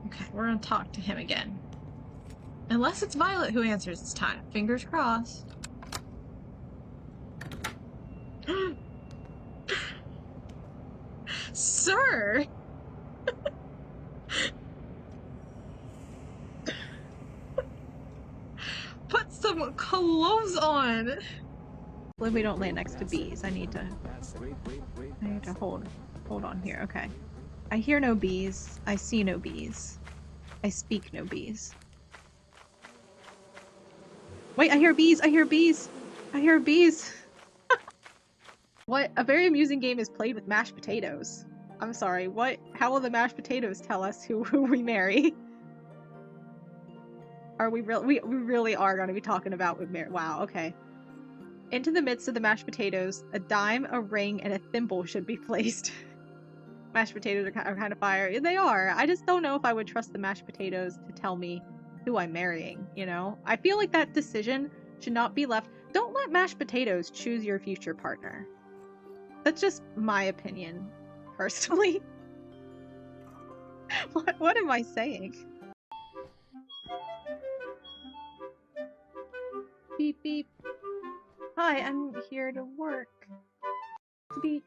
Okay, we're gonna talk to him again. Unless it's Violet who answers this time. Fingers crossed. Sir! Put some clothes on! If we don't land next to bees, I need to hold on here. Okay. I hear no bees. I see no bees. I speak no bees. Wait, I hear bees! I hear bees! I hear bees! What? A very amusing game is played with mashed potatoes. I'm sorry, what? How will the mashed potatoes tell us who we marry? Are we we really are going to be talking about with marry? Wow, okay. Into the midst of the mashed potatoes, a dime, a ring, and a thimble should be placed. Mashed potatoes are kind of fire. They are. I just don't know if I would trust the mashed potatoes to tell me who I'm marrying, you know? I feel like that decision should not be left. Don't let mashed potatoes choose your future partner. That's just my opinion, personally. What am I saying? Beep beep. Hi, I'm here to work. To be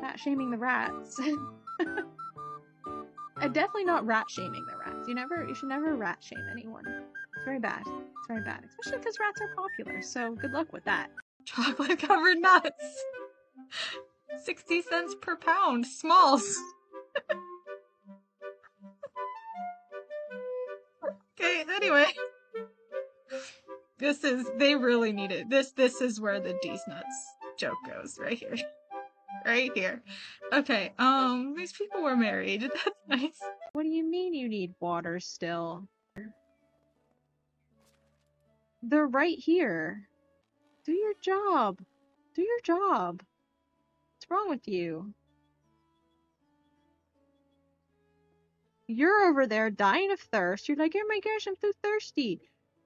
fat shaming the rats. Definitely not rat shaming the rats. You should never rat shame anyone. It's very bad. It's very bad. Especially because rats are popular, so good luck with that. Chocolate covered nuts! 60 cents per pound. Smalls. Okay, anyway. They really need it. This is where the D's nuts joke goes, right here. Right here. Okay, these people were married. That's nice. What do you mean you need water still? They're right here. Do your job. Do your job. What's wrong with you? You're over there dying of thirst. You're like, oh my gosh, I'm so thirsty.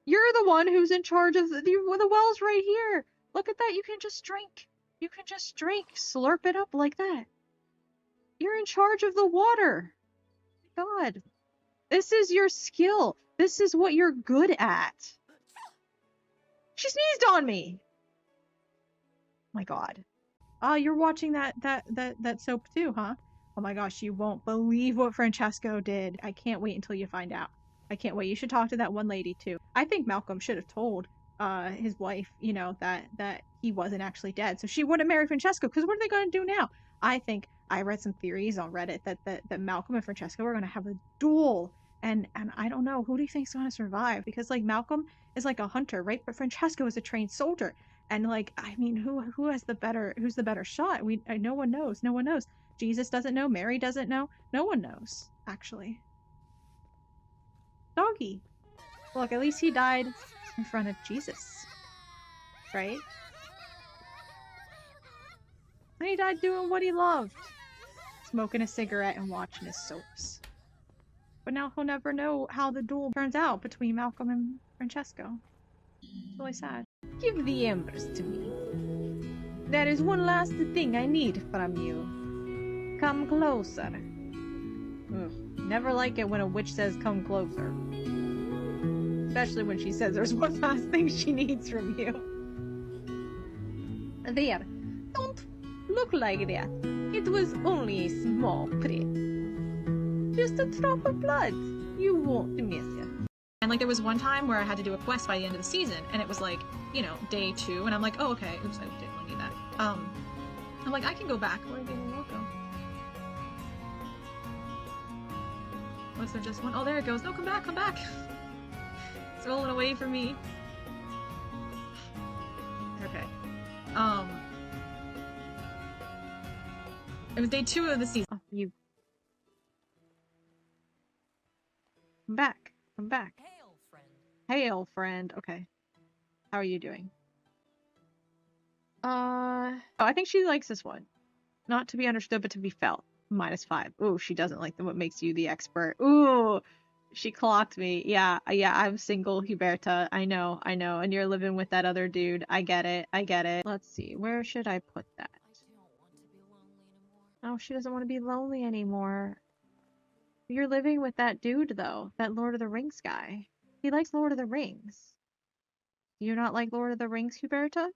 You're the one who's in charge of the well's right here. Look at that. You can just drink. You can just drink. Slurp it up like that. You're in charge of the water. God. This is your skill. This is what you're good at. She sneezed on me. My God. You're watching that soap too, huh? Oh my gosh, you won't believe what Francesco did. I can't wait until you find out. I can't wait. You should talk to that one lady too. I think Malcolm should have told his wife, you know, that he wasn't actually dead. So she wouldn't marry Francesco, because what are they going to do now? I think I read some theories on Reddit that Malcolm and Francesco are going to have a duel. And I don't know, who do you think's going to survive? Because like Malcolm is like a hunter, right? But Francesco is a trained soldier. And like, I mean, who's the better shot? No one knows. No one knows. Jesus doesn't know. Mary doesn't know. No one knows, actually. Doggy. Look, at least he died in front of Jesus, right? And he died doing what he loved, smoking a cigarette and watching his soaps. But now he'll never know how the duel turns out between Malcolm and Francesco. It's really sad. Give the embers to me. There is one last thing I need from you. Come closer. Ugh, never like it when a witch says come closer. Especially when she says there's one last thing she needs from you. There. Don't look like that. It was only a small prick. Just a drop of blood. You won't miss it. And like there was one time where I had to do a quest by the end of the season, and it was like, you know, day 2, and I'm like, oh okay, oops, I didn't want to do that. I'm like, I can go back. Where did it go? Was there just one? Oh, there it goes. No, come back, come back. It's rolling away from me. Okay. It was day 2 of the season. Oh, you. Come back. Come back. Hail, friend. Hail, friend. Okay. How are you doing? Oh, I think she likes this one. Not to be understood, but to be felt. -5. Ooh, she doesn't like what makes you the expert. Ooh, she clocked me. Yeah, I'm single, Huberta. I know. And you're living with that other dude. I get it. Let's see. Where should I put that? I don't want to be lonely anymore. Oh, she doesn't want to be lonely anymore. You're living with that dude though, that Lord of the Rings guy. He likes Lord of the Rings. Do you not like Lord of the Rings, Huberta?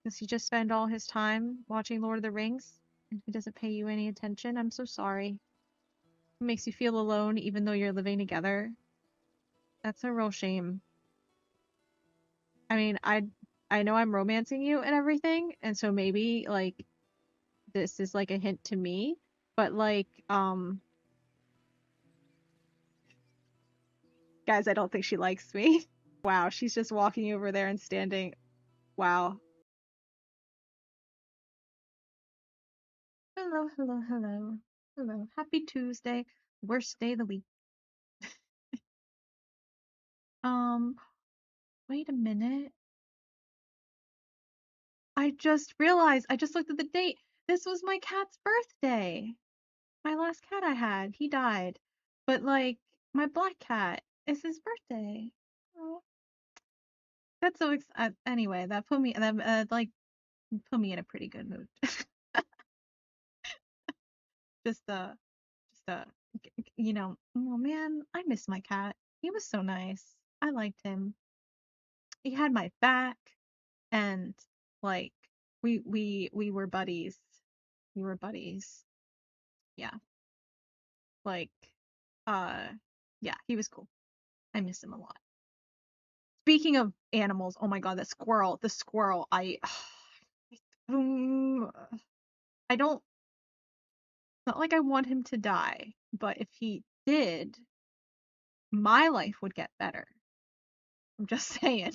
Does he just spend all his time watching Lord of the Rings and he doesn't pay you any attention? I'm so sorry. It makes you feel alone even though you're living together. That's a real shame. I mean, I know I'm romancing you and everything, and so maybe like this is like a hint to me, but like guys, I don't think she likes me. Wow, she's just walking over there and standing. Wow. Hello, hello, hello. Hello. Happy Tuesday. Worst day of the week. Um, wait a minute. I just realized, I just looked at the date. This was my cat's birthday. My last cat I had, he died. But like my black cat, it's his birthday. Oh, that's so anyway, that put me that like put me in a pretty good mood. Just just oh man, I miss my cat. He was so nice. I liked him. He had my back and like we were buddies. We were buddies. Yeah. Like uh yeah, he was cool. I miss him a lot. Speaking of animals, oh my god, the squirrel, um, I don't, not like I want him to die, but if he did, my life would get better. I'm just saying.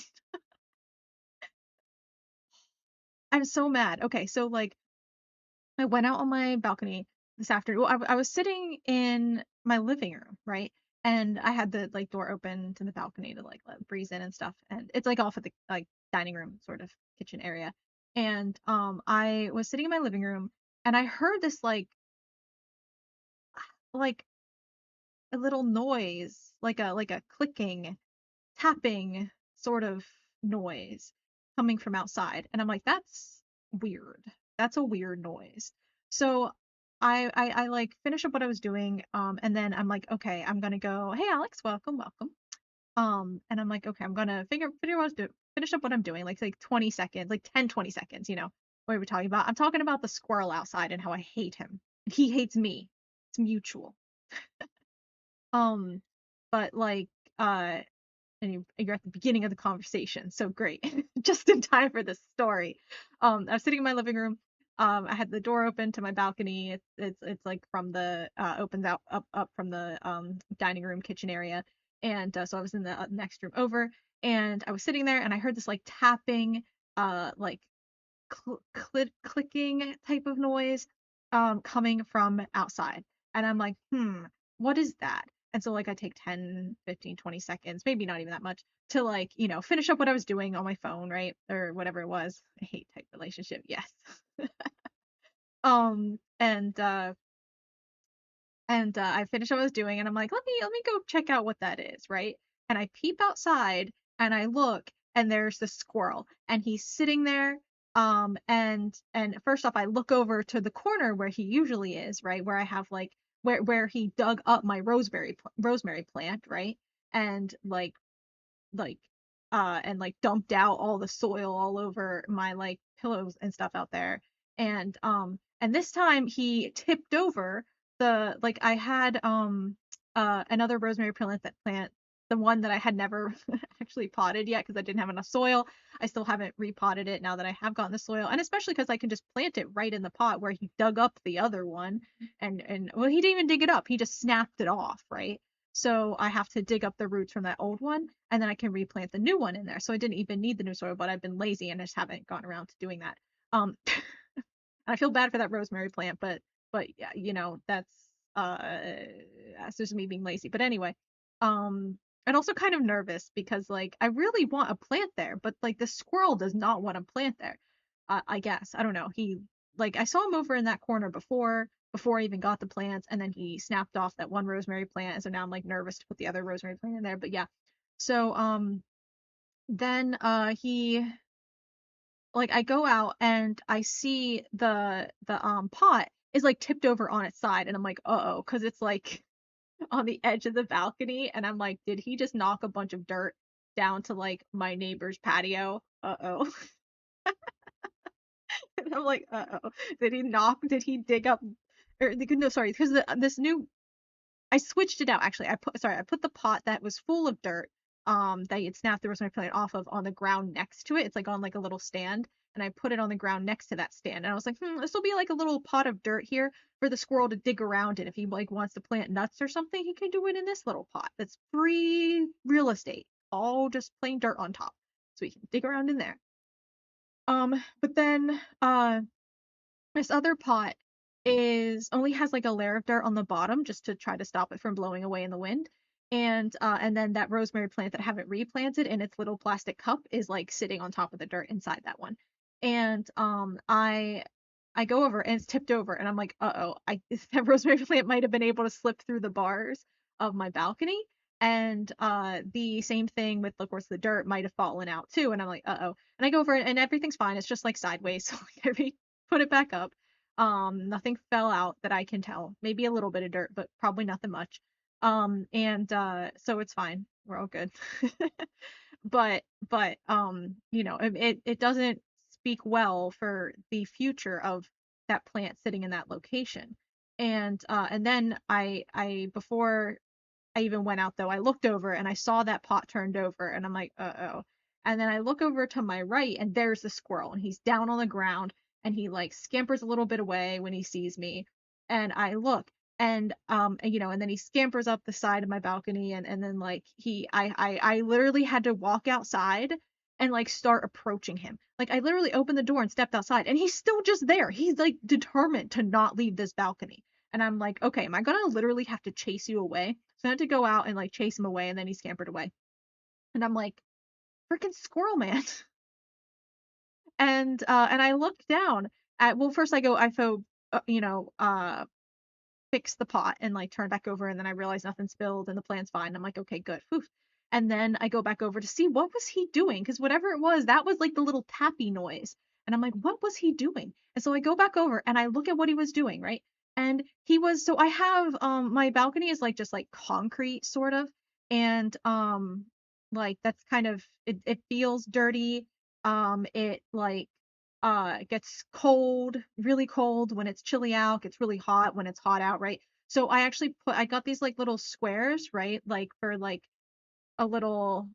I'm so mad. Okay, so like I went out on my balcony this afternoon. Well, I was sitting in my living room, right? And I had the like door open to the balcony to like let breeze in and stuff. And it's like off of the like dining room sort of kitchen area. And I was sitting in my living room and I heard this like a little noise, like a clicking, tapping sort of noise coming from outside. And I'm like, that's weird. That's a weird noise. So I like finish up what I was doing, and then I'm like, okay, I'm gonna go, hey Alex, welcome, welcome. And I'm like, okay, I'm gonna figure what I was doing, finish up what I'm doing, like 20 seconds, like 10, 20 seconds, what are we talking about? I'm talking about the squirrel outside and how I hate him. And he hates me. It's mutual. Um, but like, uh, and you're at the beginning of the conversation, so great, just in time for this story. I was sitting in my living room. I had the door open to my balcony. It's like from the opens out up from the dining room kitchen area, and so I was in the next room over, and I was sitting there, and I heard this like tapping, like clicking type of noise coming from outside. And I'm like, what is that? And so like I take 10, 15, 20 seconds, maybe not even that much, to like, finish up what I was doing on my phone, right? Or whatever it was. I hate type relationship, yes. Um and uh and I finished what I was doing, and I'm like, let me go check out what that is, right? And I peep outside, and I look, and there's the squirrel, and he's sitting there. And first off, I look over to the corner where he usually is, right, where I have like where he dug up my rosemary plant, right, and like and like dumped out all the soil all over my like pillows and stuff out there. And this time he tipped over the like I had another rosemary plant, the one that I had never actually potted yet because I didn't have enough soil. I still haven't repotted it now that I have gotten the soil, and especially because I can just plant it right in the pot where he dug up the other one. And well, he didn't even dig it up, he just snapped it off, right? So I have to dig up the roots from that old one, and then I can replant the new one in there. So I didn't even need the new soil, but I've been lazy and I just haven't gotten around to doing that. I feel bad for that rosemary plant, but yeah, that's that's just me being lazy. But anyway, and also kind of nervous because like I really want a plant there, but like the squirrel does not want a plant there. I guess I don't know. He like I saw him over in that corner before I even got the plants, and then he snapped off that one rosemary plant, and so now I'm like nervous to put the other rosemary plant in there. But yeah, so then he like I go out and I see the pot, is like tipped over on its side, and I'm like, uh-oh, because it's like on the edge of the balcony, and I'm like, did he just knock a bunch of dirt down to like my neighbor's patio? Uh-oh. And I'm like, uh-oh. Did he dig up or no, sorry, because this new I switched it out actually. I put the pot that was full of dirt, that I had snapped the rosemary plant off of on the ground next to it. It's like on like a little stand, and I put it on the ground next to that stand. And I was like, this will be like a little pot of dirt here for the squirrel to dig around in. If he like wants to plant nuts or something, he can do it in this little pot. That's free real estate, all just plain dirt on top, so he can dig around in there. But then this other pot is only has like a layer of dirt on the bottom just to try to stop it from blowing away in the wind. And then that rosemary plant that I haven't replanted in its little plastic cup is like sitting on top of the dirt inside that one. And I go over and it's tipped over and I'm like, uh-oh, I that rosemary plant might have been able to slip through the bars of my balcony. And the same thing with, of course, the dirt might have fallen out too. And I'm like, uh-oh. And I go over it and everything's fine. It's just like sideways. So like, I put it back up. Nothing fell out that I can tell. Maybe a little bit of dirt, but probably nothing much. And so it's fine. We're all good. But it doesn't speak well for the future of that plant sitting in that location. And then I before I even went out though, I looked over and I saw that pot turned over and I'm like, uh-oh. And then I look over to my right and there's the squirrel and he's down on the ground and he like scampers a little bit away when he sees me. And I look and then he scampers up the side of my balcony and then like I literally had to walk outside and like start approaching him. Like I literally opened the door and stepped outside and he's still just there. He's like determined to not leave this balcony. And I'm like, okay, am I gonna literally have to chase you away? So I had to go out and like chase him away, and then he scampered away. And I'm like, freaking squirrel man. And I looked down at well, first I go fix the pot and like turn back over and then I realize nothing spilled and the plan's fine. I'm like, okay, good. Whew. And then I go back over to see what was he doing because whatever it was, that was like the little tappy noise. And I'm like, what was he doing? And so I go back over and I look at what he was doing, right? And he was so I have my balcony is like just like concrete sort of and like that's kind of it feels dirty. It like it gets cold, really cold when it's chilly out, gets really hot when it's hot out, right? So I got these like little squares, right? Like for like a little,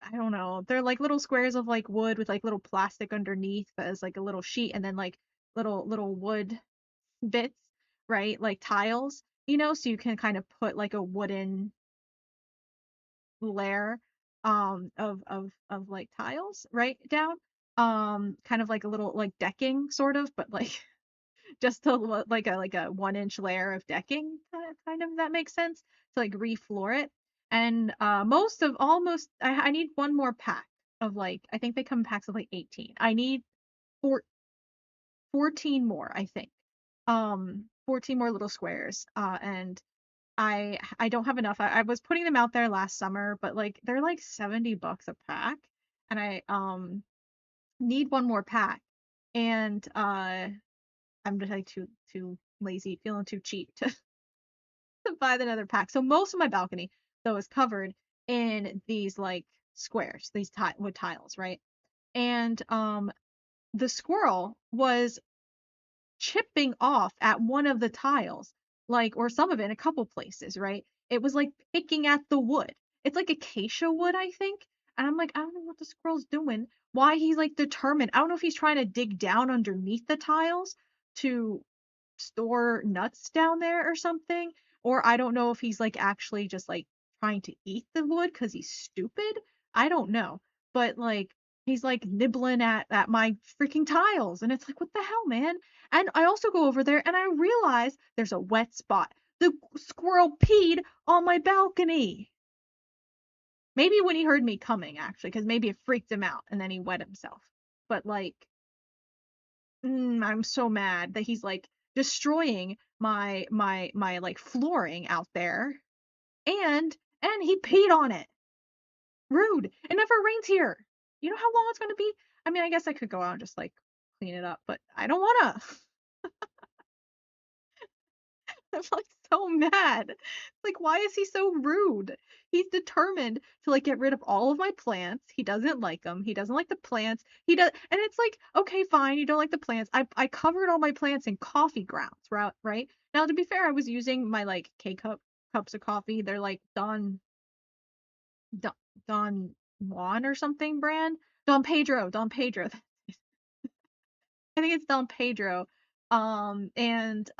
I don't know, they're like little squares of like wood with like little plastic underneath as like a little sheet and then like little wood bits, right? Like tiles, so you can kind of put like a wooden layer of like tiles right down kind of like a little like decking sort of but like just to like a 1 inch layer of decking kind of that makes sense to like refloor it and most of almost I need one more pack of like I think they come in packs of like 18 I need four, 14 more I think 14 more little squares and I don't have enough. I was putting them out there last summer, but like they're like $70 a pack, and I need one more pack. And I'm just like too lazy, feeling too cheap to, to buy another pack. So most of my balcony though is covered in these like squares, these wood tiles, right? And the squirrel was chipping off at one of the tiles, like, or some of it in a couple places, right? It was like picking at the wood. It's like acacia wood, I think. And I'm like, I don't know what the squirrel's doing. Why he's like determined. I don't know if he's trying to dig down underneath the tiles to store nuts down there or something. Or I don't know if he's like actually just like trying to eat the wood because he's stupid. I don't know. But like he's like nibbling at my freaking tiles. And it's like, what the hell, man? And I also go over there and I realize there's a wet spot. The squirrel peed on my balcony. Maybe when he heard me coming, actually, because maybe it freaked him out and then he wet himself. But like, I'm so mad that he's like destroying my like flooring out there, and he peed on it. Rude. It never rains here. You know how long it's gonna be? I mean, I guess I could go out and just like clean it up, but I don't wanna. I'm like so mad. Like, why is he so rude? He's determined to like get rid of all of my plants. He doesn't like them. He doesn't like the plants. He does, and it's like, okay, fine, you don't like the plants. I covered all my plants in coffee grounds, right? Right? Now, to be fair, I was using my like cups of coffee. They're like Don, Don Juan or something brand. Don Pedro. I think it's Don Pedro, and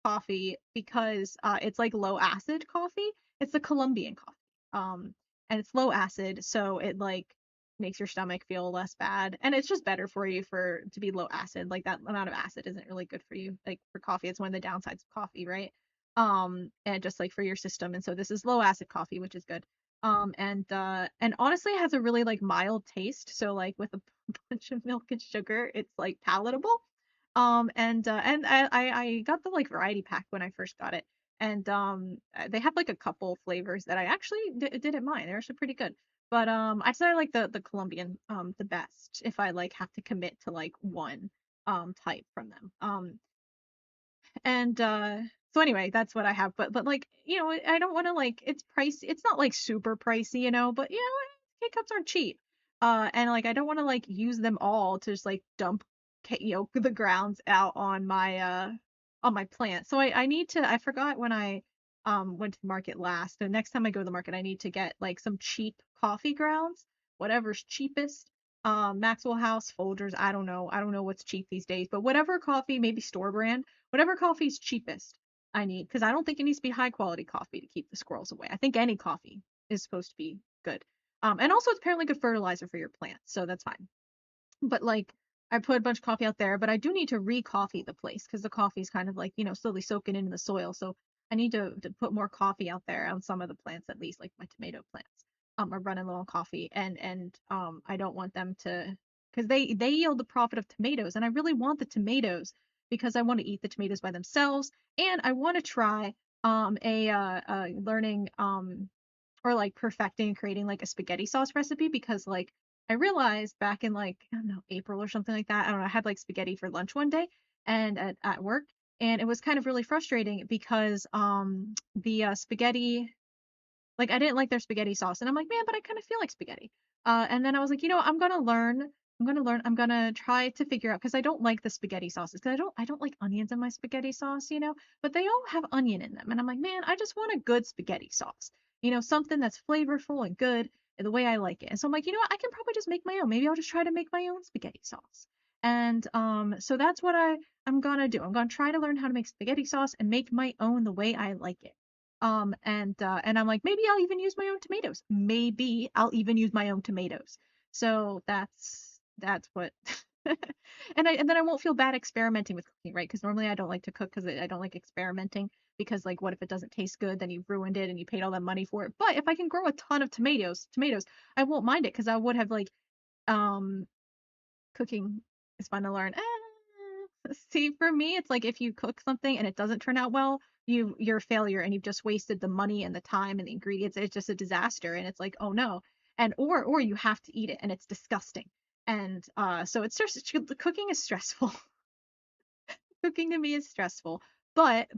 coffee because it's like low acid coffee. It's the Colombian coffee, and it's low acid, so it like makes your stomach feel less bad, and it's just better for you for to be low acid. Like that amount of acid isn't really good for you. Like for coffee, it's one of the downsides of coffee, right? And just like for your system, and so this is low acid coffee, which is good. And honestly, it has a really like mild taste. So like with a bunch of milk and sugar, it's like palatable. And I got the like variety pack when I first got it, and they have like a couple flavors that I actually didn't mind. They're actually pretty good. But I'd say I like the Colombian the best if I like have to commit to like one type from them. And so anyway, that's what I have. But like, I don't want to like it's pricey. It's not like super pricey, but K-cups aren't cheap. And like I don't want to like use them all to just like dump the grounds out on my plant. So I need to I forgot when I went to the market last. The next time I go to the market, I need to get like some cheap coffee grounds, whatever's cheapest. Maxwell House, Folgers, I don't know. I don't know what's cheap these days, but whatever coffee, maybe store brand, whatever coffee's cheapest, I need because I don't think it needs to be high quality coffee to keep the squirrels away. I think any coffee is supposed to be good. And also it's apparently good fertilizer for your plants, so that's fine. But like I put a bunch of coffee out there, but I do need to re-coffee the place because the coffee is kind of like, slowly soaking into the soil. So I need to put more coffee out there on some of the plants, at least like my tomato plants. Are running low on coffee and I don't want them to because they yield the profit of tomatoes and I really want the tomatoes because I want to eat the tomatoes by themselves and I want to try learning or like perfecting and creating like a spaghetti sauce recipe because like I realized back in like I don't know April or something like that. I don't know. I had like spaghetti for lunch one day and at work, and it was kind of really frustrating because the spaghetti like I didn't like their spaghetti sauce, and I'm like, man, but I kind of feel like spaghetti. And then I was like, I'm gonna learn. I'm gonna learn. I'm gonna try to figure out because I don't like the spaghetti sauces because I don't like onions in my spaghetti sauce, but they all have onion in them, and I'm like, man, I just want a good spaghetti sauce, something that's flavorful and good the way I like it. And so I'm like, what, I can probably just make my own. Maybe I'll just try to make my own spaghetti sauce. And so that's what I'm gonna do. I'm gonna try to learn how to make spaghetti sauce and make my own the way I like it. And I'm like, maybe I'll even use my own tomatoes. Maybe I'll even use my own tomatoes. So that's what and then I won't feel bad experimenting with cooking, right? Because normally I don't like to cook because I don't like experimenting because like what if it doesn't taste good? Then you've ruined it and you paid all that money for it. But if I can grow a ton of tomatoes, I won't mind it because I would have like um cooking is fun to learn. See, for me, it's like if you cook something and it doesn't turn out well, you're a failure and you've just wasted the money and the time and the ingredients. It's just a disaster, and it's like, oh no. And or you have to eat it and it's disgusting. And so it's just cooking is stressful. Cooking to me is stressful. But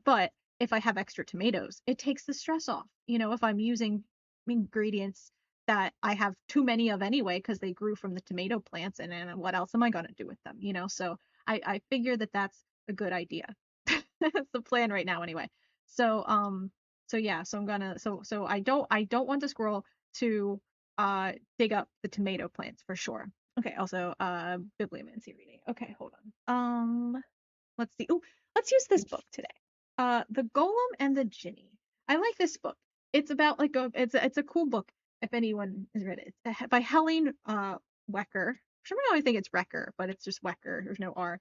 if I have extra tomatoes, it takes the stress off. If I'm using ingredients that I have too many of anyway because they grew from the tomato plants, and then what else am I gonna do with them? So I figure that that's a good idea. That's the plan right now anyway. So yeah, so I'm gonna so I don't want the squirrel to dig up the tomato plants for sure. Okay, also bibliomancy reading. Okay, hold on. Let's see. Oh, let's use this book today. The Golem and the Jinny. I like this book. It's about like it's a cool book if anyone has read it. It's by Helene Wecker. For some reason I think it's Wrecker, but it's just Wecker. There's no R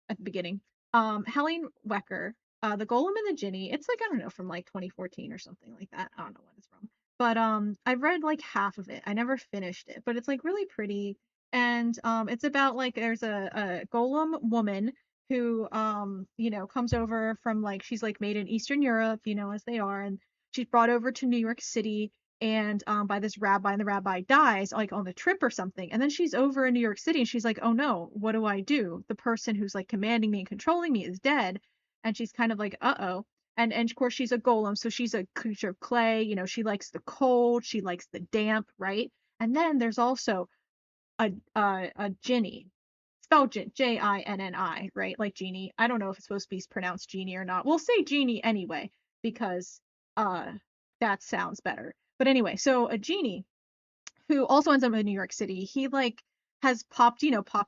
at the beginning. Helene Wecker, The Golem and the Jinny. It's like I don't know from like 2014 or something like that. I don't know when it's from. But I've read like half of it. I never finished it, but it's like really pretty. And it's about like there's a golem woman who comes over from like she's like made in Eastern Europe, as they are, and she's brought over to New York City and by this rabbi, and the rabbi dies like on the trip or something, and then she's over in New York City and she's like, oh no, what do I do? The person who's like commanding me and controlling me is dead, and she's kind of like, uh-oh. And of course she's a golem, so she's a creature of clay. She likes the cold, she likes the damp, right? And then there's also a Ginny, spelled Jinni, right? Like genie. I don't know if it's supposed to be pronounced genie or not. We'll say genie anyway because uh that sounds better. But anyway, so a genie who also ends up in New York City. He like has popped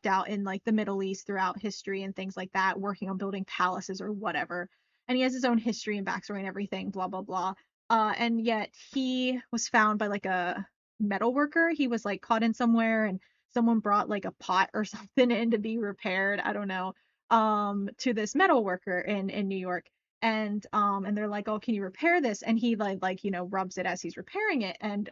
out in like the Middle East throughout history and things like that, working on building palaces or whatever. And he has his own history and backstory and everything, blah blah blah. And yet he was found by like a metal worker. He was like caught in somewhere and someone brought like a pot or something in to be repaired. I don't know. To this metal worker in New York. And they're like, oh, can you repair this? And he like rubs it as he's repairing it and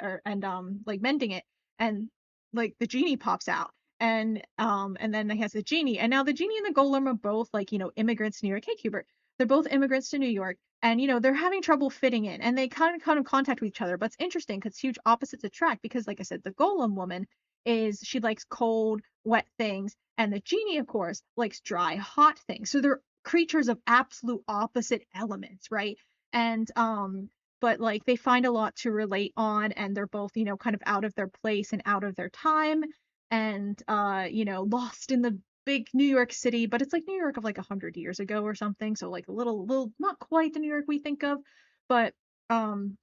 like mending it, and like the genie pops out, and then he has the genie, and now the genie and the golem are both like immigrants to New York. Hey Hubert, they're both immigrants to New York, and they're having trouble fitting in, and they kind of contact with each other. But it's interesting because huge opposites attract, because like I said, the golem woman is she likes cold wet things, and the genie of course likes dry hot things, so they're creatures of absolute opposite elements, right? And but like they find a lot to relate on, and they're both kind of out of their place and out of their time, and lost in the big New York City, but it's like New York of like 100 years ago or something, so like a little not quite the New York we think of. But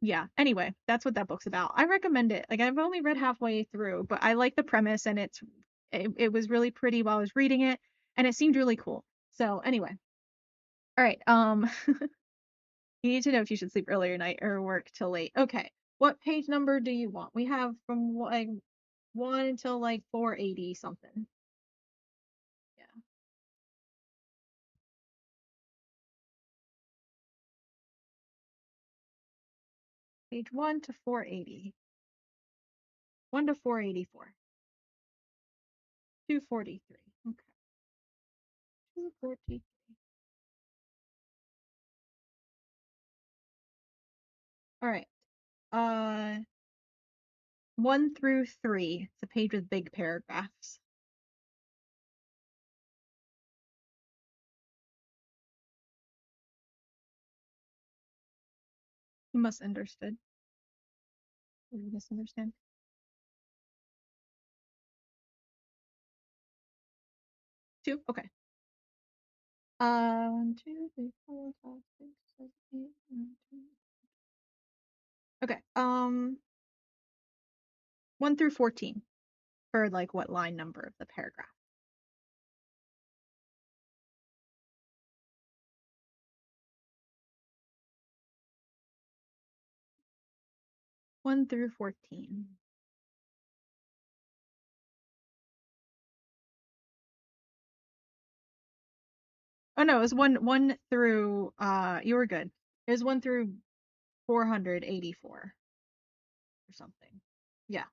yeah, anyway, that's what that book's about. I recommend it. Like I've only read halfway through, but I like the premise, and it was really pretty while I was reading it, and it seemed really cool. So anyway, all right. You need to know if you should sleep earlier night or work till late. Okay. What page number do you want? We have from like 1 until like 480 something. Yeah. Page 1 to 480. 1 to 484. 243. Okay. 243. All right. Uh 1 through 3. It's a page with big paragraphs. You must understood. Or you misunderstand. 2? Okay. 1, 2, 3, 4, 5, 6, 7, 8, 9, 10. Okay. 1 through 14 for like what line number of the paragraph? 1 through 14. Oh no, it was one through you were good. It was 1 through 484 or something. Yeah.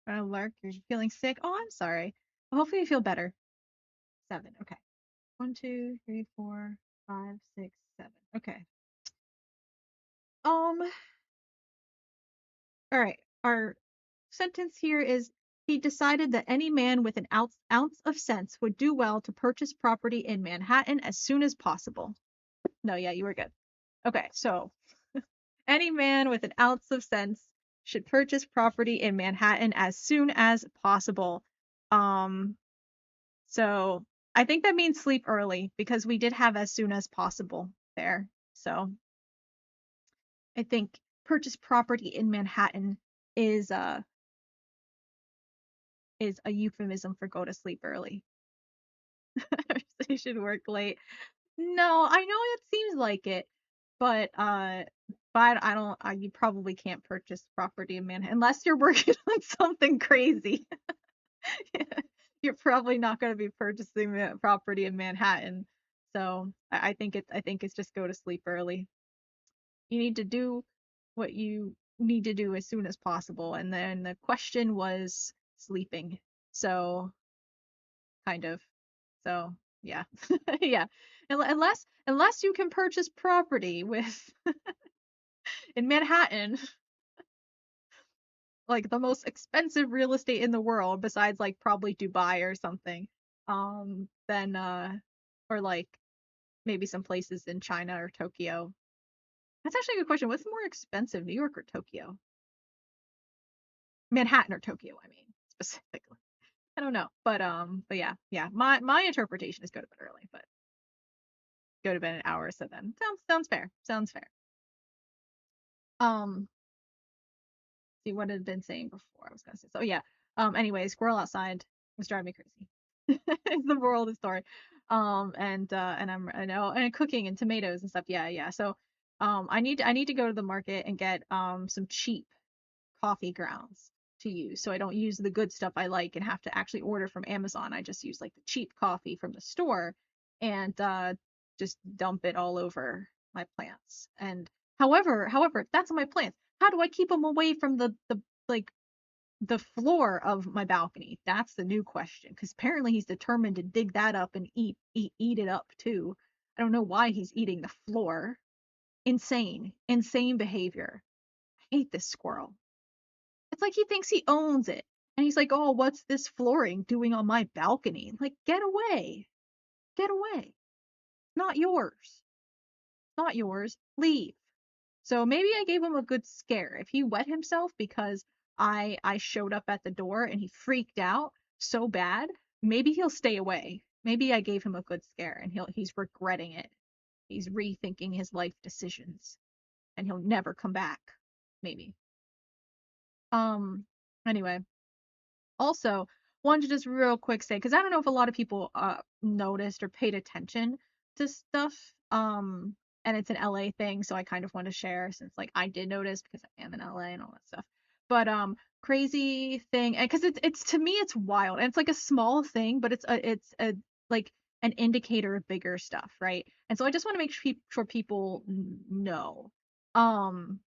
Lark, you're feeling sick. Oh, I'm sorry. Well, hopefully you feel better. 7. Okay. 1, 2, 3, 4, 5, 6, 7. Okay. Um, all right. Our sentence here is, he decided that any man with an ounce of sense would do well to purchase property in Manhattan as soon as possible. No, yeah, you were good. Okay, so any man with an ounce of sense should purchase property in Manhattan as soon as possible. Um, so I think that means sleep early, because we did have as soon as possible there. So I think purchase property in Manhattan is uh is a euphemism for go to sleep early. You should work late. No, I know it seems like it, but I don't. You probably can't purchase property in Manhattan unless you're working on something crazy. You're probably not going to be purchasing property in Manhattan. So I think it's just go to sleep early. You need to do what you need to do as soon as possible, and then the question was sleeping. So kind of. So yeah, yeah. Unless you can purchase property with in Manhattan, like the most expensive real estate in the world, besides like probably Dubai or something, then or like maybe some places in China or Tokyo. That's actually a good question. What's more expensive, New York or Tokyo? Manhattan or Tokyo, I mean, specifically. I don't know. But yeah, yeah. My interpretation is go to bed early, but go to bed an hour so then. Sounds fair. Sounds fair. Um, see what had been saying before. I was gonna say. So yeah. Anyway, squirrel outside was driving me crazy. It's the moral of the story. And I know and cooking and tomatoes and stuff. Yeah, yeah. So I need to go to the market and get some cheap coffee grounds to use. So I don't use the good stuff I like and have to actually order from Amazon. I just use like the cheap coffee from the store and just dump it all over my plants. And however, that's my plants. How do I keep them away from the like the floor of my balcony? That's the new question. Because apparently he's determined to dig that up and eat it up too. I don't know why he's eating the floor. Insane behavior. I hate this squirrel. It's like he thinks he owns it. And he's like, oh, what's this flooring doing on my balcony? Like, get away. Get away. Not yours. Not yours. Leave. So maybe I gave him a good scare. If he wet himself because I showed up at the door and he freaked out so bad, maybe he'll stay away. Maybe I gave him a good scare and he's regretting it. He's rethinking his life decisions and he'll never come back. Maybe. Um anyway, also, wanted to just real quick say, because I don't know if a lot of people noticed or paid attention to stuff. And it's an LA thing, so I kind of want to share since like I did notice because I am in LA and all that stuff. But crazy thing, because it's to me it's wild and it's like a small thing, but it's a like an indicator of bigger stuff, right? And so I just want to make sure people know. Um,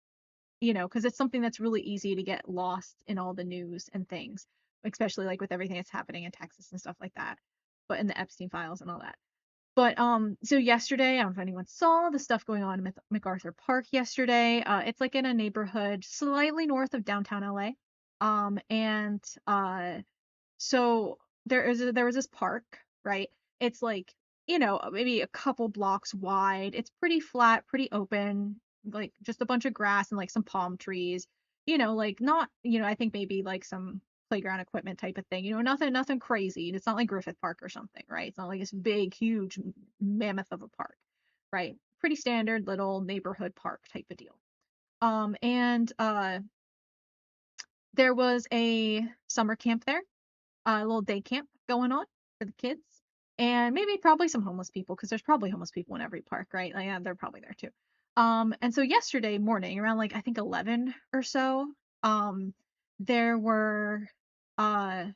because it's something that's really easy to get lost in all the news and things, especially like with everything that's happening in Texas and stuff like that, but in the Epstein files and all that. But so yesterday, I don't know if anyone saw the stuff going on in MacArthur Park yesterday. It's like in a neighborhood slightly north of downtown LA. And so there was this park, right? It's like, maybe a couple blocks wide. It's pretty flat, pretty open, like just a bunch of grass and like some palm trees. Like not, I think maybe like some playground equipment type of thing. Nothing crazy. It's not like Griffith Park or something, right? It's not like this big, huge mammoth of a park, right? Pretty standard little neighborhood park type of deal. And there was a summer camp there, a little day camp going on for the kids, and maybe probably some homeless people because there's probably homeless people in every park, right? Like, yeah, they're probably there too. And so yesterday morning, around like I think 11 or so, there were uh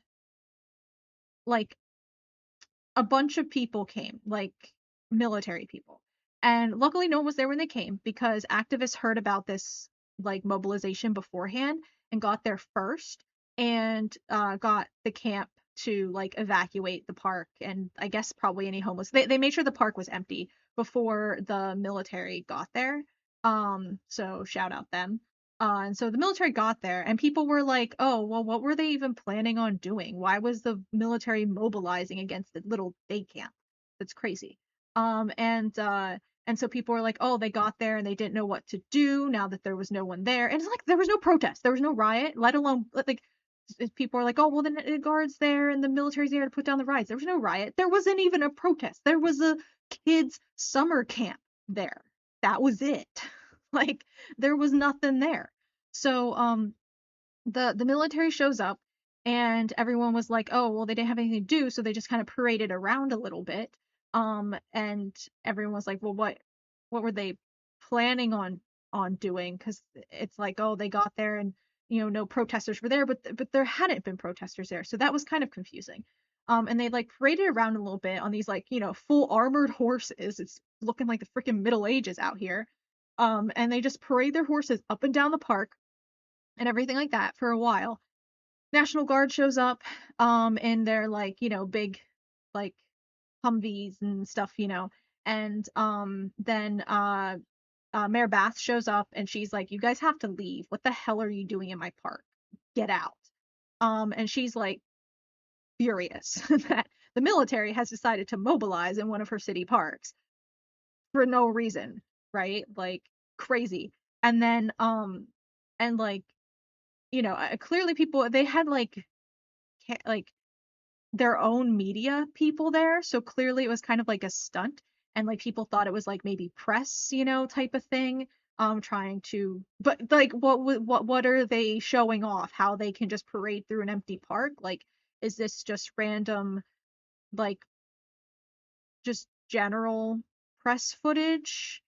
like a bunch of people came, like military people. And luckily no one was there when they came because activists heard about this like mobilization beforehand and got there first and got the camp to like evacuate the park and I guess probably any homeless. They made sure the park was empty before the military got there. So shout out them. And so the military got there, and people were like, "Oh, well, what were they even planning on doing? Why was the military mobilizing against the little day camp? That's crazy." And so people were like, "Oh, they got there and they didn't know what to do now that there was no one there." And it's like there was no protest, there was no riot, let alone like people are like, "Oh, well, the guards there and the military's there to put down the riots." There was no riot. There wasn't even a protest. There was a kids' summer camp there. That was it. Like there was nothing there. So the military shows up and everyone was like, "Oh, well, they didn't have anything to do, so they just kind of paraded around a little bit." And everyone was like, "Well, what were they planning on doing?" Because it's like, "Oh, they got there and no protesters were there, but there hadn't been protesters there." So that was kind of confusing. And they like paraded around a little bit on these like, full armored horses. It's looking like the freaking Middle Ages out here. And they just parade their horses up and down the park and everything like that for a while. National Guard shows up, in their like, big like Humvees and stuff, and then Mayor Bath shows up and she's like, "You guys have to leave. What the hell are you doing in my park? Get out." And she's like furious that the military has decided to mobilize in one of her city parks. for no reason, right? Like crazy. And then and like, clearly people they had like their own media people there, so clearly it was kind of like a stunt, and like people thought it was like maybe press, type of thing, trying to, but like what are they showing off? How they can just parade through an empty park? Like, is this just random, like just general press footage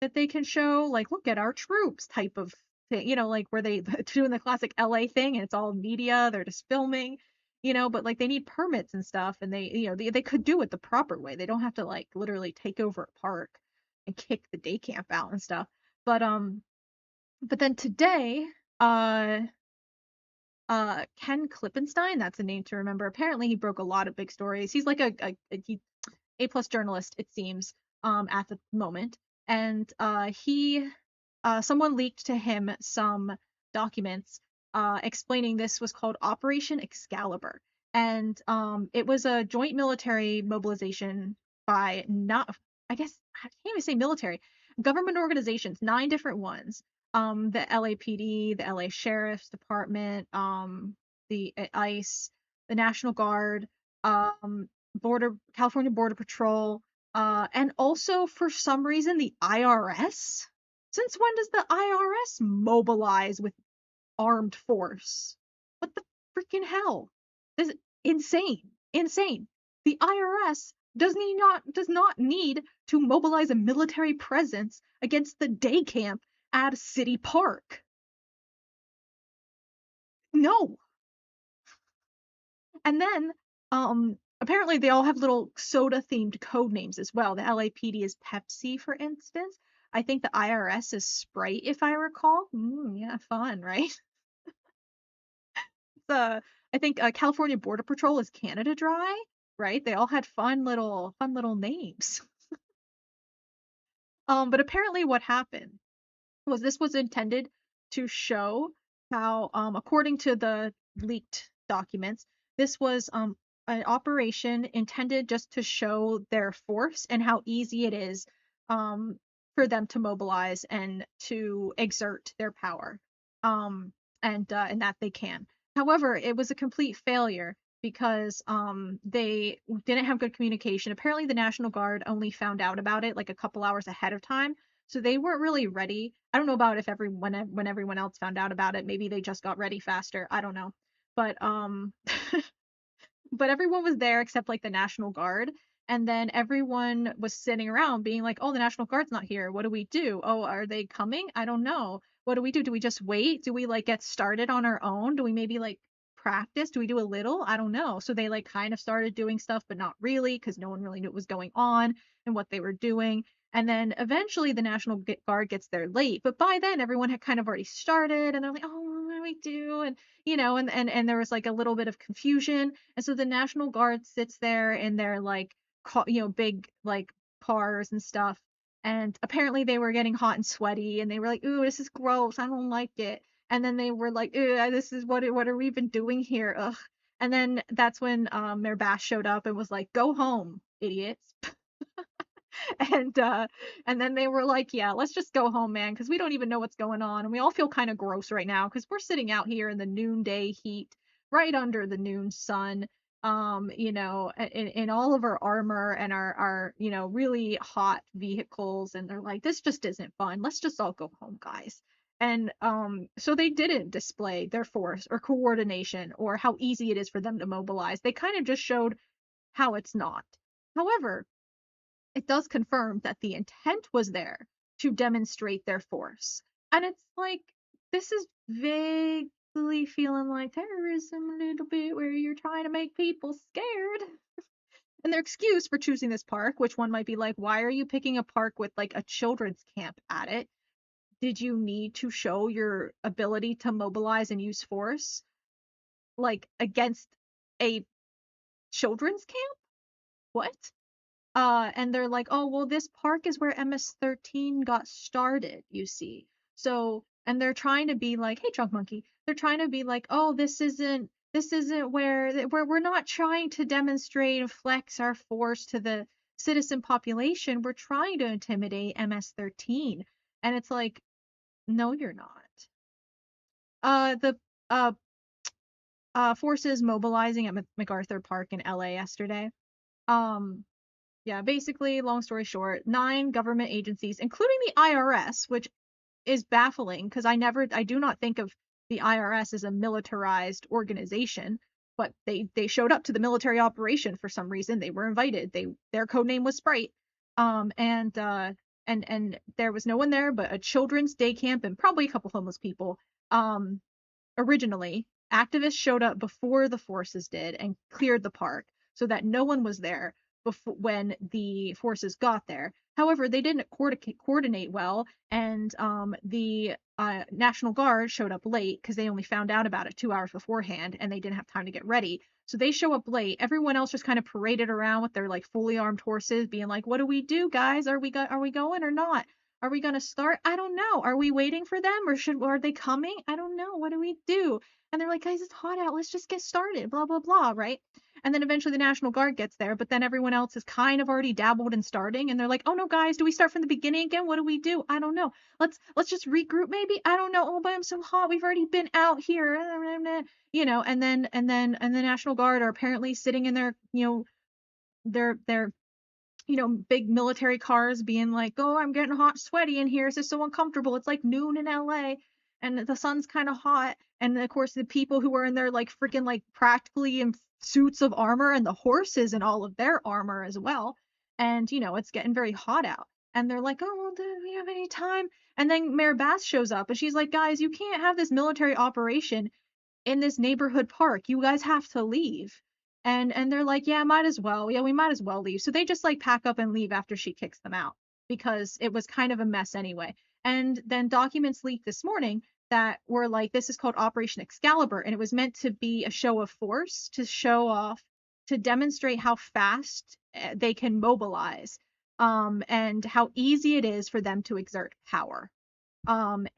that they can show? Like, look at our troops type of thing, like where they doing the classic LA thing and it's all media, they're just filming, but like they need permits and stuff, and they could do it the proper way. They don't have to like literally take over a park and kick the day camp out and stuff. But then today, uh Ken Klippenstein, that's a name to remember. Apparently he broke a lot of big stories. He's like A+ journalist, it seems, at the moment. And someone leaked to him some documents explaining this was called Operation Excalibur. And it was a joint military mobilization by not, I guess, I can't even say military, government organizations, 9 different ones. The LAPD, the LA Sheriff's Department, the ICE, the National Guard, California Border Patrol, and also for some reason the IRS. Since when does the IRS mobilize with armed force? What the freaking hell? This is insane. Insane. The IRS does not need to mobilize a military presence against the day camp at a city park. No. And then apparently they all have little soda themed code names as well. The LAPD is Pepsi, for instance. I think the IRS is Sprite, if I recall. Yeah, fun, right? I think California Border Patrol is Canada Dry, right? They all had fun little names. But apparently what happened was this was intended to show how, according to the leaked documents, this was an operation intended just to show their force and how easy it is um, for them to mobilize and to exert their power, and that they can. However, it was a complete failure because they didn't have good communication. Apparently, the National Guard only found out about it like a couple hours ahead of time, so they weren't really ready. I don't know about if everyone when everyone else found out about it, maybe they just got ready faster. I don't know. But but everyone was there except like the National Guard. And then everyone was sitting around being like, "Oh, the National Guard's not here. What do we do? Oh, are they coming? I don't know. What do we do? Do we just wait? Do we like get started on our own? Do we maybe like practice? Do we do a little? I don't know." So they like kind of started doing stuff, but not really because no one really knew what was going on and what they were doing. And then eventually the National Guard gets there late, but by then everyone had kind of already started, and they're like, "Oh, what do we do?" And and there was like a little bit of confusion, and so the National Guard sits there in their like big like cars and stuff, and apparently they were getting hot and sweaty, and they were like, "Ooh, this is gross. I don't like it." And then they were like, "Ooh, this is what are we even doing here? Ugh." And then that's when Mayor Bash showed up and was like, "Go home, idiots." and uh and then they were like, "Yeah, let's just go home, man, because we don't even know what's going on, and we all feel kind of gross right now because we're sitting out here in the noonday heat, right under the noon sun, in all of our armor and our really hot vehicles." And they're like, "This just isn't fun. Let's just all go home, guys." And so they didn't display their force or coordination or how easy it is for them to mobilize. They kind of just showed how it's not. However, it does confirm that the intent was there to demonstrate their force. And it's like, this is vaguely feeling like terrorism a little bit, where you're trying to make people scared. And their excuse for choosing this park, which one might be like, why are you picking a park with like a children's camp at it? Did you need to show your ability to mobilize and use force, like against a children's camp? What? And they're like, "Oh, well, this park is where MS-13 got started, you see." So, and they're trying to be like, "Hey, Drunk Monkey," they're trying to be like, "Oh, this isn't where we're not trying to demonstrate and flex our force to citizen population were trying to intimidate MS-13. And it's like, no, you're not. The uh, forces mobilizing at MacArthur Park in LA yesterday. Um, yeah, basically, long story short, 9 government agencies, including the IRS, which is baffling because I do not think of the IRS as a militarized organization, but they showed up to the military operation for some reason. They were invited. Their code name was Sprite. And there was no one there but a children's day camp and probably a couple homeless people. Um, Originally, activists showed up before the forces did and cleared the park so that no one was there before when the forces got there. However, they didn't coordinate well, and the National Guard showed up late because they only found out about it 2 hours beforehand, and they didn't have time to get ready. So they show up late. Everyone else just kind of paraded around with their like fully armed horses, being like, "What do we do, guys? Are we going or not? Are we going to start? I don't know. Are we waiting for them or are they coming? I don't know. What do we do?" And they're like, "Guys, it's hot out. Let's just get started." Blah blah blah, right? And then eventually the National Guard gets there, but then everyone else is kind of already dabbled in starting, and they're like, "Oh no, guys, do we start from the beginning again? What do we do? I don't know. Let's just regroup maybe. I don't know. Oh, but I'm so hot. We've already been out here." And the National Guard are apparently sitting in their their big military cars being like, "Oh, I'm getting hot, sweaty in here. This is so uncomfortable. It's like noon in LA and the sun's kind of hot." And of course, the people who are in their like freaking like practically in suits of armor and the horses and all of their armor as well. And, it's getting very hot out. And they're like, "Oh, well, do we have any time?" And then Mayor Bass shows up and she's like, "Guys, you can't have this military operation in this neighborhood park. You guys have to leave." And they're like, "Yeah, might as well. Yeah, we might as well leave." So they just like pack up and leave after she kicks them out because it was kind of a mess anyway. And then documents leaked this morning that were like, this is called Operation Excalibur, and it was meant to be a show of force to show off, to demonstrate how fast they can mobilize, and how easy it is for them to exert power. And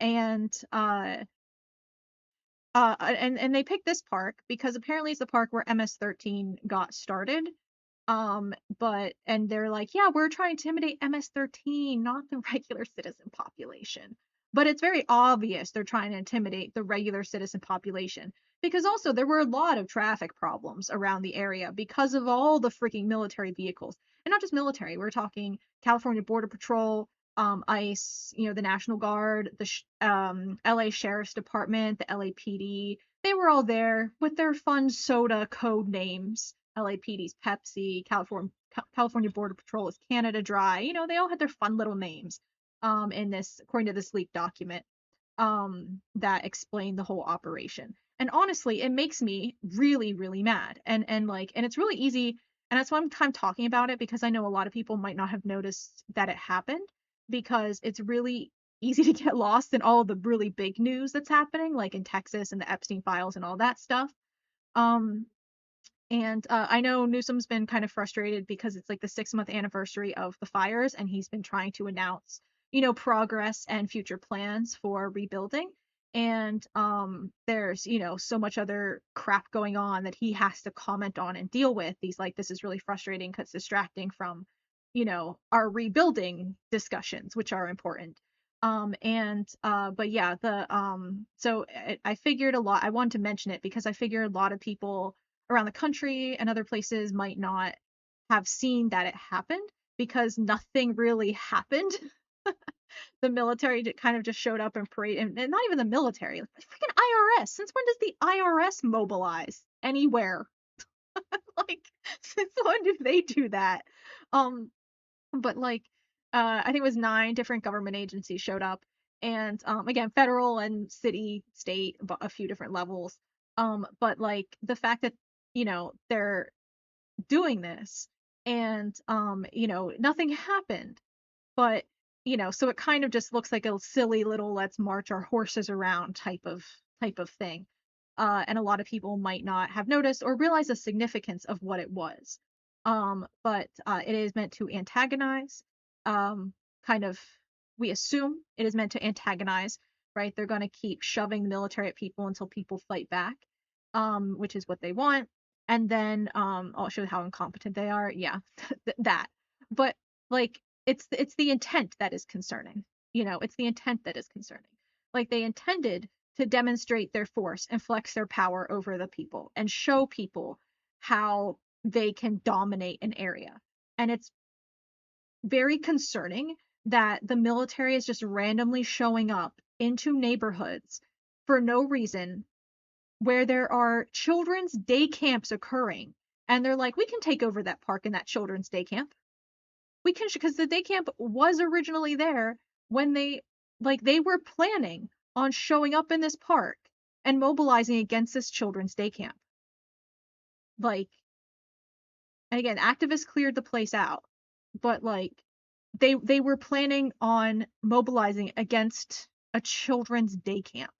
they picked this park because apparently it's the park where MS-13 got started. And they're like, "Yeah, we're trying to intimidate MS-13, not the regular citizen population." But it's very obvious they're trying to intimidate the regular citizen population because also there were a lot of traffic problems around the area because of all the freaking military vehicles. And not just military, we're talking California Border Patrol, ICE, the National Guard, the LA Sheriff's Department, the LAPD. They were all there with their fun soda code names. LAPD's Pepsi, California Border Patrol is Canada Dry. They all had their fun little names in this, according to this leaked document, that explained the whole operation. And honestly, it makes me really, really mad. And it's really easy, and that's why I'm kind of talking about it because I know a lot of people might not have noticed that it happened because it's really easy to get lost in all of the really big news that's happening, like in Texas and the Epstein files and all that stuff. Um, and I know Newsom's been kind of frustrated because it's like the 6-month anniversary of the fires, and he's been trying to announce, progress and future plans for rebuilding. And there's, so much other crap going on that he has to comment on and deal with. He's like, "This is really frustrating because it's distracting from, our rebuilding discussions, which are important." But yeah, so I figured a lot. I wanted to mention it because I figured a lot of people around the country and other places might not have seen that it happened because nothing really happened. The military kind of just showed up and parade, and not even the military, like freaking IRS. Since when does the IRS mobilize anywhere? Like, since when did they do that? Um, but like, I think it was 9 different government agencies showed up, and again, federal and city, state, a few different levels. But like the fact that they're doing this and nothing happened, but so it kind of just looks like a silly little "let's march our horses around" type of thing. And a lot of people might not have noticed or realize the significance of what it was. But it is meant to antagonize, kind of, we assume it is meant to antagonize, right? They're going to keep shoving the military at people until people fight back, which is what they want. And then I'll show how incompetent they are. Yeah, that. But like it's the intent that is concerning. It's the intent that is concerning. Like they intended to demonstrate their force and flex their power over the people and show people how they can dominate an area. And it's very concerning that the military is just randomly showing up into neighborhoods for no reason where there are children's day camps occurring. And they're like, we can take over that park and that children's day camp. We can, because the day camp was originally there when they were planning on showing up in this park and mobilizing against this children's day camp. Like, and again, activists cleared the place out, but like they were planning on mobilizing against a children's day camp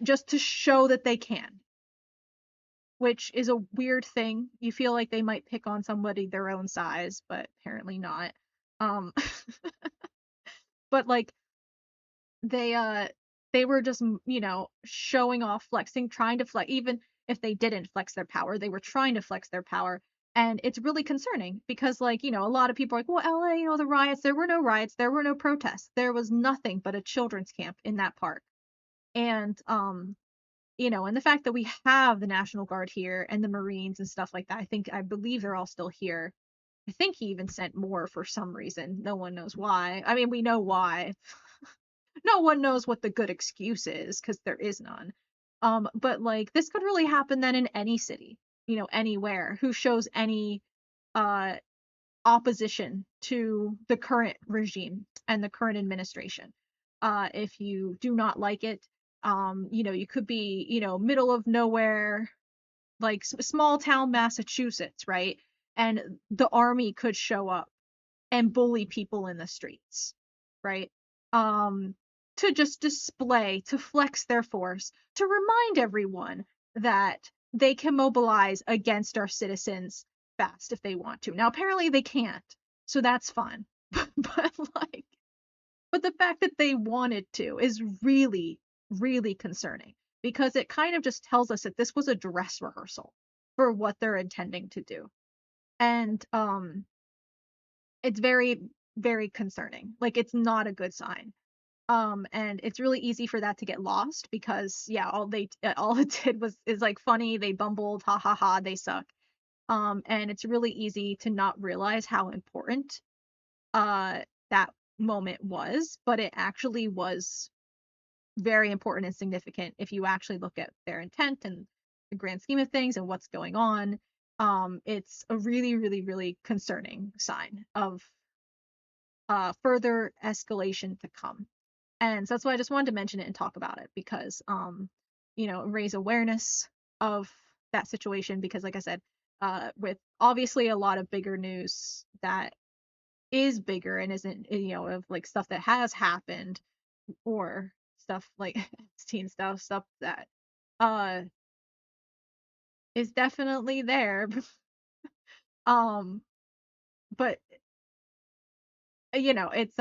just to show that they can, which is a weird thing. You feel like they might pick on somebody their own size, but apparently not. Um, but like they were just, showing off, flexing, trying to flex. Even if they didn't flex their power, they were trying to flex their power. And it's really concerning because, like, a lot of people are like, well, LA, the riots, there were no riots, there were no protests, there was nothing but a children's camp in that park. And and the fact that we have the National Guard here and the Marines and stuff like that, I believe they're all still here. I think he even sent more for some reason. No one knows why. I mean, we know why. No one knows what the good excuse is because there is none. But like this could really happen then in any city, anywhere who shows any uh opposition to the current regime and the current administration. If you do not like it, you could be, middle of nowhere, like small town Massachusetts, right? And the army could show up and bully people in the streets, right? Um, to just display, to flex their force, to remind everyone that they can mobilize against our citizens fast if they want to. Now, apparently they can't, so that's fun. but like, but the fact that they wanted to is really, really concerning because it kind of just tells us that this was a dress rehearsal for what they're intending to do. And it's very, very concerning. Like it's not a good sign. And it's really easy for that to get lost because yeah, all it did is like funny, they bumbled, ha ha ha, they suck. And it's really easy to not realize how important that moment was, but it actually was very important and significant if you actually look at their intent and the grand scheme of things and what's going on. It's a really, really, really concerning sign of further escalation to come. And so that's why I just wanted to mention it and talk about it because, raise awareness of that situation because, like I said, with obviously a lot of bigger news that is bigger and isn't, of like stuff that has happened or stuff like Epstein stuff that uh is definitely there. um, but it's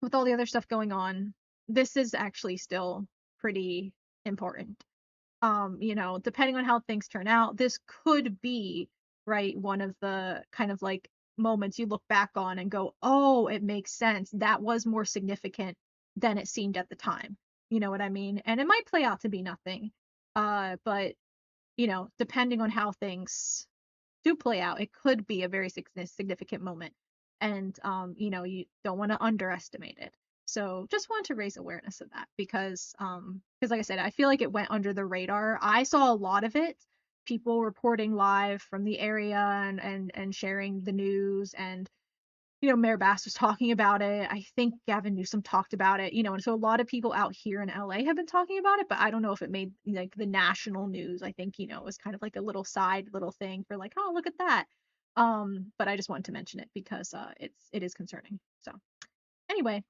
with all the other stuff going on, this is actually still pretty important. Depending on how things turn out, this could be, right, one of the kind of like moments you look back on and go, oh, it makes sense. That was more significant than it seemed at the time. You know what I mean? And it might play out to be nothing. But depending on how things do play out, it could be a very significant moment. And you don't want to underestimate it. So just wanted to raise awareness of that because like I said, I feel like it went under the radar. I saw a lot of it, people reporting live from the area and sharing the news and Mayor Bass was talking about it. I think Gavin Newsom talked about it, and so a lot of people out here in LA have been talking about it, but I don't know if it made like the national news. I think, it was kind of like a little side little thing for like, oh, look at that. But I just wanted to mention it because it is concerning. So anyway,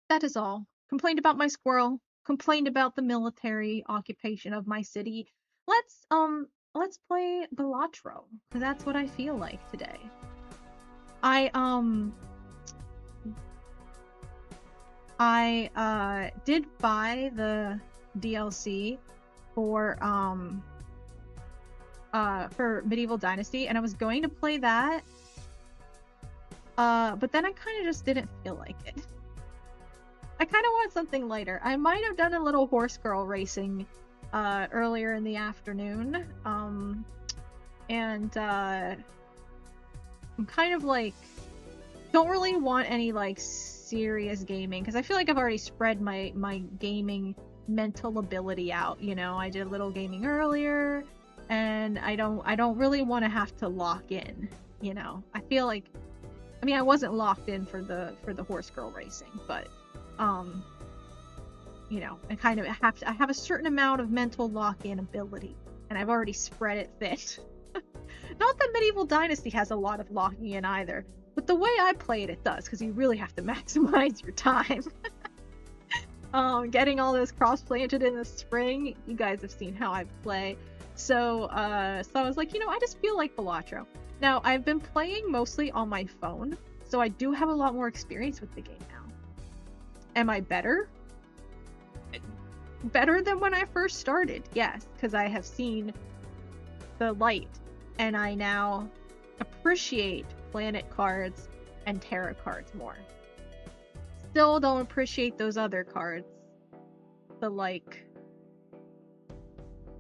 that is all. Complained about my squirrel, complained about the military occupation of my city. Let's play Balatro, because that's what I feel like today. I did buy the DLC for for Medieval Dynasty, and I was going to play that. But then I kind of just didn't feel like it. I kind of want something lighter. I might have done a little horse girl racing earlier in the afternoon. And I'm kind of like, don't really want any like serious gaming, because I feel like I've already spread my gaming mental ability out. You know, I did a little gaming earlier, and I don't really want to have to lock in. You know, I feel like, I mean, I wasn't locked in for the horse girl racing, but you know, I kind of have a certain amount of mental lock-in ability, and I've already spread it thin. Not that Medieval Dynasty has a lot of locking in either, but the way I play it, it does, because you really have to maximize your time. Getting all those cross-planted in the spring, you guys have seen how I play. So I was like, you know, I just feel like Balatro. Now, I've been playing mostly on my phone, so I do have a lot more experience with the game now. Am I better? Better than when I first started, yes, because I have seen the light, and I now appreciate planet cards and tarot cards more. Still don't appreciate those other cards. The like,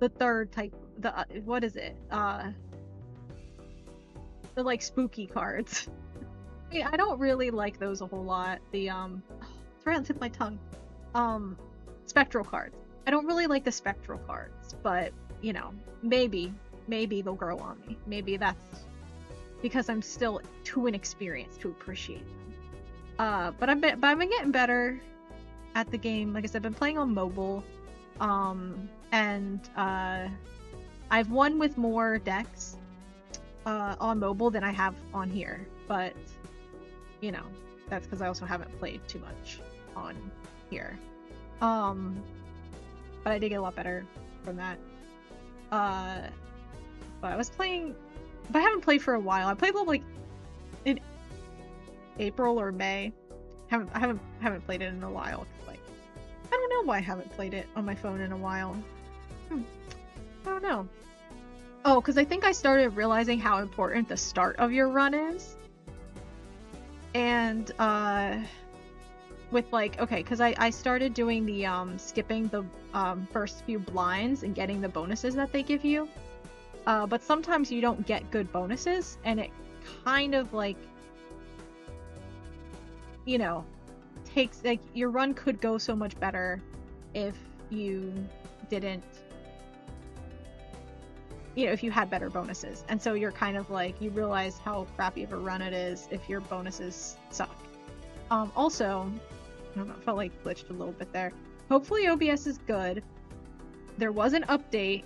the third type, the what is it? The like spooky cards. I don't really like those a whole lot. The it's right on the tip of my tongue. Spectral cards. I don't really like the spectral cards, but you know, maybe they'll grow on me. Maybe that's because I'm still too inexperienced to appreciate them. But I've been getting better at the game. Like I said, I've been playing on mobile, and I've won with more decks on mobile than I have on here. But you know, that's because I also haven't played too much on here. But I did get a lot better from that. But I was playing, but I haven't played for a while. I played like in April or May. I haven't played it in a while. Like, I don't know why I haven't played it on my phone in a while. I don't know. Oh, because I think I started realizing how important the start of your run is. And with like, okay, because I started doing the skipping the first few blinds and getting the bonuses that they give you, but sometimes you don't get good bonuses, and it kind of like, you know, takes, like, your run could go so much better if you didn't, you know, if you had better bonuses. And so you're kind of like, you realize how crappy of a run it is if your bonuses suck. Also, I don't know, it felt like glitched a little bit there. Hopefully OBS is good. There was an update,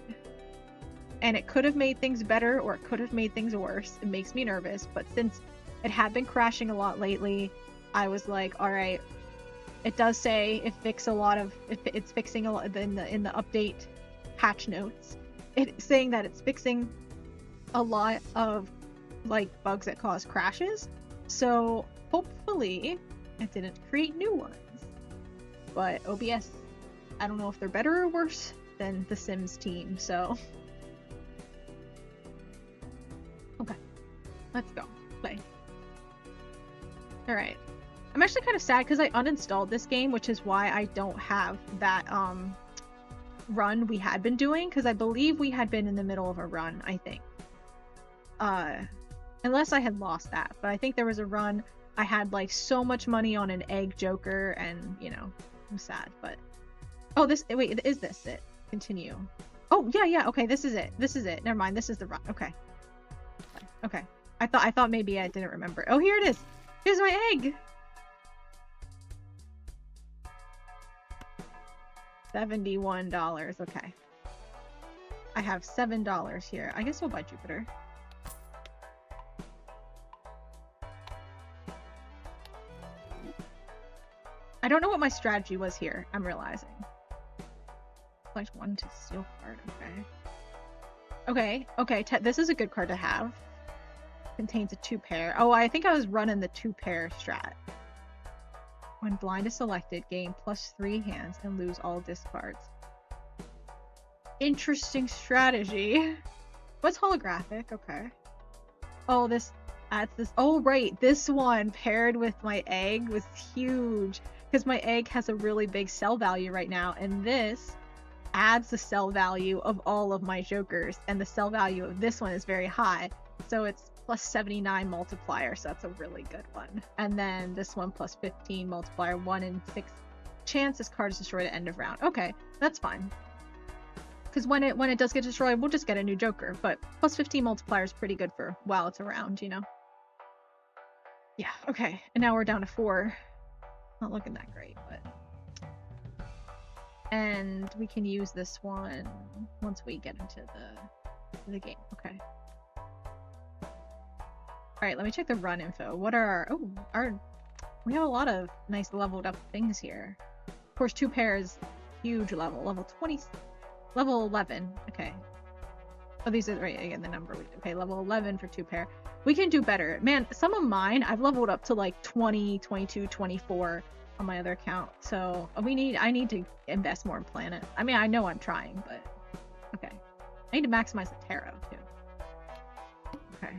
and it could have made things better, or it could have made things worse. It makes me nervous, but since it had been crashing a lot lately, I was like, all right, it does say it's fixing a lot in the update patch notes. It's saying that it's fixing a lot of like bugs that cause crashes. So hopefully it didn't create new ones. But OBS, I don't know if they're better or worse than the Sims team, so. Okay, let's go play. Alright. I'm actually kind of sad because I uninstalled this game, which is why I don't have that run we had been doing, because I believe we had been in the middle of a run, I think. Unless I had lost that, but I think there was a run. I had like so much money on an egg joker, and you know, I'm sad, but oh, wait, is this it? Continue. Oh yeah, okay, this is it. Never mind, this is the run. Okay. I thought maybe I didn't remember. Oh, here it is. Here's my egg. $71. Okay. I have $7 here. I guess we'll buy Jupiter. I don't know what my strategy was here, I'm realizing. Select one to steal card, okay. This is a good card to have. Contains a 2-pair. Oh, I think I was running the 2-pair strat. When blind is selected, gain +3 hands and lose all discards. Interesting strategy. What's holographic? Okay. Oh, this adds this. Oh, right. This one paired with my egg was huge because my egg has a really big sell value right now, and this adds the sell value of all of my jokers, and the sell value of this one is very high, so it's plus 79 multiplier, so that's a really good one. And then this one plus 15 multiplier, 1 in 6 chance this card is destroyed at end of round. Okay, that's fine. Because when it does get destroyed, we'll just get a new joker, but plus 15 multiplier is pretty good for while it's around, you know? Yeah, okay, and now we're down to 4. Not looking that great, but... And we can use this one once we get into the game. Okay. Alright, let me check the run info. What are we have a lot of nice leveled up things here. Of course, 2 pairs, huge level. Level 20, level 11. Okay. Oh, these are right again the number. Okay, level 11 for 2 pair. We can do better. Man, some of mine I've leveled up to like 20, 22, 24 on my other account. So I need to invest more in planet. I mean, I know I'm trying, but okay. I need to maximize the tarot too. Okay.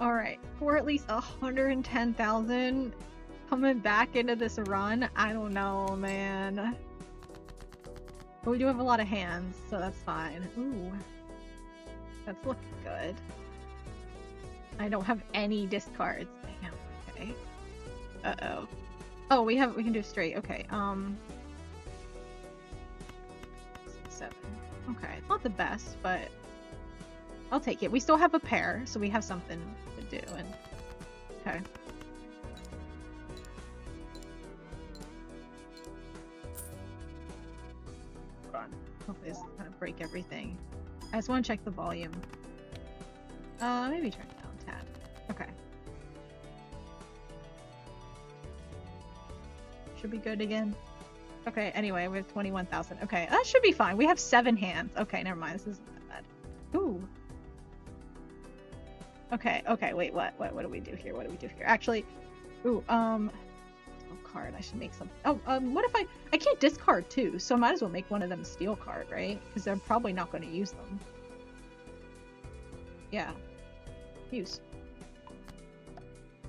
Alright, for at least 110,000 coming back into this run. I don't know, man. But we do have a lot of hands, so that's fine. Ooh. That's looking good. I don't have any discards. Damn, okay. Uh-oh. Oh, we can do straight. Okay, 7. Okay, it's not the best, but I'll take it. We still have a pair, so we have something to do, and... Okay. Hold on. Hopefully this doesn't kind of break everything. I just want to check the volume. Maybe turn it down a tad. Okay. Should be good again. Okay, anyway, we have 21,000. Okay, that should be fine. We have 7 hands. Okay, never mind. This isn't that bad. Ooh. Okay, wait, what do we do here? What do we do here? Actually, ooh, oh, card. I should make something. Oh, what if I can't discard too, so I might as well make one of them a steel card, right? Because they're probably not going to use them. Yeah. Use.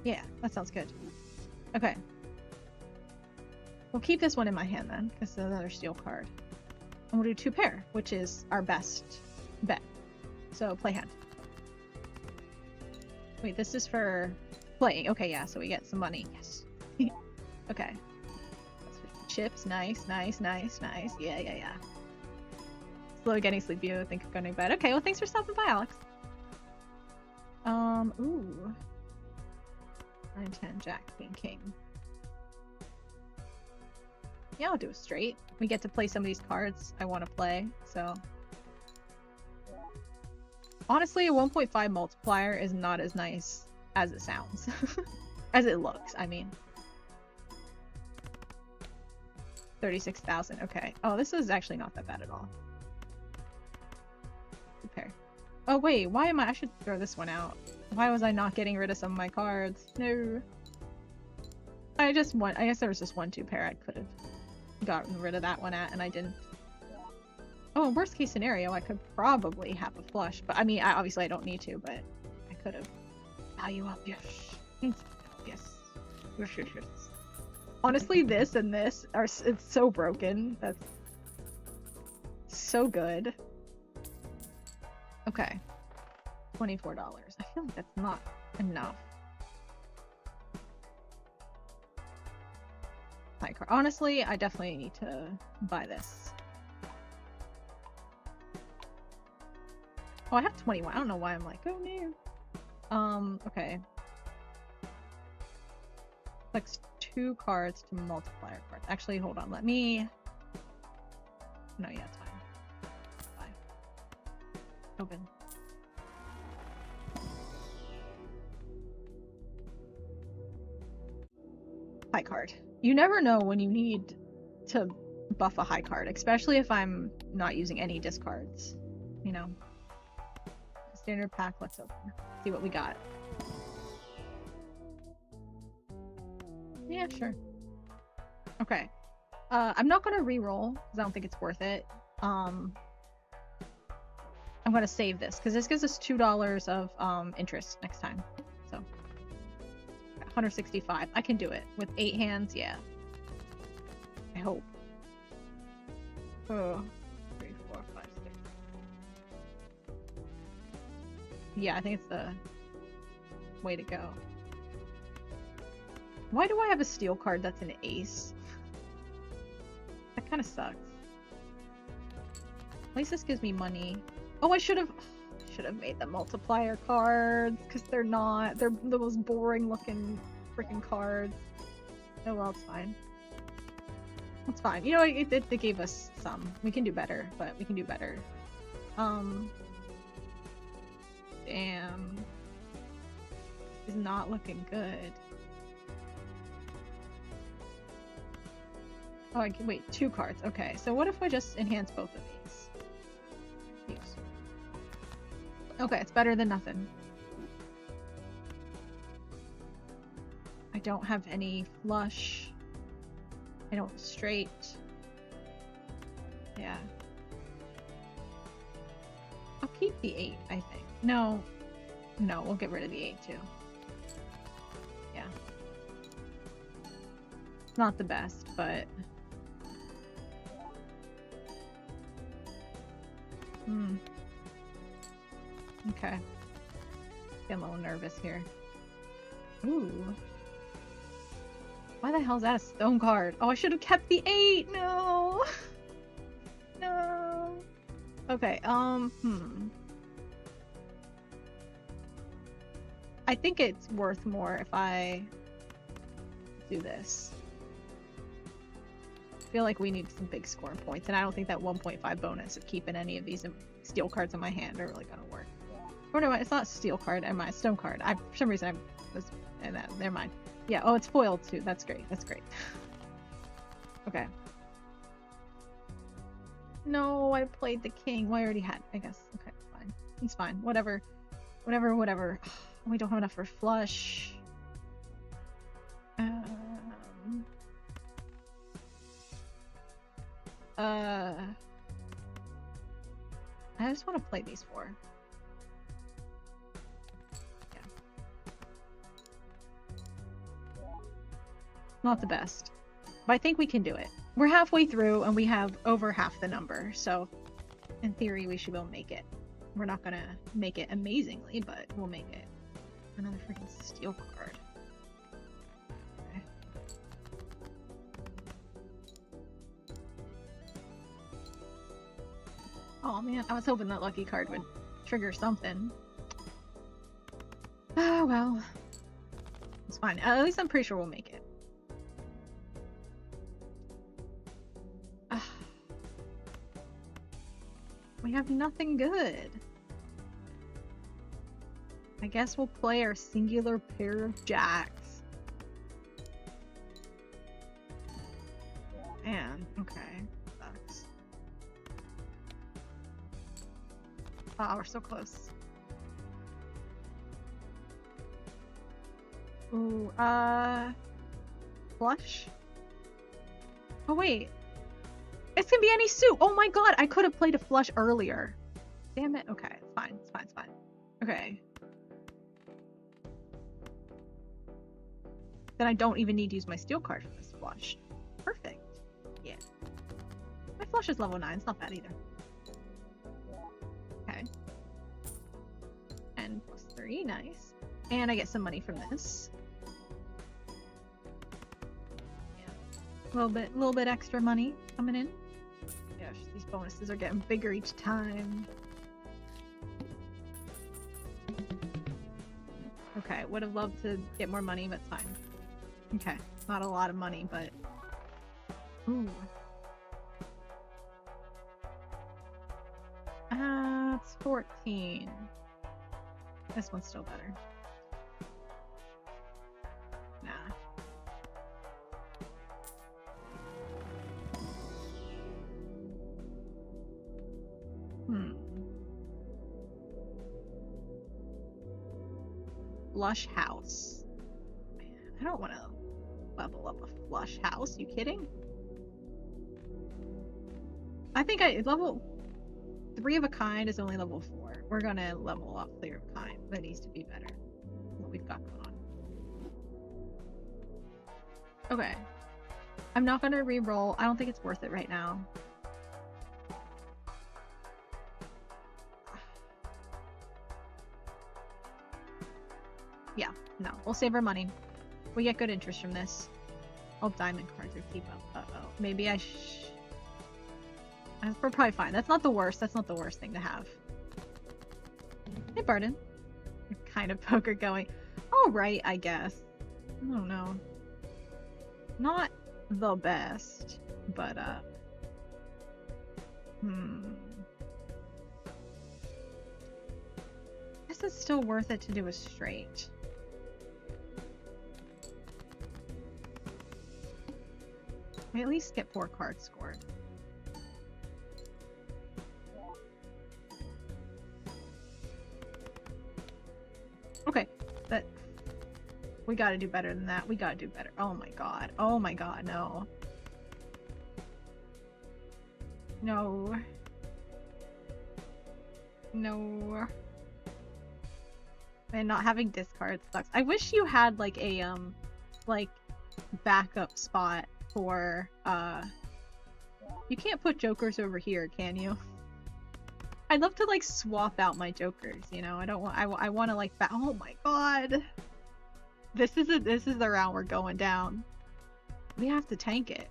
Yeah, that sounds good. Okay. We'll keep this one in my hand then, because it's another steel card. And we'll do 2 pair, which is our best bet. So, play hand. Wait, this is for playing. Okay, yeah, so we get some money. Yes. Okay. Chips, nice. Yeah. Slow getting sleepy, I think I'm going to bed. Okay, well, thanks for stopping by, Alex. Ooh. 9, 10, Jack, Queen, King. Yeah, I'll do a straight. We get to play some of these cards I want to play, so... Honestly, a 1.5 multiplier is not as nice as it sounds. As it looks, I mean. 36,000, okay. Oh, this is actually not that bad at all. Pair. Oh, wait, why am I should throw this one out. Why was I not getting rid of some of my cards? No. I guess there was just 1 2 pair I could have gotten rid of that one at, and I didn't. Oh, worst case scenario, I could probably have a flush, but I mean, obviously I don't need to, but I could have. Value up, yes. Yes. Honestly, this and this it's so broken. That's so good. Okay. $24. I feel like that's not enough. Honestly, I definitely need to buy this. Oh, I have 21. I don't know why I'm like, oh no. Okay. Like 2 cards to multiplier cards. Actually, hold on. Let me... No, yeah, it's fine. Bye. Open. High card. You never know when you need to buff a high card, especially if I'm not using any discards. You know? Standard pack, let's open. See what we got. Yeah, sure. Okay. I'm not gonna re-roll because I don't think it's worth it. I'm gonna save this because this gives us $2 of interest next time. So 165. I can do it with 8 hands. Yeah. I hope. Oh, 3, 4, 5, 6. Yeah, I think it's the way to go. Why do I have a steel card that's an ace? That kind of sucks. At least this gives me money. Oh, I should have made the multiplier cards because they're not. They're the most boring looking freaking cards. Oh well, it's fine. It's fine. You know, it gave us some. We can do better, but we can do better. Damn. It's not looking good. Oh, I can wait. 2 cards. Okay, so what if I just enhance both of these? Use. Okay, it's better than nothing. I don't have any flush. I don't straight. Yeah. I'll keep the 8, I think. No, we'll get rid of the 8 too. Yeah. It's not the best, but... Okay. Getting a little nervous here. Ooh. Why the hell is that a stone card? Oh, I should have kept the 8! No! No! Okay, I think it's worth more if I do this. I feel like we need some big score points, and I don't think that 1.5 bonus of keeping any of these steel cards in my hand are really gonna work. Or no, it's not a steel card, a stone card. For some reason I was... never mind. Yeah, oh, it's foiled too. That's great. That's great. Okay. No, I played the king. Well, I already had, I guess. Okay, fine. It's fine. Whatever. Whatever. We don't have enough for flush. I just want to play these 4. Yeah. Not the best. But I think we can do it. We're halfway through and we have over half the number, so in theory we should be able to make it. We're not gonna make it amazingly, but we'll make it. Another freaking steel card. Okay. Oh man, I was hoping that lucky card would trigger something. Oh well. It's fine. At least I'm pretty sure we'll make it. We have nothing good. I guess we'll play our singular pair of jacks. Man, okay. Sucks. Oh, we're so close. Ooh, flush? Oh wait. It's gonna be any suit! Oh my god, I could have played a flush earlier. Damn it. Okay, it's fine. It's fine. It's fine. Okay. Then I don't even need to use my steel card for this flush. Perfect. Yeah. My flush is level 9. It's not bad either. Okay. And +3. Nice. And I get some money from this. Yeah. A little bit extra money coming in. Gosh, these bonuses are getting bigger each time. Okay, would have loved to get more money, but it's fine. Okay, not a lot of money, but... Ooh. It's 14. This one's still better. Nah. Flush house. Man, I don't want to level up a flush house. You kidding? I think level 3 of a kind is only level 4. We're gonna level up 3 of a kind. That needs to be better. What we've got going on. Okay. I'm not gonna re-roll. I don't think it's worth it right now. Yeah, no. We'll save our money. We get good interest from this. Oh, diamond cards are cheap. Uh-oh. Maybe we're probably fine. That's not the worst. That's not the worst thing to have. Hey, Barden. You're kind of poker going. Alright, I guess. I don't know. Not the best, but, I guess it's still worth it to do a straight. We at least get 4 cards scored. Okay, but we gotta do better than that. We gotta do better. Oh my god. Oh my god, no. No. No. And not having discards sucks. I wish you had like a like backup spot for you can't put jokers over here, can you? I'd love to like swap out my jokers, you know. I don't want I want to like oh my god. This is the round we're going down. We have to tank it.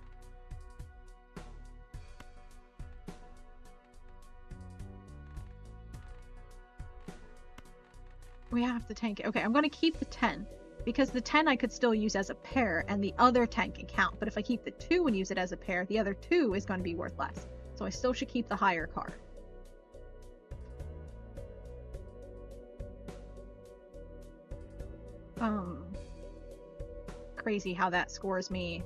We have to tank it. Okay, I'm gonna keep the 10. Because the 10 I could still use as a pair, and the other 10 can count. But if I keep the 2 and use it as a pair, the other 2 is going to be worth less. So I still should keep the higher card. Crazy how that scores me.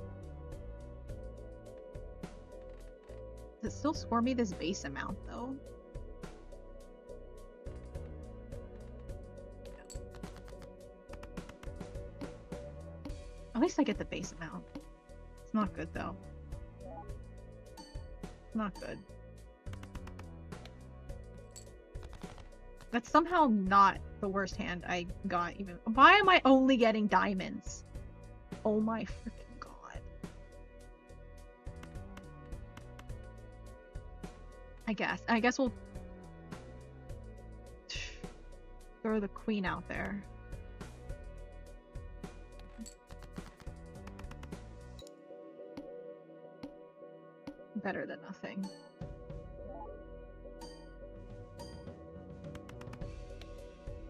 Does it still score me this base amount, though? At least I get the base amount. It's not good, though. Not good. That's somehow not the worst hand I got, even. Why am I only getting diamonds? Oh my freaking god. I guess we'll throw the queen out there. Better than nothing.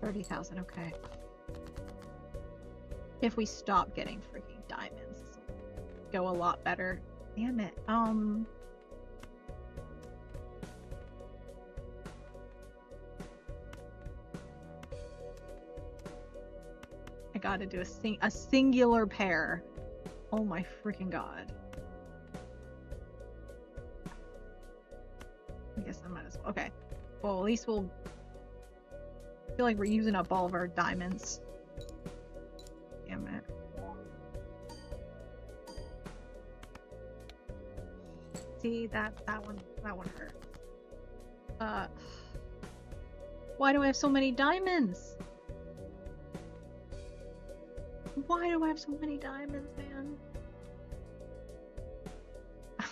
$30,000, okay. If we stop getting freaking diamonds, go a lot better. Damn it. I gotta do a singular pair. Oh my freaking god. I guess I might as well. Okay. Well, at least we'll feel like we're using up all of our diamonds. Damn it. See, that one hurt. Why do I have so many diamonds? Why do I have so many diamonds, man?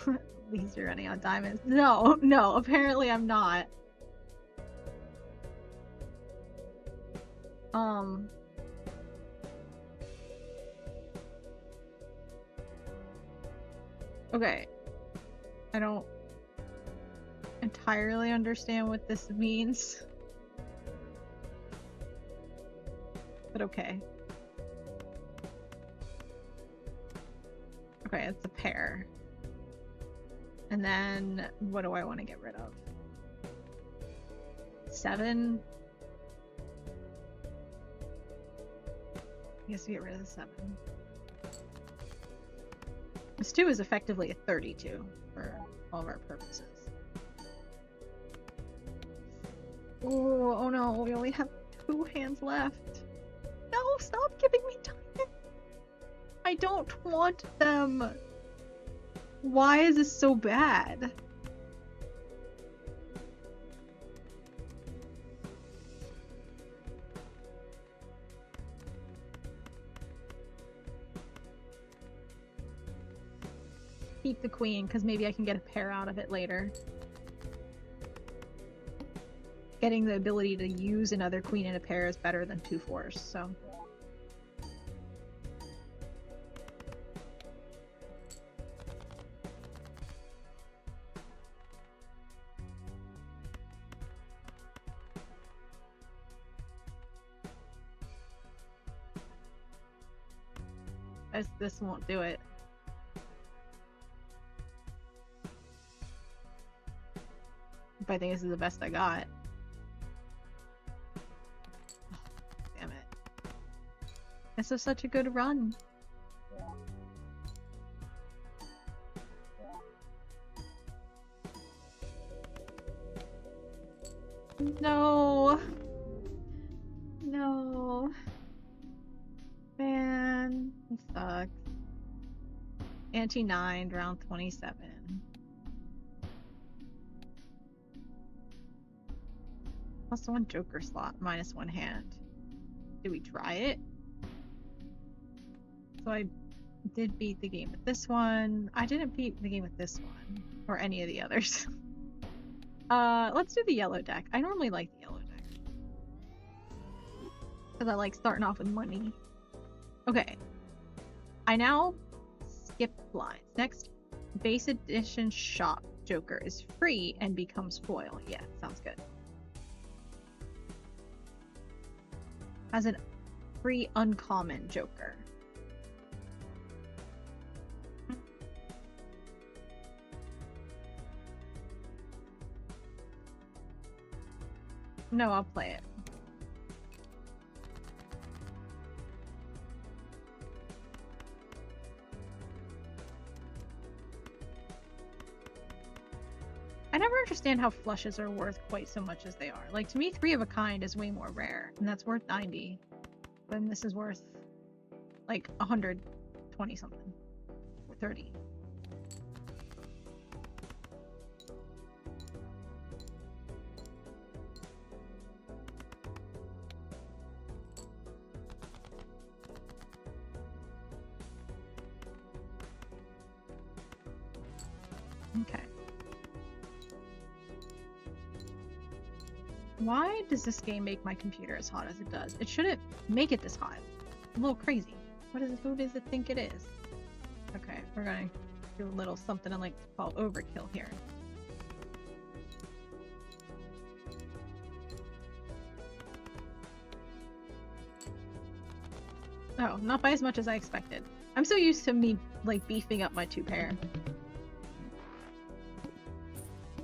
At least you're running out of diamonds. No, apparently I'm not. Okay. I don't entirely understand what this means. But okay. Okay, it's a pair. And then, what do I want to get rid of? 7? I guess we get rid of the 7. This 2 is effectively a 32 for all of our purposes. Ooh, oh no, we only have 2 hands left. No, stop giving me diamonds! I don't want them! Why is this so bad? keep the queen, because maybe I can get a pair out of it later. Getting the ability to use another queen in a pair is better than 2 fours, so... This won't do it. But I think this is the best I got. Oh, damn it. This was such a good run. No. No. Man, it sucks. Ante 9, round 27. +1 joker slot, -1 hand. Do we try it? So I did beat the game with this one. I didn't beat the game with this one. Or any of the others. Let's do the yellow deck. I normally like the yellow deck. Because I like starting off with money. Okay. I now skip blinds. Next, base edition shop joker is free and becomes foil. Yeah, sounds good. As a free uncommon joker. No, I'll play it. I never understand how flushes are worth quite so much as they are. Like, to me, 3 of a kind is way more rare, and that's worth 90. Then this is worth, like, 120 something. Or 30. Okay. Why does this game make my computer as hot as it does? It shouldn't make it this hot. I'm a little crazy. Who does it think it is? Okay, we're gonna do a little something I like to call overkill here. Oh, not by as much as I expected. I'm so used to me, like, beefing up my 2 pair.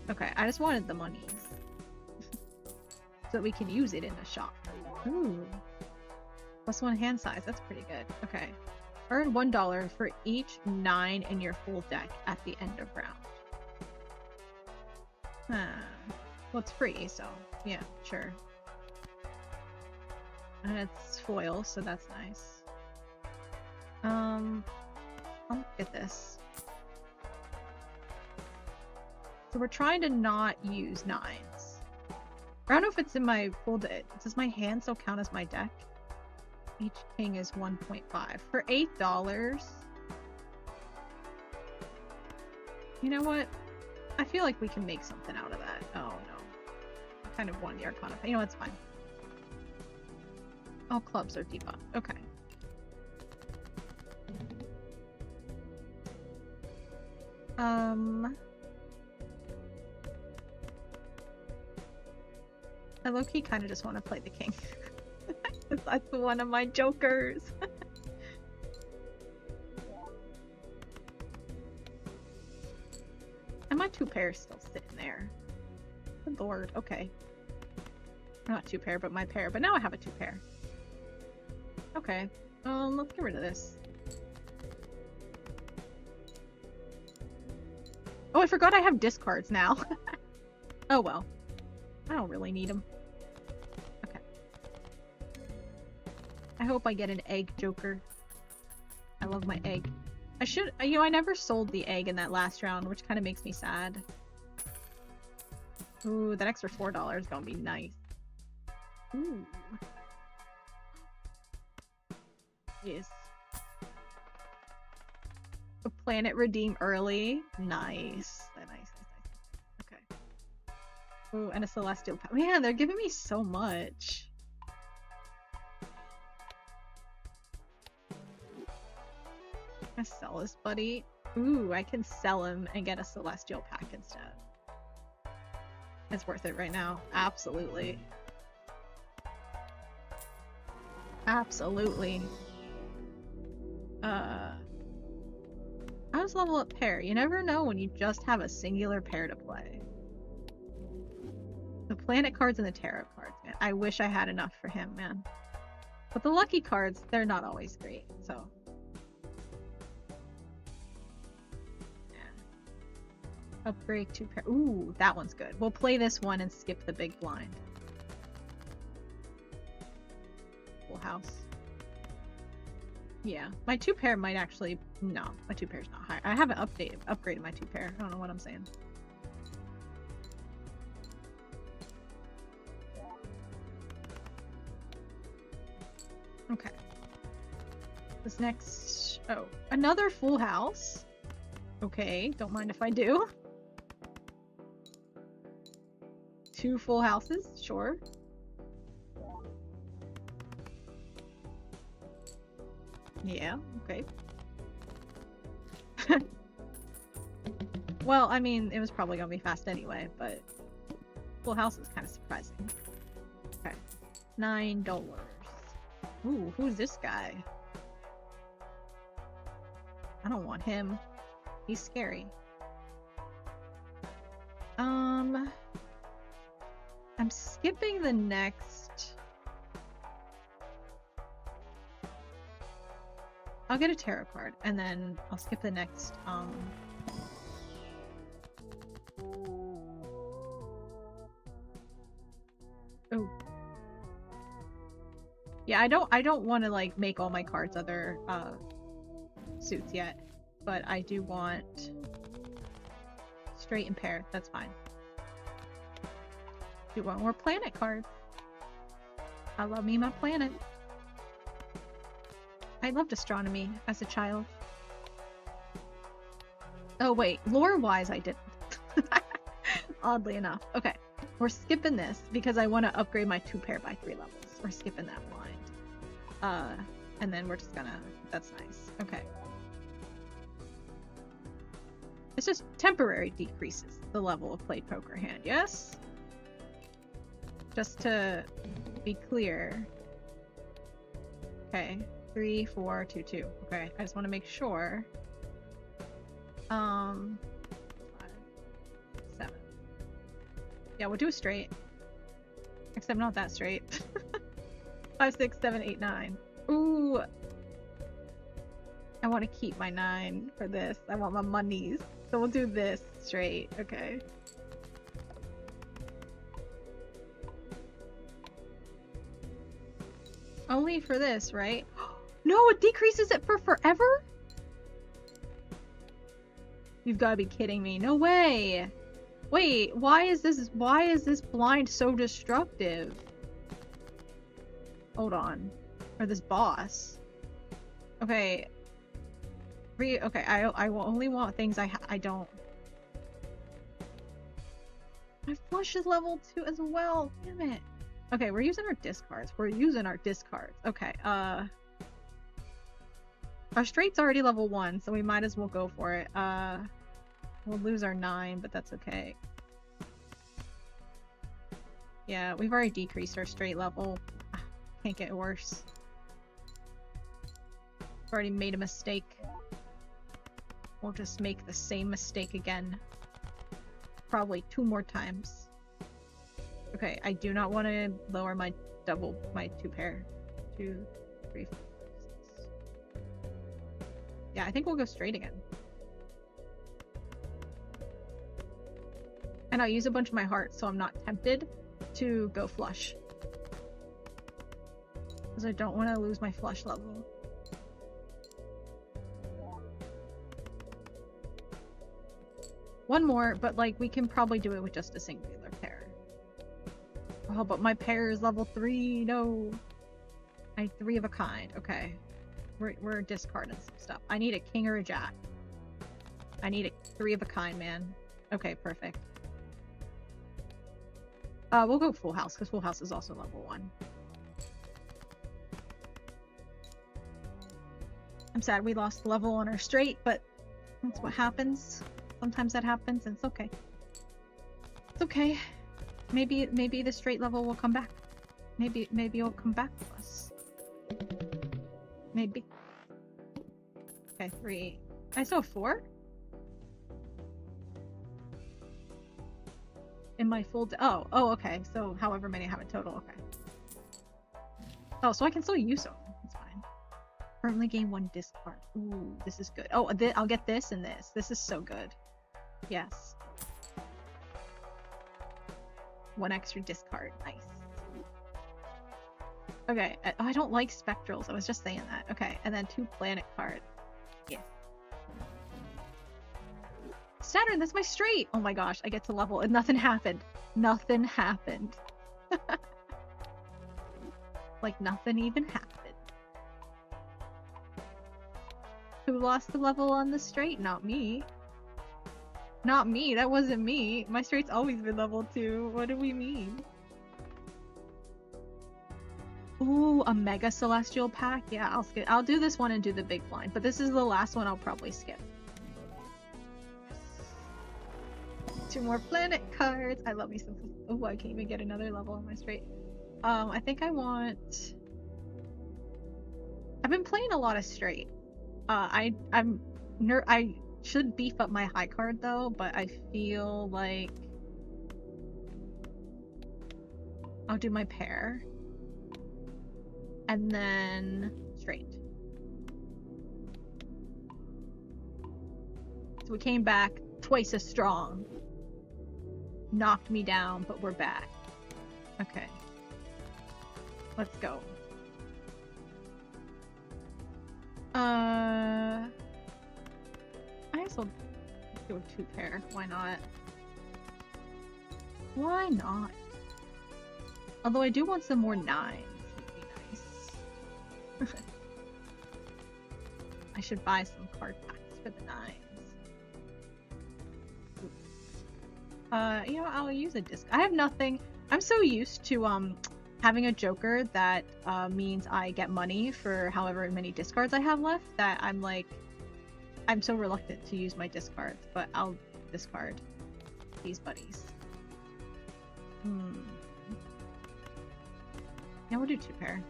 Okay, I just wanted the money. So that we can use it in the shop. Ooh. +1 hand size, that's pretty good. Okay. Earn $1 for each 9 in your full deck at the end of round. Well, it's free, so yeah, sure. And it's foil, so that's nice. I'll look at this. So we're trying to not use 9s. I don't know if it's in my full deck. Does my hand still count as my deck? Each king is 1.5. For $8? You know what? I feel like we can make something out of that. Oh no. I kind of won the Arcana. You know, it's fine. All clubs are debuffed. Okay. I low-key kind of just want to play the king. That's one of my jokers. And my 2 pairs still sitting there. Good lord. Okay. Not 2 pair, but my pair. But now I have a 2 pair. Okay. Let's get rid of this. Oh, I forgot I have discards now. Oh well. I don't really need them. Okay. I hope I get an egg joker. I love my egg. I should, you know, I never sold the egg in that last round, which kind of makes me sad. Ooh, that extra $4 is gonna be nice. Ooh. Yes. Planet redeem early. Nice. Nice. Okay. Ooh, and a celestial pack. Man, they're giving me so much. I sell this buddy. Ooh, I can sell him and get a celestial pack instead. It's worth it right now. Absolutely. Absolutely. How's level up pair? You never know when you just have a singular pair to play. The planet cards and the tarot cards, man. I wish I had enough for him, man. But the lucky cards, they're not always great, so. Yeah. Upgrade 2 pair. Ooh, that one's good. We'll play this one and skip the big blind. Full house. Yeah, my 2 pair might actually... No, my 2 pair's not high. I haven't upgraded my 2 pair. I don't know what I'm saying. Okay. This next... Oh, another full house. Okay, don't mind if I do. 2 full houses, sure. Yeah, okay. Well, I mean, it was probably gonna be fast anyway, but full house is kind of surprising. Okay. $9. Ooh, who's this guy? I don't want him. He's scary. I'm skipping the next... I'll get a tarot card, and then I'll skip the next, Oh. Yeah, I don't want to, like, make all my cards other, suits yet. But I do want straight and pair. That's fine. Do one more planet card. I love me my planet. I loved astronomy as a child. Oh wait, lore-wise I didn't. Oddly enough. Okay, we're skipping this because I want to upgrade my 2 pair by 3 levels. We're skipping that blind. And then we're just gonna... That's nice. Okay. It's just temporary decreases the level of played poker hand, yes? Just to be clear. Okay. 3, 4, 2, 2. Okay, I just want to make sure. 5, 7. Yeah, we'll do a straight. Except not that straight. 5, 6, 7, 8, 9. Ooh. I want to keep my 9 for this. I want my monies. So we'll do this straight. Okay. Only for this, right? No, it decreases it for forever? You've got to be kidding me. No way. Wait, why is this blind so destructive? Hold on. Or this boss. Okay. Okay, I will only want things I don't. My flush is level 2 as well. Damn it. Okay, we're using our discards. Okay, our straight's already level 1, so we might as well go for it. We'll lose our 9, but that's okay. Yeah, we've already decreased our straight level. Can't get worse. We've already made a mistake. We'll just make the same mistake again. Probably 2 more times. Okay, I do not want to lower my 2 pair. 2, 3, 4, 6. Yeah, I think we'll go straight again. And I'll use a bunch of my hearts so I'm not tempted to go flush. Because I don't want to lose my flush level. One more, but like we can probably do it with just a singular pair. Oh, but my pair is level 3. No. I need 3 of a kind. Okay. We're discarding some stuff. I need a king or a jack. I need a 3 of a kind, man. Okay, perfect. We'll go full house, because full house is also level 1. I'm sad we lost level on our straight, but that's what happens. Sometimes that happens, and it's okay. It's okay. Maybe the straight level will come back. Maybe it'll come back to us. Maybe. Okay, 3. I saw 4? In my full oh, okay. So however many I have in total, okay. Oh, so I can still use them. It's fine. Currently gain 1 discard. Ooh, this is good. Oh, I'll get this and this. This is so good. Yes. 1 extra discard. Nice. Okay. Oh, I don't like spectrals. I was just saying that. Okay, and then 2 planet card. Yeah. Saturn, that's my straight! Oh my gosh, I get to level and nothing happened. Nothing happened. Like nothing even happened. Who lost the level on the straight? Not me. Not me, that wasn't me. My straight's always been level 2. What do we mean? Ooh, a Mega Celestial pack? Yeah, I'll skip. I'll do this one and do the big blind, but this is the last one I'll probably skip. 2 more planet cards. I love me some. Oh, I can't even get another level on my straight. I think I want. I've been playing a lot of straight. I should beef up my high card though, but I feel like I'll do my pair and then straight. So we came back twice as strong. Knocked me down, but we're back. Okay. Let's go. I guess I'll do a 2 pair. Why not? Why not? Although I do want some more 9s. Would be nice. I should buy some card packs for the 9s. You know, I'll use a disc. I have nothing. I'm so used to having a joker that means I get money for however many discards I have left that I'm like, I'm so reluctant to use my discards, but I'll discard these buddies. Yeah, we'll do 2 pair.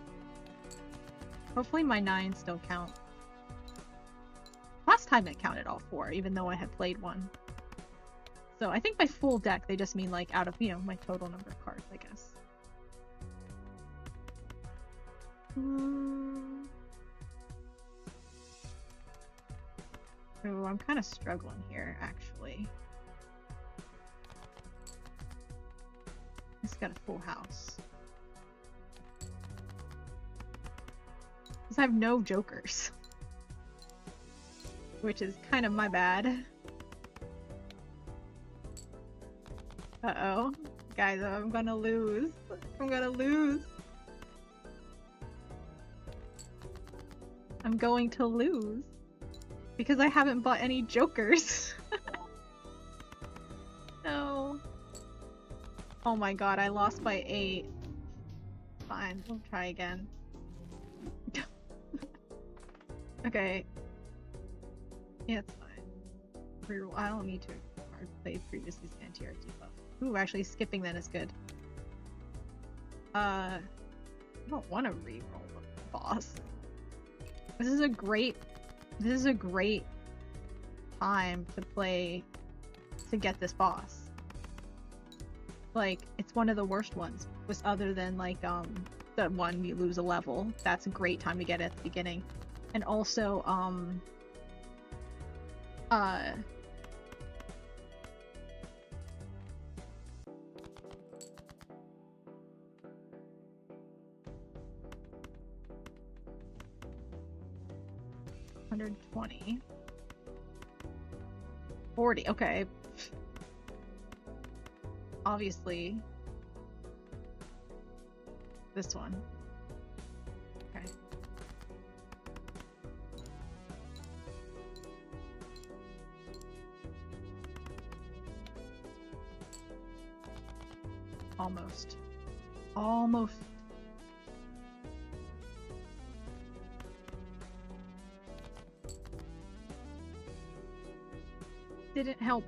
Hopefully my 9s still count. Last time it counted all 4, even though I had played 1. So I think by full deck, they just mean like out of, you know, my total number of cards, I guess. So I'm kind of struggling here, actually. It's got a full house. Because I have no jokers. Which is kind of my bad. Uh-oh. Guys, I'm gonna lose. I'm gonna lose. I'm going to lose. Because I haven't bought any jokers. No. Oh my god, I lost by 8. Fine, we'll try again. Okay. Yeah, it's fine. I don't need to play previously anti-RT buff. Ooh, actually skipping then is good. I don't want to re-roll the boss. This is a great time to play to get this boss. Like, it's one of the worst ones. Was other than like the one you lose a level. That's a great time to get it at the beginning. And also $120. 40, okay. Obviously. This one. Okay. Almost. Almost. Didn't help.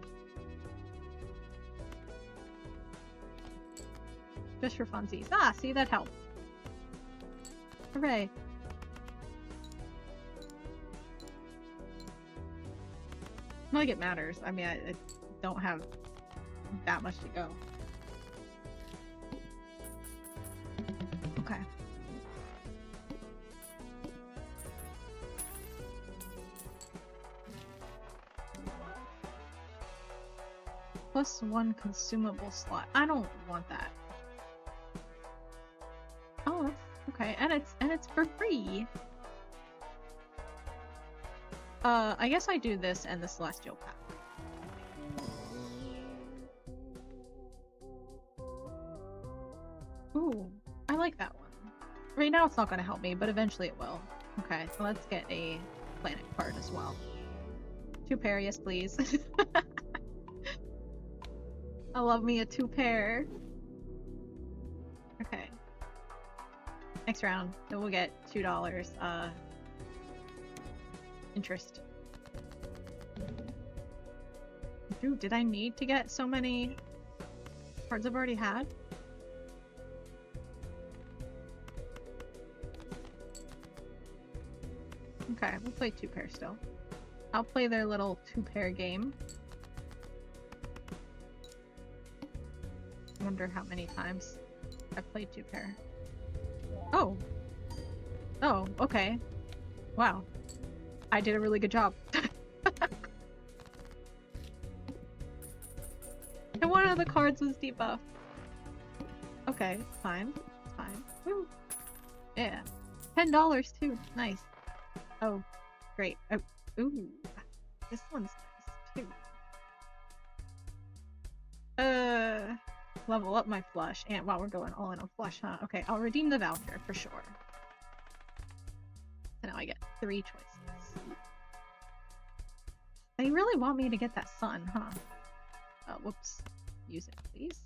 Just for funsies. Ah, see, that helped. Hooray. Not like it matters. I mean, I don't have that much to go. Okay. +1 consumable slot. I don't want that. Oh, that's okay. And it's for free. I guess I do this and the celestial pack. Ooh, I like that one. Right now it's not gonna help me, but eventually it will. Okay, so let's get a planet card as well. 2 pair, yes please. I love me a 2 pair. Okay. Next round, then we'll get $2. Interest. Dude, did I need to get so many cards I've already had? Okay, we'll play 2 pair still. I'll play their little 2 pair game. I wonder how many times I've played 2 pair. Oh! Oh, okay. Wow. I did a really good job. And one of the cards was debuffed. Okay, fine. It's fine. Woo! Yeah. $10 too. Nice. Oh, great. Oh, ooh. This one's nice too. Level up my flush. And wow, we're going all in on flush, huh? Okay, I'll redeem the voucher for sure. So now I get 3 choices. They really want me to get that sun, huh? Whoops. Use it, please.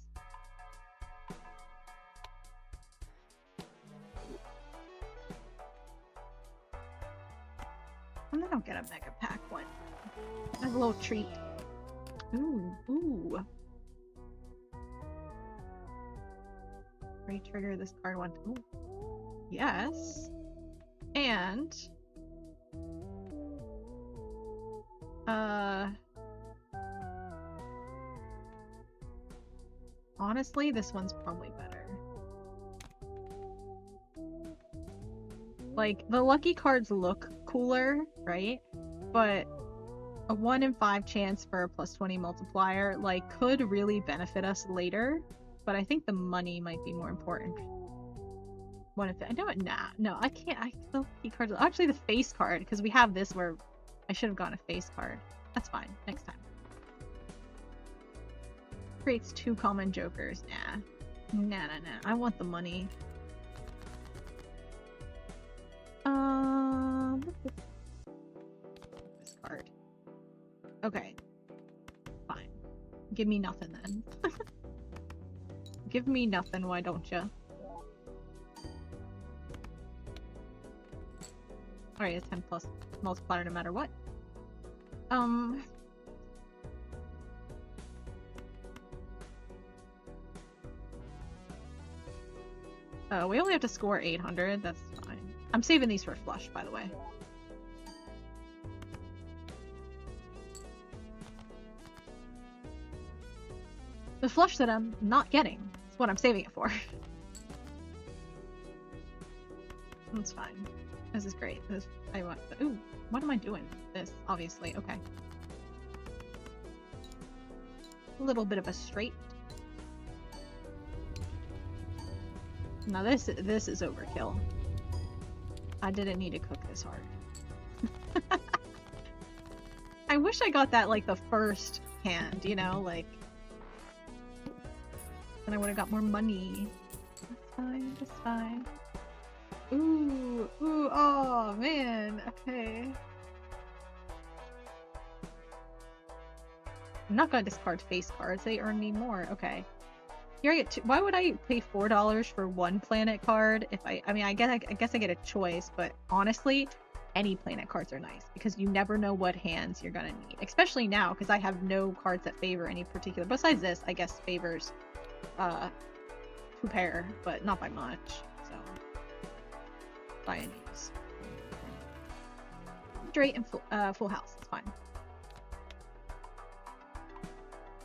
And then I'll get a mega pack one. As a little treat. Ooh, ooh. Re-trigger this card one. Ooh. Yes. And honestly, this one's probably better. Like, the lucky cards look cooler, right? But a 1 in 5 chance for a +20 multiplier, like, could really benefit us later. But I think the money might be more important. What if I know it? Nah, no, I can't. The lucky cards. Actually, the face card, because we have this where I should have gotten a face card. That's fine. Next time. Creates 2 common jokers. Nah. I want the money. This card. Okay. Fine. Give me nothing then. Give me nothing, why don't ya? Alright, a 10 plus multiplier no matter what. We only have to score 800, that's fine. I'm saving these for flush, by the way. The flush that I'm not getting is what I'm saving it for. That's fine. This is great. I want. Ooh, what am I doing? This, obviously. Okay. A little bit of a straight. Now this is overkill. I didn't need to cook this hard. I wish I got that like the first hand, you know, like. Then I would have got more money. That's fine. That's fine. Ooh, oh man, okay. I'm not gonna discard face cards, they earn me more, okay. Here I get two. Why would I pay $4 for one planet card if I mean, I guess I get a choice, but honestly, any planet cards are nice because you never know what hands you're gonna need. Especially now, because I have no cards that favor any particular. Besides this, I guess favors two pair, but not by much. So by any means. Straight and full house. It's fine.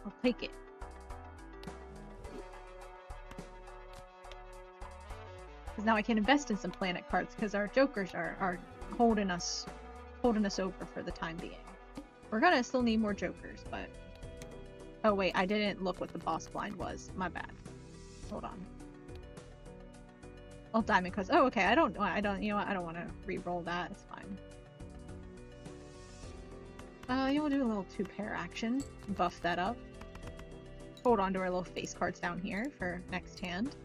I'll take it. Because now I can invest in some planet cards because our jokers are holding us over for the time being. We're gonna still need more jokers, but oh wait, I didn't look what the boss blind was. My bad. Hold on. Oh, diamond cards. Oh, okay. I don't. You know what? I don't want to re-roll that. It's fine. You want to do a little two-pair action. Buff that up. Hold on to our little face cards down here for next hand.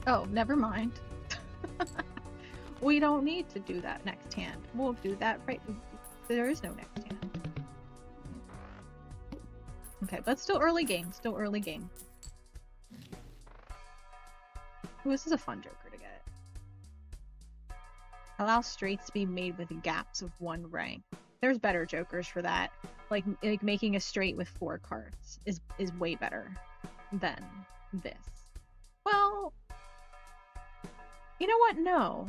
Oh, never mind. We don't need to do that next hand. We'll do that right. There is no next hand. Okay, but still early game. Still early game. Ooh, this is a fun joker to get. Allow straights to be made with gaps of 1 rank. There's better jokers for that. Like making a straight with 4 cards is way better than this. Well, you know what? No.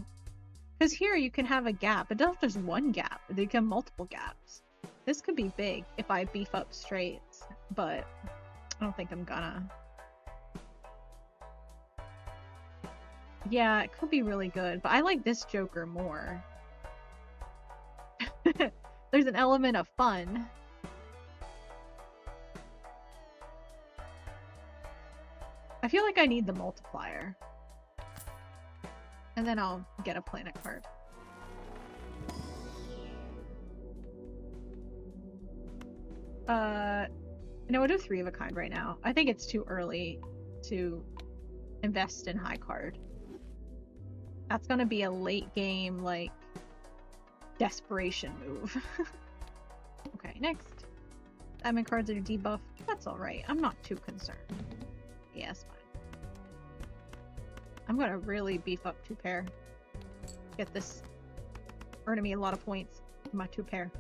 Because here you can have a gap. It doesn't have just one gap. They can have multiple gaps. This could be big if I beef up straights, but I don't think I'm gonna. Yeah, it could be really good, but I like this joker more. There's an element of fun. I feel like I need the multiplier. And then I'll get a planet card. No, we'll do 3 of a kind right now. I think it's too early to invest in high card. That's gonna be a late game, like, desperation move. Okay, next. Diamond cards are debuffed. That's alright. I'm not too concerned. Yeah, it's fine. I'm gonna really beef up 2 pair. Get this earning me a lot of points in my 2 pair.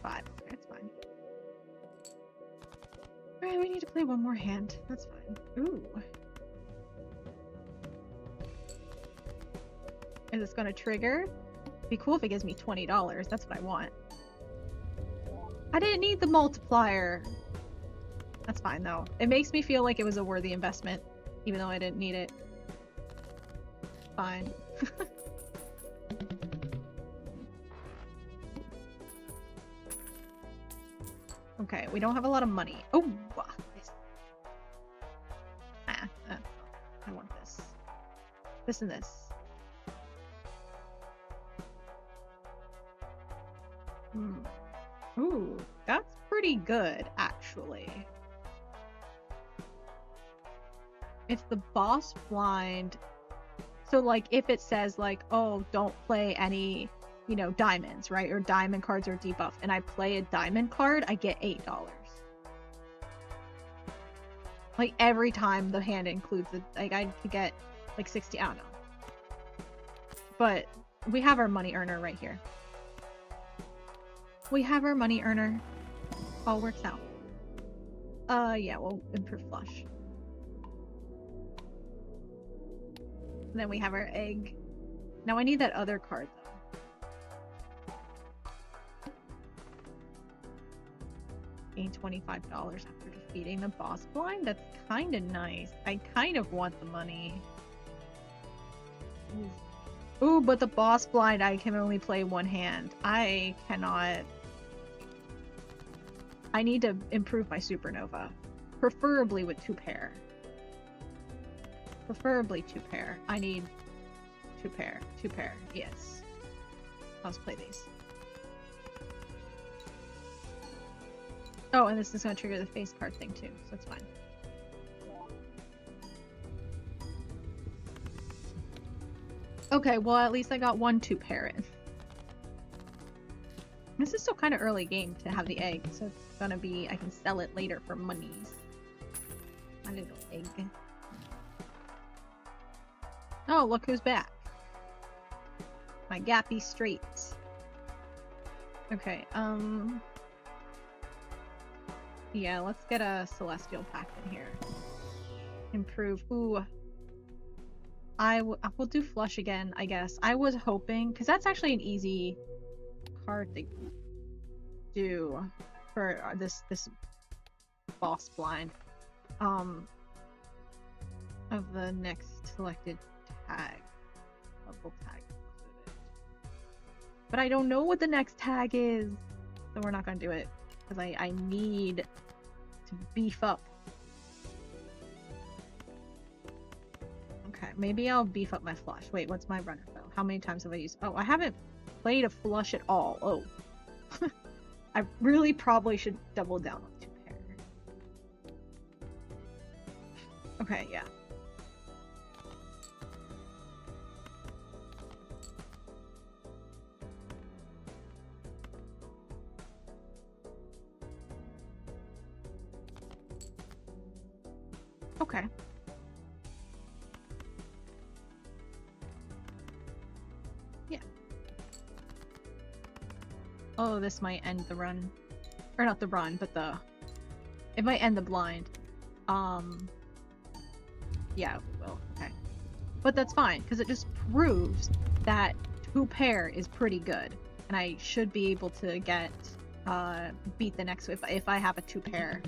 5. Okay, that's fine. Alright, we need to play one more hand. That's fine. Ooh. Is this gonna trigger? It'd be cool if it gives me $20. That's what I want. I didn't need the multiplier. That's fine, though. It makes me feel like it was a worthy investment, even though I didn't need it. Fine. Okay, we don't have a lot of money. Oh! This. I want this. This and this. Ooh, that's pretty good, actually. If the boss blind... So, like, if it says, like, oh, don't play any, you know, diamonds, right? Or diamond cards are debuffed, and I play a diamond card, I get $8. Like, every time the hand includes it, like, I could get, like, 60, I don't know. But we have our money earner right here. We have our money earner. All works out. Yeah, we'll improve flush. And then we have our egg. Now I need that other card, though. Gain $25 after defeating the boss blind? That's kind of nice. I kind of want the money. Ooh, but the boss blind, I can only play 1 hand. I cannot... I need to improve my supernova. Preferably with 2 pair. Preferably 2 pair. I need 2 pair. 2 pair. Yes. Let's play these. Oh, and this is going to trigger the face card thing too, so it's fine. Okay, well at least I got 1 2 pair in. This is still kind of early game to have the egg, so it's gonna be, I can sell it later for monies. My little egg. Oh, look who's back. My gappy straights. Okay, yeah, let's get a celestial pack in here. Improve. Ooh. I will do flush again, I guess. I was hoping, because that's actually an easy card to do for this boss blind. Of the next selected tag. Level tag included. But I don't know what the next tag is. So we're not gonna do it. Because I need to beef up. Okay, maybe I'll beef up my flush. Wait, what's my runner though? How many times have I used? Oh, I haven't played a flush at all. Oh. I really probably should double down on 2 pair. Okay, yeah. Okay. Yeah. Oh, this might end the run. Or not the run, but the... It might end the blind. Yeah, it will. Okay. But that's fine, because it just proves that 2 pair is pretty good. And I should be able to get, beat the next if I have a 2 pair.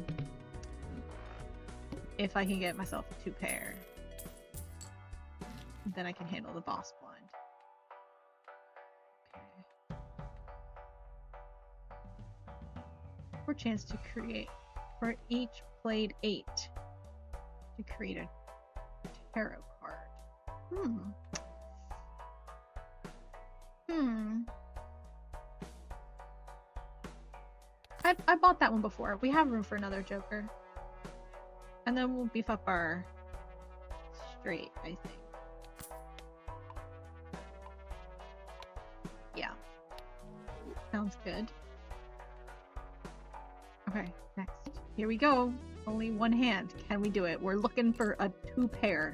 If I can get myself a 2 pair. Then I can handle the boss blind. Okay. For chance to create. For each played 8. To create a tarot card. I bought that one before. We have room for another Joker. And then we'll beef up our straight, I think. Yeah. Sounds good. Okay, next. Here we go. Only 1 hand. Can we do it? We're looking for a 2 pair.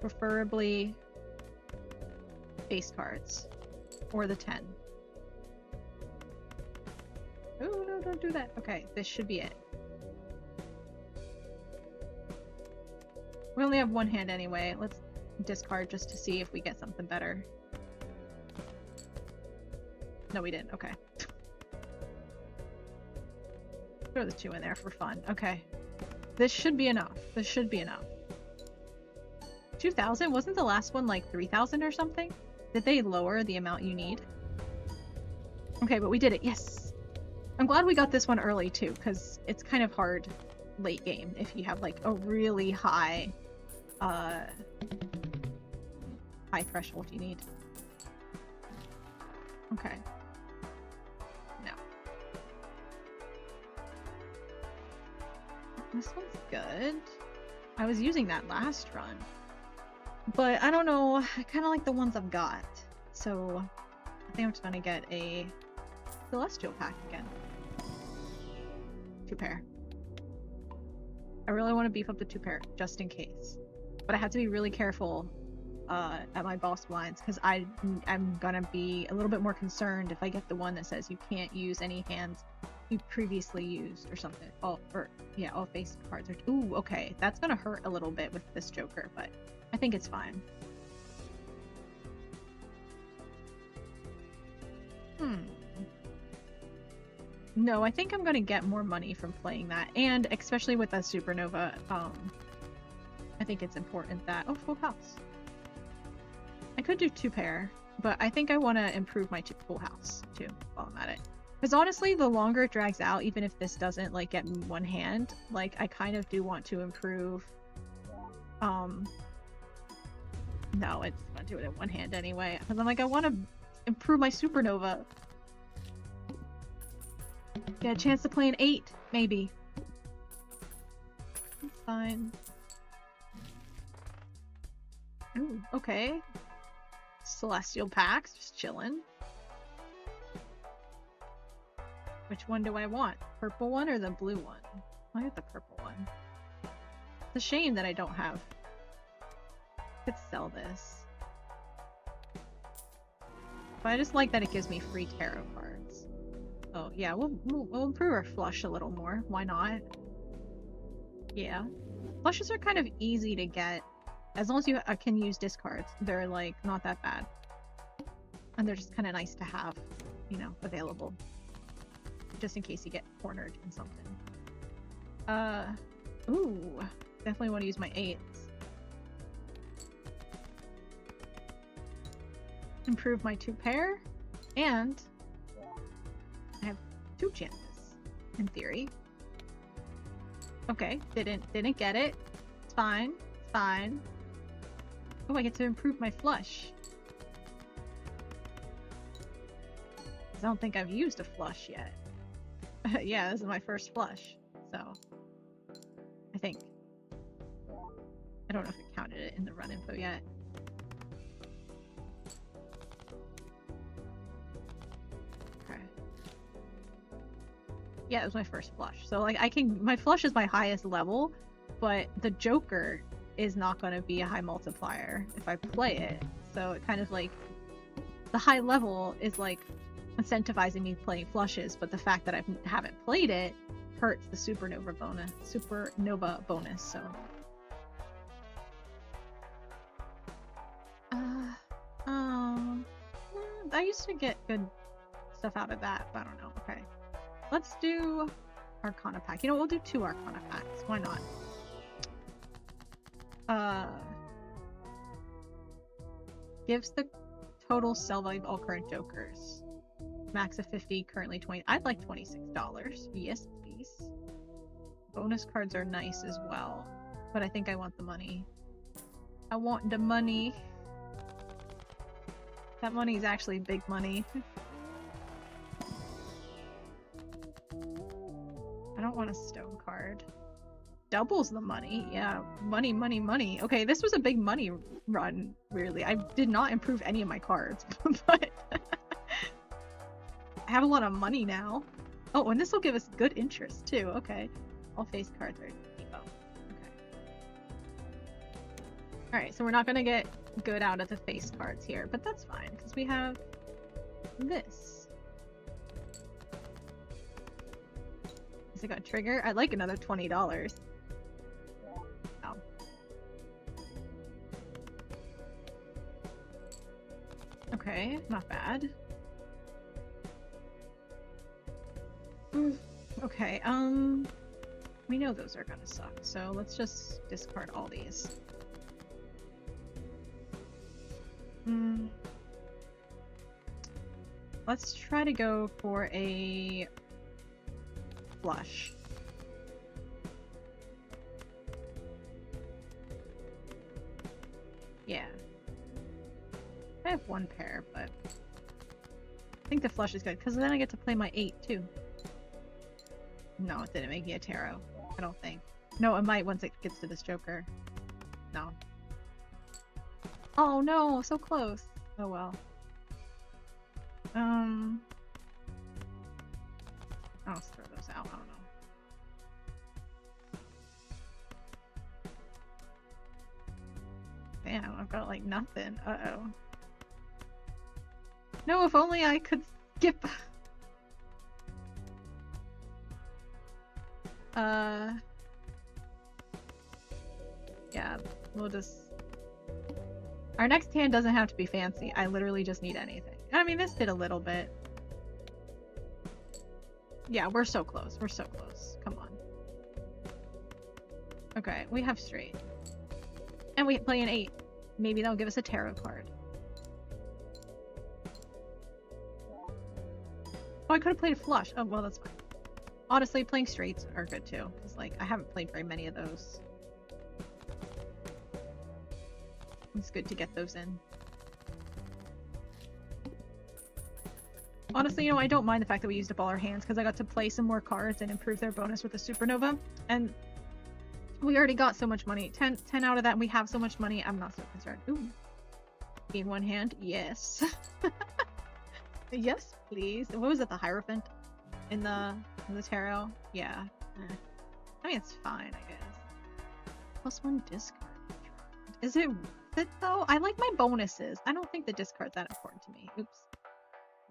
Preferably face cards. Or the 10. Oh, no, don't do that. Okay, this should be it. We only have 1 hand anyway. Let's discard just to see if we get something better. No, we didn't. Okay. Throw the 2 in there for fun. Okay. This should be enough. This should be enough. 2,000? Wasn't the last one like 3,000 or something? Did they lower the amount you need? Okay, but we did it. Yes! I'm glad we got this one early too, because it's kind of hard late game if you have like a really high threshold you need. Okay. No. This one's good. I was using that last run. But I don't know, I kind of like the ones I've got. So I think I'm just gonna get a celestial pack again. 2 pair. I really want to beef up the 2 pair, just in case. But I have to be really careful at my boss blinds, because I'm gonna be a little bit more concerned if I get the one that says you can't use any hands you previously used or something. All face cards are... Ooh, okay. That's gonna hurt a little bit with this Joker, but I think it's fine. No, I think I'm gonna get more money from playing that, and especially with that Supernova, I think it's important that... Oh, full house. I could do 2 pair, but I think I want to improve my full house, too, while I'm at it. Because honestly, the longer it drags out, even if this doesn't, like, get me 1 hand, like, I kind of do want to improve... No, it's gonna do it in 1 hand anyway. Because I'm like, I want to improve my Supernova. Get a chance to play an 8, maybe. It's fine. Ooh, okay. Celestial packs, just chilling. Which one do I want? Purple one or the blue one? I have the purple one. It's a shame that I don't have. I could sell this. But I just like that it gives me free tarot cards. Oh yeah, we'll improve our flush a little more. Why not? Yeah. Flushes are kind of easy to get. As long as you can use discards, they're like not that bad. And they're just kind of nice to have, you know, available. Just in case you get cornered in something. Ooh. Definitely want to use my 8s. Improve my 2 pair. And I have 2 chances, in theory. Okay, didn't get it. It's fine. It's fine. Oh, I get to improve my flush. I don't think I've used a flush yet. Yeah, this is my first flush, so I think. I don't know if it counted it in the run info yet. Okay. Yeah, it was my first flush. So like my flush is my highest level, but the Joker is not going to be a high multiplier if I play it. So it kind of like, the high level is like incentivizing me playing flushes, but the fact that I haven't played it hurts the supernova bonus, so. I used to get good stuff out of that, but I don't know. Okay. Let's do Arcana pack. You know, we'll do 2 Arcana packs. Why not? Gives the total sell value of all current Jokers. Max of 50, currently 20. I'd like $26. Yes, please. Bonus cards are nice as well, but I think I want the money. I want the money. That money is actually big money. I don't want a stone card. Doubles the money. Yeah, money, money, money. Okay, this was a big money run, weirdly. I did not improve any of my cards, but I have a lot of money now. Oh, and this will give us good interest, too. Okay. All face cards are depot. Okay. Alright, so we're not going to get good out of the face cards here, but that's fine, because we have this. Is it got trigger? I'd like another $20. Oh. Okay, not bad. Okay, we know those are gonna suck, so let's just discard all these. Let's try to go for a flush. Yeah. I have 1 pair, but I think the flush is good, because then I get to play my 8 too. No, it didn't make me a tarot. I don't think. No, it might once it gets to this Joker. No. Oh no, so close. Oh well. I'll just throw those out. I don't know. Damn, I've got like nothing. Uh-oh. No, if only I could skip. Yeah, we'll just... Our next hand doesn't have to be fancy. I literally just need anything. I mean, this did a little bit. Yeah, we're so close. We're so close. Come on. Okay, we have straight. And we play an 8. Maybe they'll give us a tarot card. Oh, I could have played a flush. Oh, well, that's fine. Honestly, playing straights are good too, because like I haven't played very many of those. It's good to get those in. Honestly, you know, I don't mind the fact that we used up all our hands, because I got to play some more cards and improve their bonus with the supernova, and we already got so much money. 10 out of that, and we have so much money. I'm not so concerned. Ooh. In one hand, yes. Yes, please. What was it, the Hierophant? in the tarot. Yeah. I mean, it's fine, I guess. +1 discard. Is it worth it though? I like my bonuses. I don't think the discard's that important to me. Oops.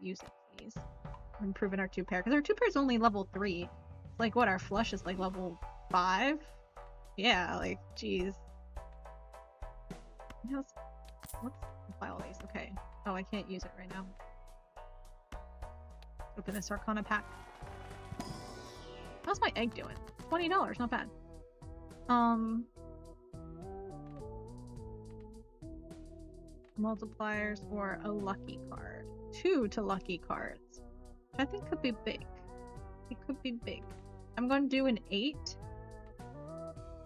Use it, please. We're improving our 2-pair because our 2-pair is only level 3. It's like what, our flush is like level 5? Yeah, like jeez. Let's file these. Okay. Oh, I can't use it right now. Open this Arcana pack. How's my egg doing? $20, not bad. Multipliers or a lucky card. 2 to lucky cards. Which I think could be big. It could be big. I'm going to do an 8.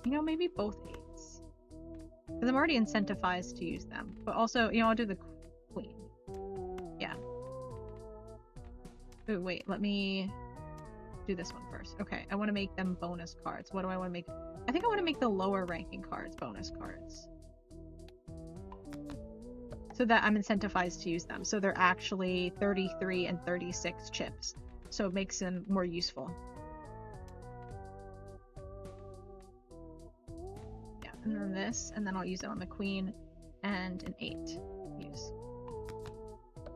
You know, maybe both 8s. Because I'm already incentivized to use them. But also, you know, I'll do the queen. Yeah. Oh, wait, let me do this one first. Okay, I want to make them bonus cards. What do I want to make? I think I want to make the lower ranking cards bonus cards. So that I'm incentivized to use them. So they're actually 33 and 36 chips. So it makes them more useful. Yeah, and then this, and then I'll use it on the queen and an 8. Use.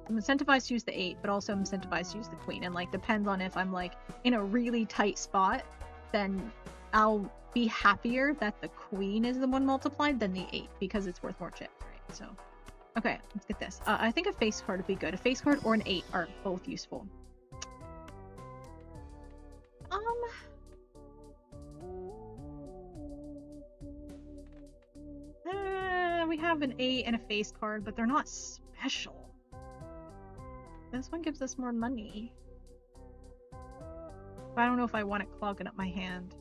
I'm incentivized to use the 8, but also I'm incentivized to use the queen. And like depends on if I'm like in a really tight spot, then I'll be happier that the queen is the one multiplied than the 8 because it's worth more chips, right? So. Okay, let's get this. I think a face card would be good. A face card or an 8 are both useful. We have an 8 and a face card, but they're not special. This one gives us more money. But I don't know if I want it clogging up my hand.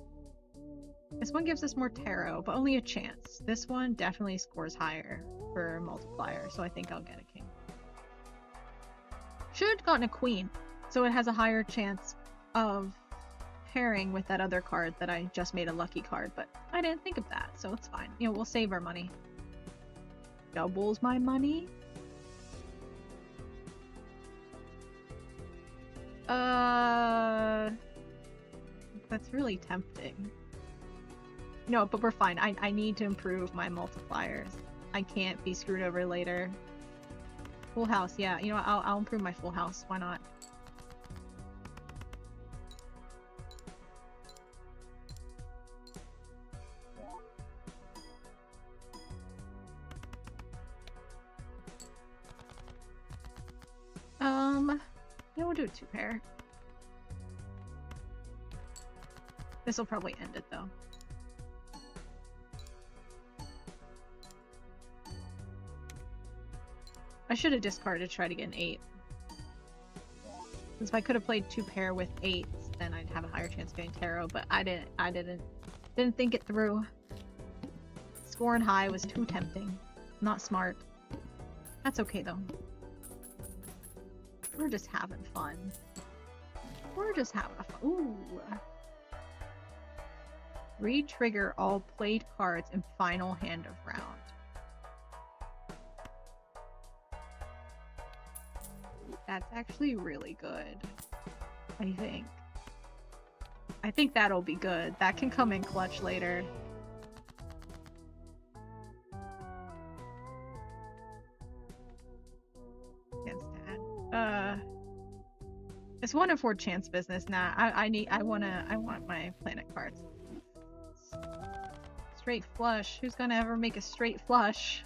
This one gives us more tarot, but only a chance. This one definitely scores higher for multiplier, so I think I'll get a king. Should have gotten a queen, so it has a higher chance of pairing with that other card that I just made a lucky card, but I didn't think of that, so it's fine. You know, we'll save our money. Doubles my money? That's really tempting. No, but we're fine. I need to improve my multipliers. I can't be screwed over later. Full house, yeah. You know what? I'll improve my full house. Why not? Yeah, we'll do a 2-pair. This will probably end it though. I should have discarded to try to get an 8. Since if I could have played 2-pair with 8s, then I'd have a higher chance of getting tarot, but I didn't think it through. Scoring high was too tempting. Not smart. That's okay though. We're just having fun. We're just having fun. Ooh. Re-trigger all played cards in final hand of round. That's actually really good, I think. I think that'll be good. That can come in clutch later. Against that. It's 1 in 4 chance business. Nah, I want my planet cards. Straight flush. Who's gonna ever make a straight flush?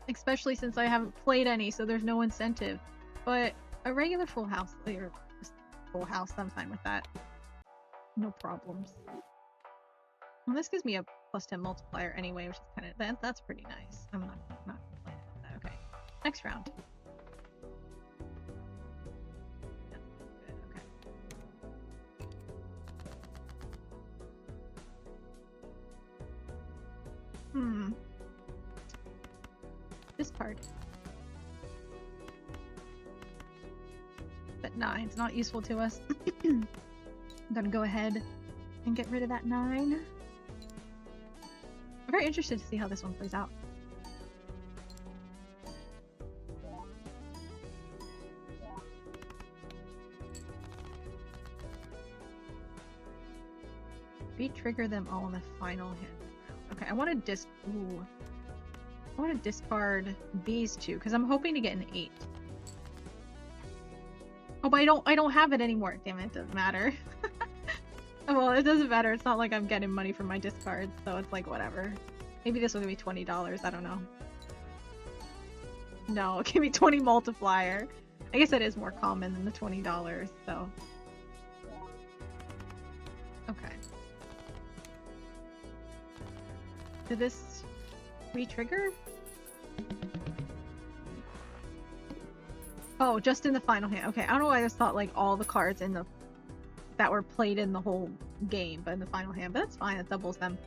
Especially since I haven't played any, so there's no incentive. But a regular full house, or full house, I'm fine with that. No problems. Well, this gives me a +10 multiplier anyway, which is kind of that's pretty nice. I'm not complaining about that. Okay, next round. That's good. Okay. Discard. But 9's not useful to us. I'm gonna go ahead and get rid of that 9. I'm very interested to see how this one plays out. trigger them all in the final hand. Okay, I want to discard these two because I'm hoping to get an 8. Oh, but I don't have it anymore. Damn it, it doesn't matter. Well, it doesn't matter. It's not like I'm getting money from my discards, so it's like whatever. Maybe this will give me $20. I don't know. No, give me 20 multiplier. I guess that is more common than the $20, so. Okay. Did this re-trigger? Oh, just in the final hand. Okay, I don't know why I just thought like all the cards in the that were played in the whole game, but in the final hand. But that's fine. That doubles them.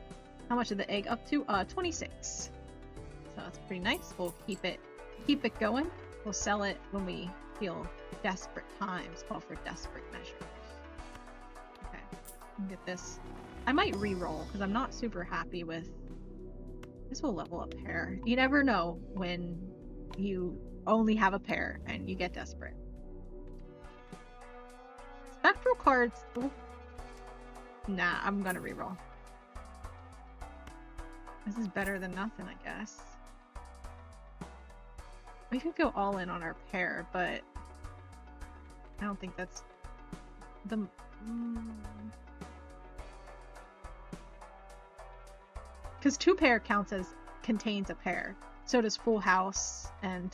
How much is the egg up to? 26. So that's pretty nice. We'll keep it going. We'll sell it when we feel desperate times call for desperate measures. Okay, get this. I might re-roll because I'm not super happy with. This will level up pair. You never know when you only have a pair and you get desperate. Spectral cards. Oh. Nah, I'm gonna reroll. This is better than nothing, I guess. We could go all in on our pair, but I don't think that's the. Because 2 pair contains a pair. So does Full House and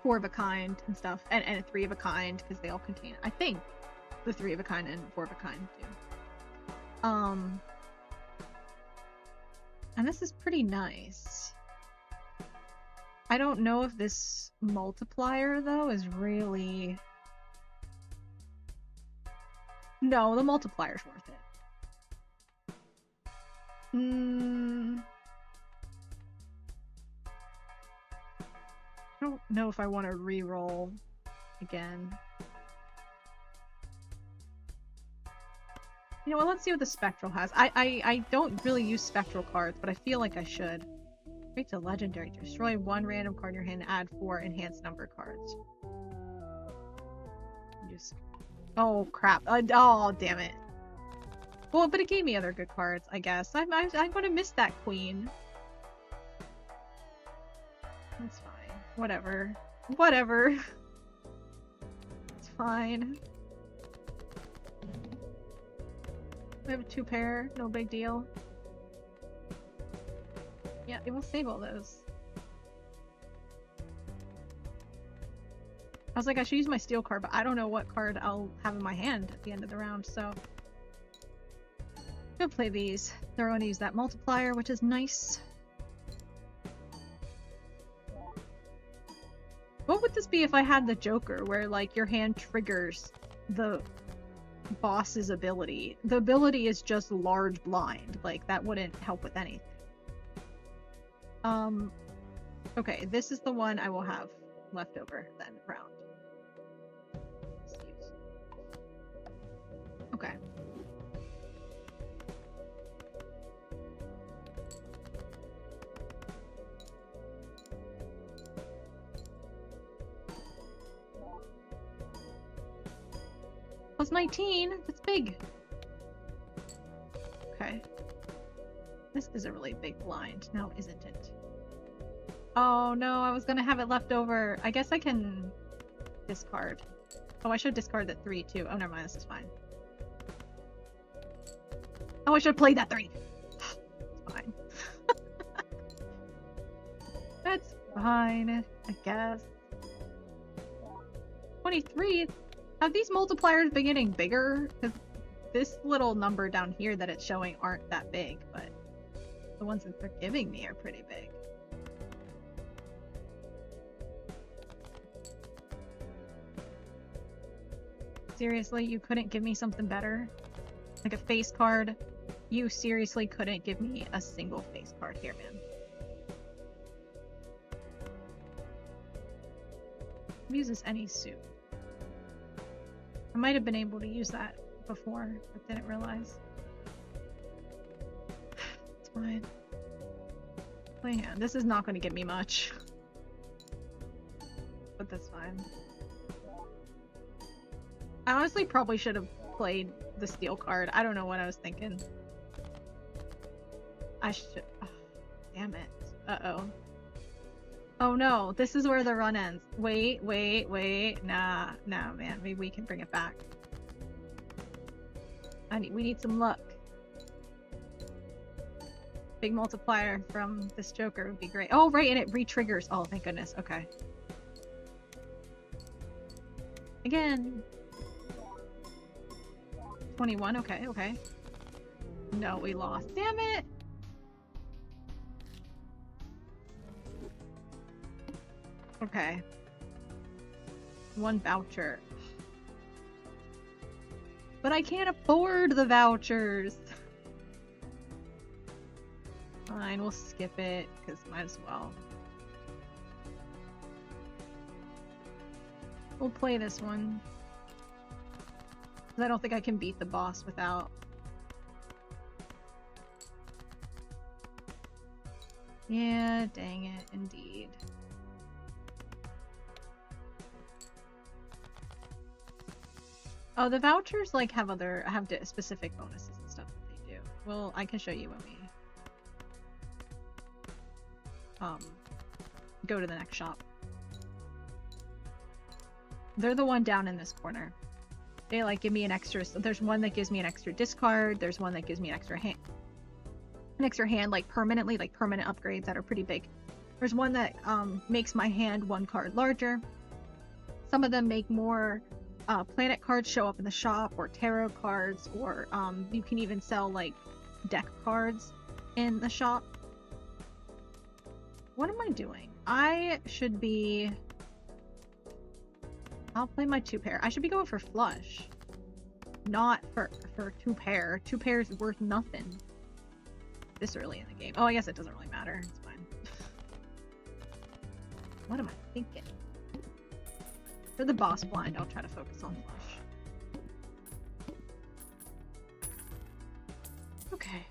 4 of a kind and stuff, and a 3 of a kind because they all contain. I think the 3 of a kind and 4 of a kind do. And this is pretty nice. I don't know if this multiplier though is really. No, the multiplier's worth it. I don't know if I want to re-roll again. You know what, let's see what the Spectral has. I don't really use Spectral cards, but I feel like I should. Create a legendary. Destroy 1 random card in your hand, add 4 enhanced number cards. Just... Oh, crap. Oh, damn it. Well, but it gave me other good cards, I guess. I'm gonna miss that queen. That's fine. Whatever. Whatever. It's fine. We have a 2 pair. No big deal. Yeah, it will save all those. I was like, I should use my steel card, but I don't know what card I'll have in my hand at the end of the round, so... I'll play these. They're going to use that multiplier, which is nice. What would this be if I had the Joker, where, like, your hand triggers the boss's ability? The ability is just large blind. Like, that wouldn't help with anything. Okay, this is the one I will have left over then round. Okay. Plus 19? That's big. Okay. This is a really big blind, now isn't it? Oh no, I was gonna have it left over. I guess I can discard. Oh, I should discard that 3 too. Oh, never mind, this is fine. Oh, I should have played that 3. It's fine. That's fine, I guess. 23? Have these multipliers been getting bigger? Because this little number down here that it's showing aren't that big, but the ones that they're giving me are pretty big. Seriously, you couldn't give me something better? Like a face card? You seriously couldn't give me a single face card here, man. Uses any suit. I might have been able to use that before, but didn't realize. It's fine. Play hand. This is not going to give me much. But that's fine. I honestly probably should have played the steel card. I don't know what I was thinking. I should... Oh, damn it. Uh-oh. Oh no, this is where the run ends. Wait. Nah, man. Maybe we can bring it back. We need some luck. Big multiplier from this Joker would be great. Oh, right, and it re-triggers. Oh, thank goodness. Okay. Again. 21. Okay. No, we lost. Damn it! Okay. 1 voucher. But I can't afford the vouchers! Fine, we'll skip it, because might as well. We'll play this one. Because I don't think I can beat the boss without... Yeah, dang it, indeed. Oh, the vouchers like have specific bonuses and stuff that they do. Well, I can show you when we go to the next shop. They're the one down in this corner. They like give me an extra. There's one that gives me an extra discard. There's one that gives me an extra hand, like permanently, like permanent upgrades that are pretty big. There's one that makes my hand 1 card larger. Some of them make more planet cards show up in the shop, or tarot cards, or you can even sell like deck cards in the shop. What am I doing? I should be... I'll play my 2-pair. I should be going for flush. Not for 2-pair. 2-pair is worth nothing this early in the game. Oh, I guess it doesn't really matter. It's fine. What am I thinking? For the boss blind, I'll try to focus on flush. Okay.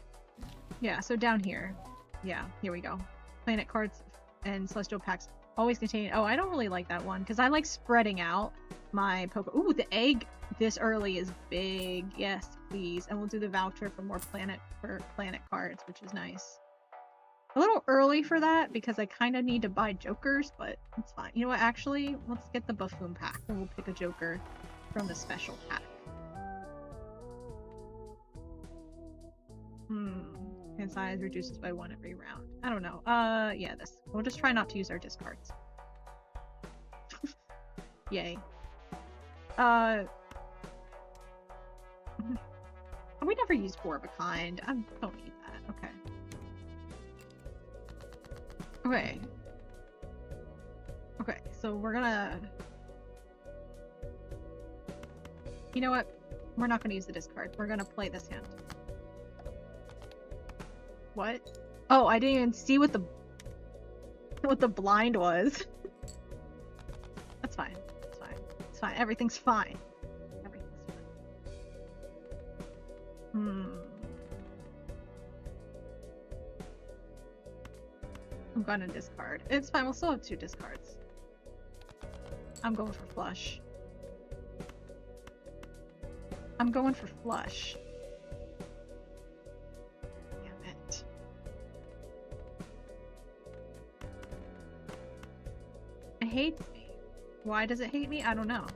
Yeah, so down here. Yeah, here we go. Planet cards and celestial packs always contain... Oh, I don't really like that one, because I like spreading out my poke... Ooh, the egg this early is big. Yes, please. And we'll do the voucher for more planet cards, which is nice. A little early for that, because I kind of need to buy jokers, but it's fine. You know what, actually, let's get the buffoon pack, and we'll pick a joker from the special pack. Hand size reduces by 1 every round. I don't know. Yeah, this. We'll just try not to use our discards. Yay. We never use 4 of a kind. I don't need that. Okay. Okay. Okay, so we're gonna... You know what? We're not gonna use the discard. We're gonna play this hand. What? Oh, I didn't even see what the blind was. That's fine. It's fine. It's fine. Everything's fine. Everything's fine. I'm gonna discard. It's fine. We'll still have 2 discards. I'm going for flush. I'm going for flush. It hates me. Why does it hate me? I don't know.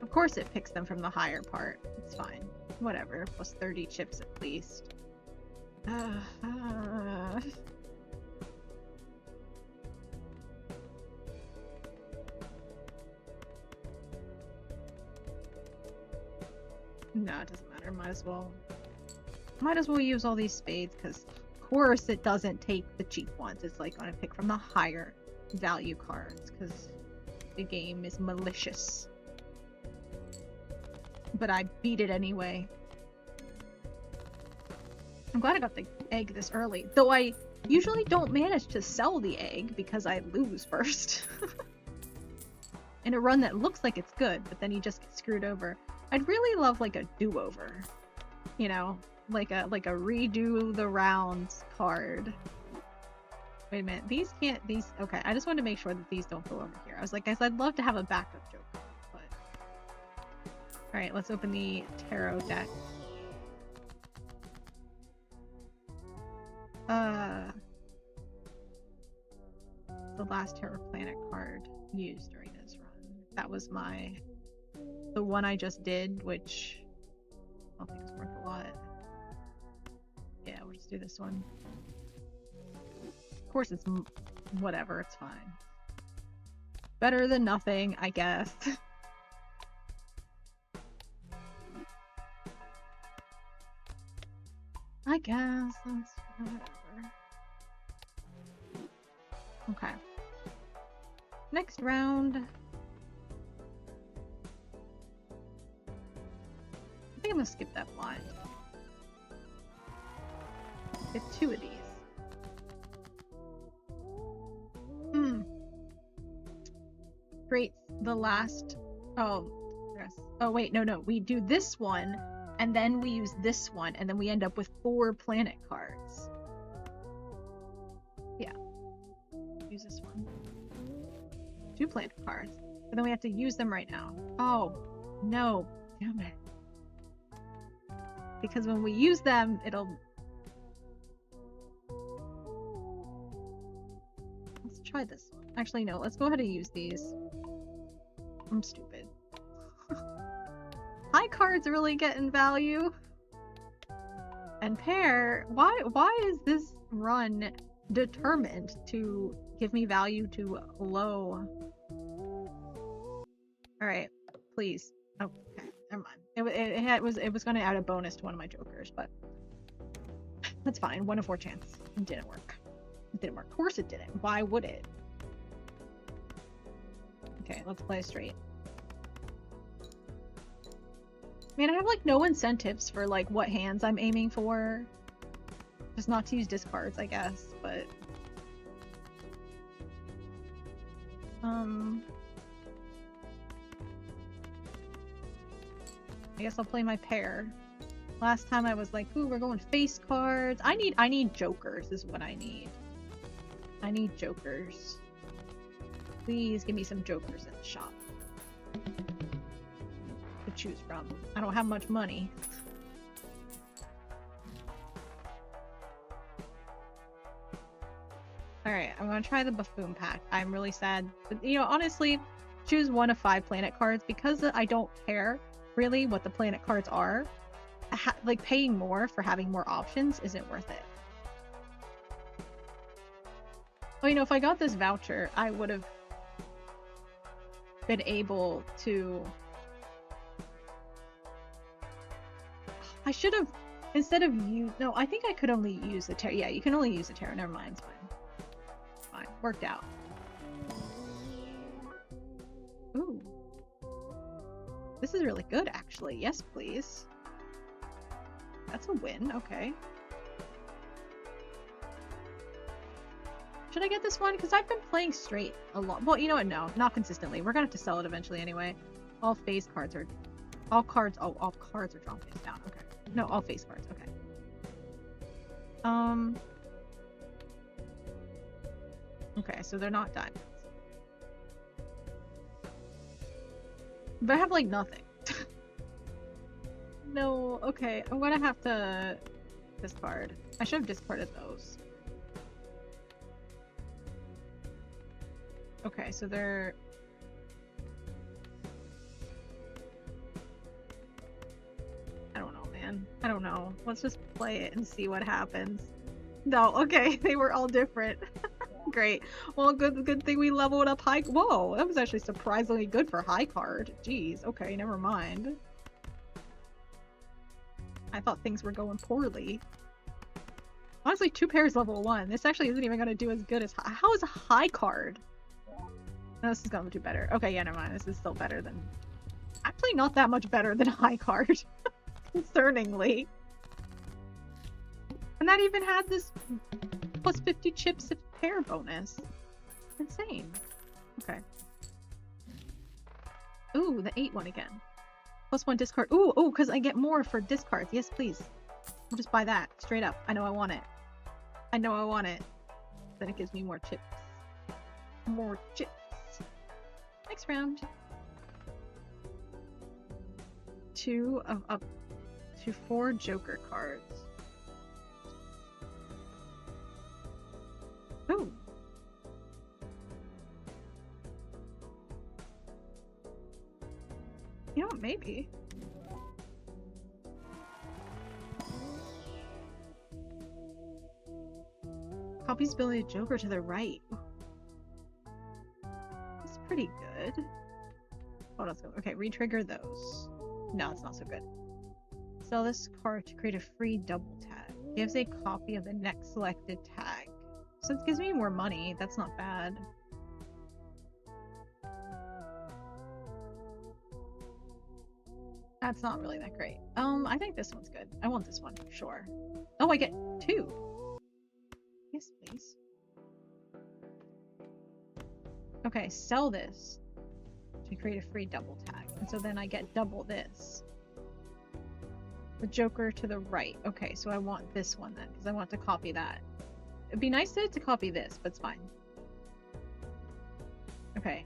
Of course it picks them from the higher part. It's fine. Whatever. Plus 30 chips at least. No, it doesn't matter. Might as well use all these spades, because of course it doesn't take the cheap ones. It's like gonna pick from the higher value cards, because the game is malicious. But I beat it anyway. I'm glad I got the egg this early, though I usually don't manage to sell the egg because I lose first. In a run that looks like it's good, but then you just get screwed over. I'd really love like a do-over, you know, like a redo the rounds card. Wait a minute, okay, I just wanted to make sure that these don't go over here. I was like, guys, I'd love to have a backup joke, but... Alright, let's open the tarot deck. the last Terra Planet card used during this run? That was the one I just did, which I don't think it's worth a lot. Yeah, we'll just do this one. Of course, it's whatever, it's fine. Better than nothing, I guess. I guess that's whatever. Okay. Next round. I think I'm gonna skip that blind. Get 2 of these. Great. The last. Oh, yes. Oh wait, no. We do this one, and then we use this one, and then we end up with 4 planet cards. Yeah. Use this one. 2 planet cards, but then we have to use them right now. Oh no! Damn it. Because when we use them, it'll. Let's try this one. Actually, no. Let's go ahead and use these. I'm stupid. High cards really getting value. And pair, why is this run determined to give me value to low? Alright, please. Oh, okay, never mind. It was gonna add a bonus to one of my jokers, but that's fine. 1 in 4 chance. It didn't work. It didn't work. Of course it didn't. Why would it? Okay, let's play straight. Man, I have like no incentives for like what hands I'm aiming for. Just not to use discards, I guess, but I guess I'll play my pair. Last time I was like, ooh, we're going face cards. I need jokers is what I need. I need jokers. Please give me some jokers in the shop to choose from. I don't have much money. Alright, I'm gonna try the Buffoon pack. I'm really sad. But, you know, honestly, choose 1 of 5 planet cards because I don't care really what the planet cards are. Like, paying more for having more options isn't worth it. Oh, you know, if I got this voucher, I would have been able to... I should have, instead of you... No, I think I could only use the tarot. Yeah, you can only use the tarot. Never mind, it's fine. Fine, worked out. Ooh. This is really good, actually. Yes, please. That's a win, okay. Should I get this one? Because I've been playing straight a lot. Well, you know what? No, not consistently. We're gonna have to sell it eventually anyway. All face cards are... All cards... Oh, all cards are drawn face down. Okay. No, all face cards. Okay. Okay, so they're not diamonds. But I have, like, nothing. No, okay. I'm gonna have to discard. I should have discarded those. Okay, so they're... I don't know, man. I don't know. Let's just play it and see what happens. No, okay, they were all different. Great. Well, good thing we leveled up high. Whoa, that was actually surprisingly good for high card. Jeez, okay, never mind. I thought things were going poorly. Honestly, 2 pairs level 1. This actually isn't even going to do as good as... How is a high card? No, this is going to do better. Okay, yeah, never mind. This is still better than... Actually, not that much better than a high card. Concerningly. And that even had this plus 50 chips of pair bonus. Insane. Okay. Ooh, the 8 one again. Plus 1 discard. Ooh, because I get more for discards. Yes, please. I'll just buy that. Straight up. I know I want it. I know I want it. Then it gives me more chips. More chips. Next round. 2 of up to 4 Joker cards. Ooh. You know what, maybe. Copies ability of Joker to the right. That's pretty good. Oh, that's good. Okay, re-trigger those. No, it's not so good. Sell this card to create a free double tag. Gives a copy of the next selected tag. So it gives me more money. That's not bad. That's not really that great. I think this one's good. I want this one, sure. Oh, I get 2. Yes, please. Okay, sell this to create a free double tag. And so then I get double this. The Joker to the right. Okay, so I want this one then, because I want to copy that. It'd be nice to copy this, but it's fine. Okay.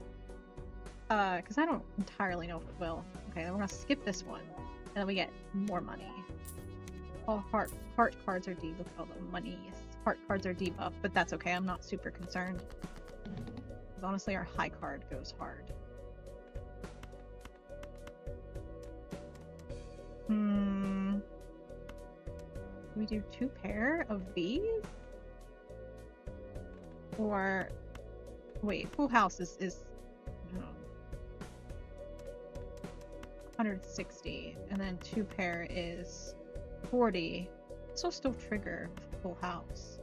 Because I don't entirely know if it will. Okay, then we're gonna skip this one. And then we get more money. All heart cards are debuffed. Look at all the money. Heart cards are debuffed, but that's okay. I'm not super concerned. Because honestly, our high card goes hard. Can we do 2 pair of these? Or wait, full house is 160, and then 2 pair is 40. This will still trigger full house.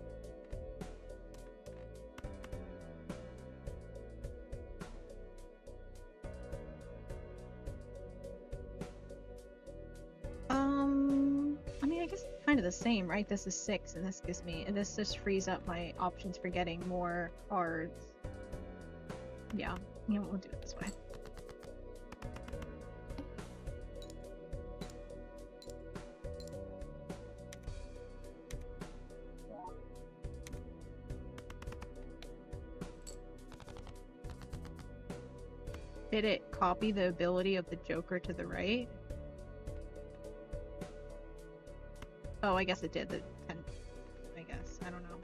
I mean, I guess it's kind of the same, right? This is 6, and this gives me, and this just frees up my options for getting more cards. Yeah, you know, we'll do it this way. Did it copy the ability of the Joker to the right? Oh, I guess it did. The 10, I guess. I don't know.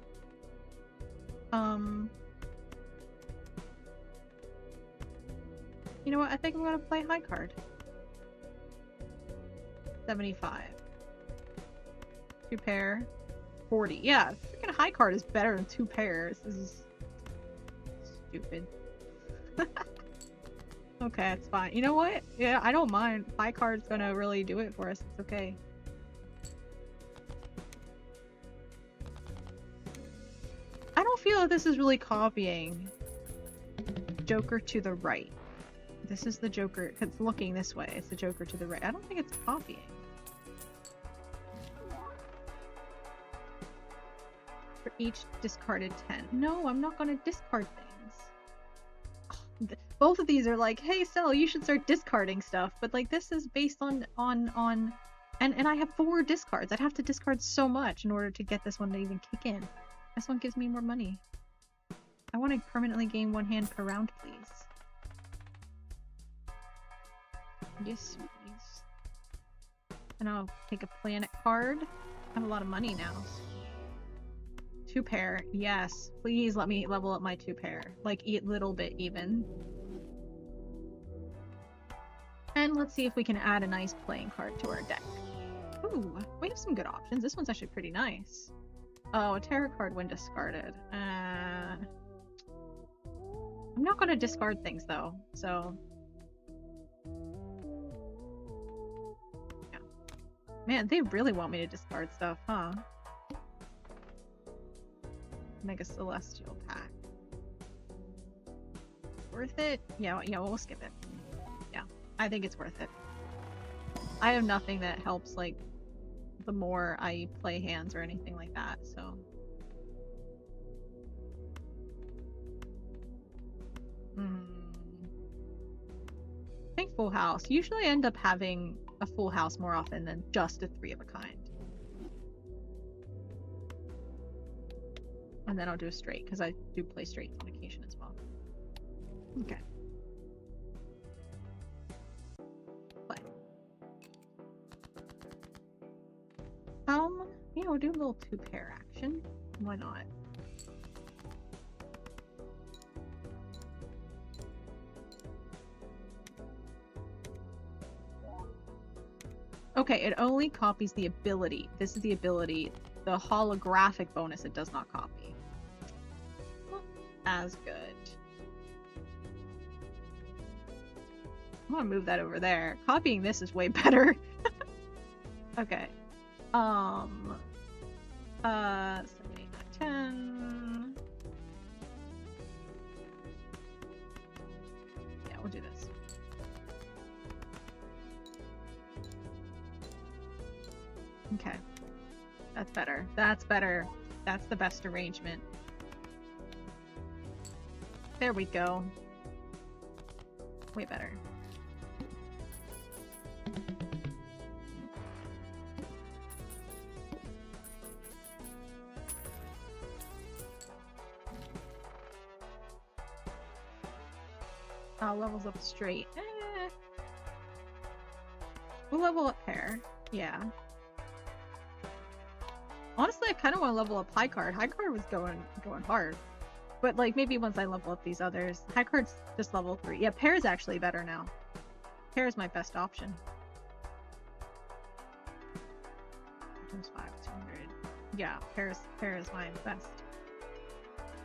You know what? I think I'm gonna play high card. 75. 2 pair. 40. Yeah, freaking high card is better than 2 pairs. This is stupid. Okay, it's fine. You know what? Yeah, I don't mind. High card's gonna really do it for us. It's okay. I don't feel that this is really copying Joker to the right. This is the Joker. It's looking this way. It's the Joker to the right. I don't think it's copying. For each discarded 10. No, I'm not gonna discard things. Both of these are like, hey, Cell, you should start discarding stuff. But like, this is based on and I have 4 discards. I'd have to discard so much in order to get this one to even kick in. This one gives me more money. I want to permanently gain 1 hand per round, please. Yes, please. And I'll take a planet card. I have a lot of money now. 2 pair. Yes. Please let me level up my 2 pair. Like, a little bit even. And let's see if we can add a nice playing card to our deck. Ooh, we have some good options. This one's actually pretty nice. Oh, a tarot card when discarded. I'm not going to discard things, though, so... Yeah. Man, they really want me to discard stuff, huh? Mega Celestial Pack. Worth it? Yeah, we'll skip it. Yeah, I think it's worth it. I have nothing that helps, like, the more I play hands or anything like that, so... I think full house. Usually I end up having a full house more often than just a 3 of a kind. And then I'll do a straight, because I do play straight on occasion as well. Okay. Play. Yeah, we'll do a little 2 pair action. Why not? Okay, it only copies the ability. This is the ability. The holographic bonus it does not copy. Not as good. I want to move that over there. Copying this is way better. Okay. 7, 8, 9, 10. Yeah, we'll do this. Okay. That's better. That's better. That's the best arrangement. There we go. Way better. Levels up straight. We'll level up pair. Yeah. Honestly, I kind of want to level up high card. High card was going hard. But like maybe once I level up these others. High card's just level 3. Yeah, pair is actually better now. Pair is my best option. Times 5, 200. Yeah, pair is my best.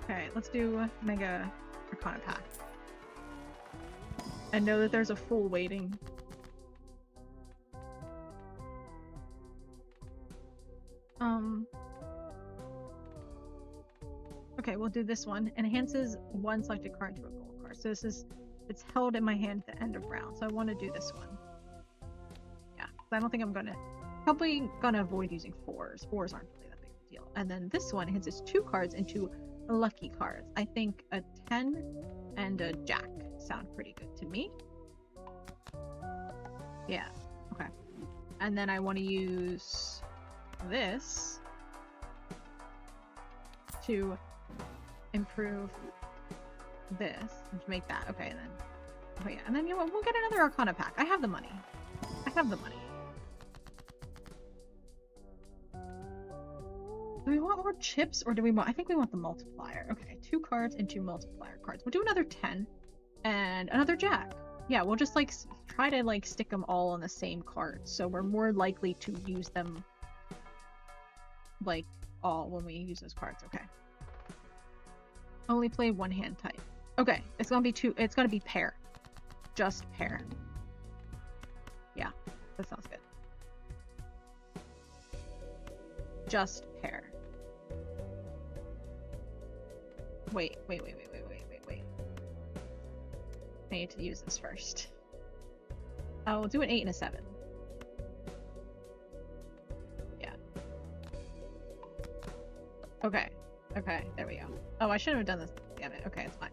Okay, let's do Mega Arcana Pack. I know that there's a full waiting. Okay, we'll do this one. Enhances one selected card to a gold card. So it's held in my hand at the end of round. So I want to do this one. Yeah, I don't think I'm probably gonna avoid using 4s. 4s aren't really that big of a deal. And then this one hits 2 cards into lucky cards. I think a 10 and a Jack sound pretty good to me. Yeah, okay. And then I want to use this to improve this and to make that. Okay, and then oh yeah, and then you know what, we'll get another Arcana pack. I have the money. I have the money. Do we want more chips or do we want, I think we want the multiplier. Okay, 2 cards and 2 multiplier cards. We'll do another 10 and another Jack. Yeah, we'll just like try to like stick them all on the same card, so we're more likely to use them like all when we use those cards. Okay. Only play one hand type. Okay, it's gonna be it's gonna be pair. Just pair. Yeah, that sounds good. Just pair. Wait. I need to use this first. We'll do an 8 and a 7. Yeah. Okay, there we go. Oh, I shouldn't have done this. Damn it. Okay, it's fine.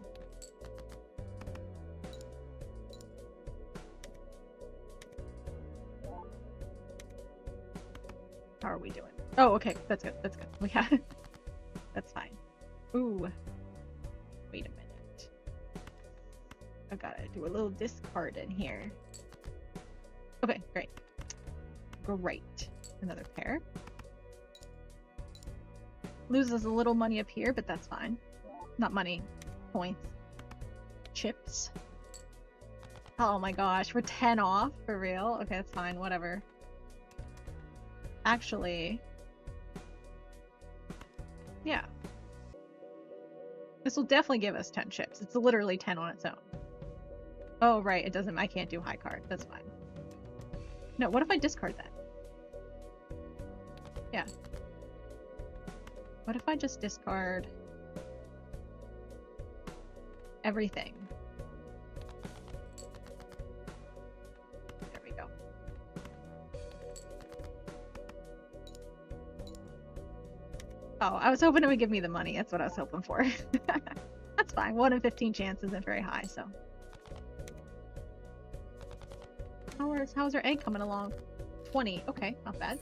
How are we doing? Oh, okay, that's good. Yeah, that's fine. Ooh. Wait a minute. I gotta do a little discard in here. Okay, great. Another pair. Loses a little money up here, but that's fine. Not money. Points. Chips. Oh my gosh, we're 10 off? For real? Okay, that's fine, whatever. Actually... yeah. This will definitely give us 10 chips. It's literally 10 on its own. Oh, right, it doesn't... I can't do high card. That's fine. No, what if I discard that? Yeah. What if I just discard... everything? There we go. Oh, I was hoping it would give me the money. That's what I was hoping for. That's fine. 1 in 15 chance isn't very high, so... How's our egg coming along? 20. Okay, not bad.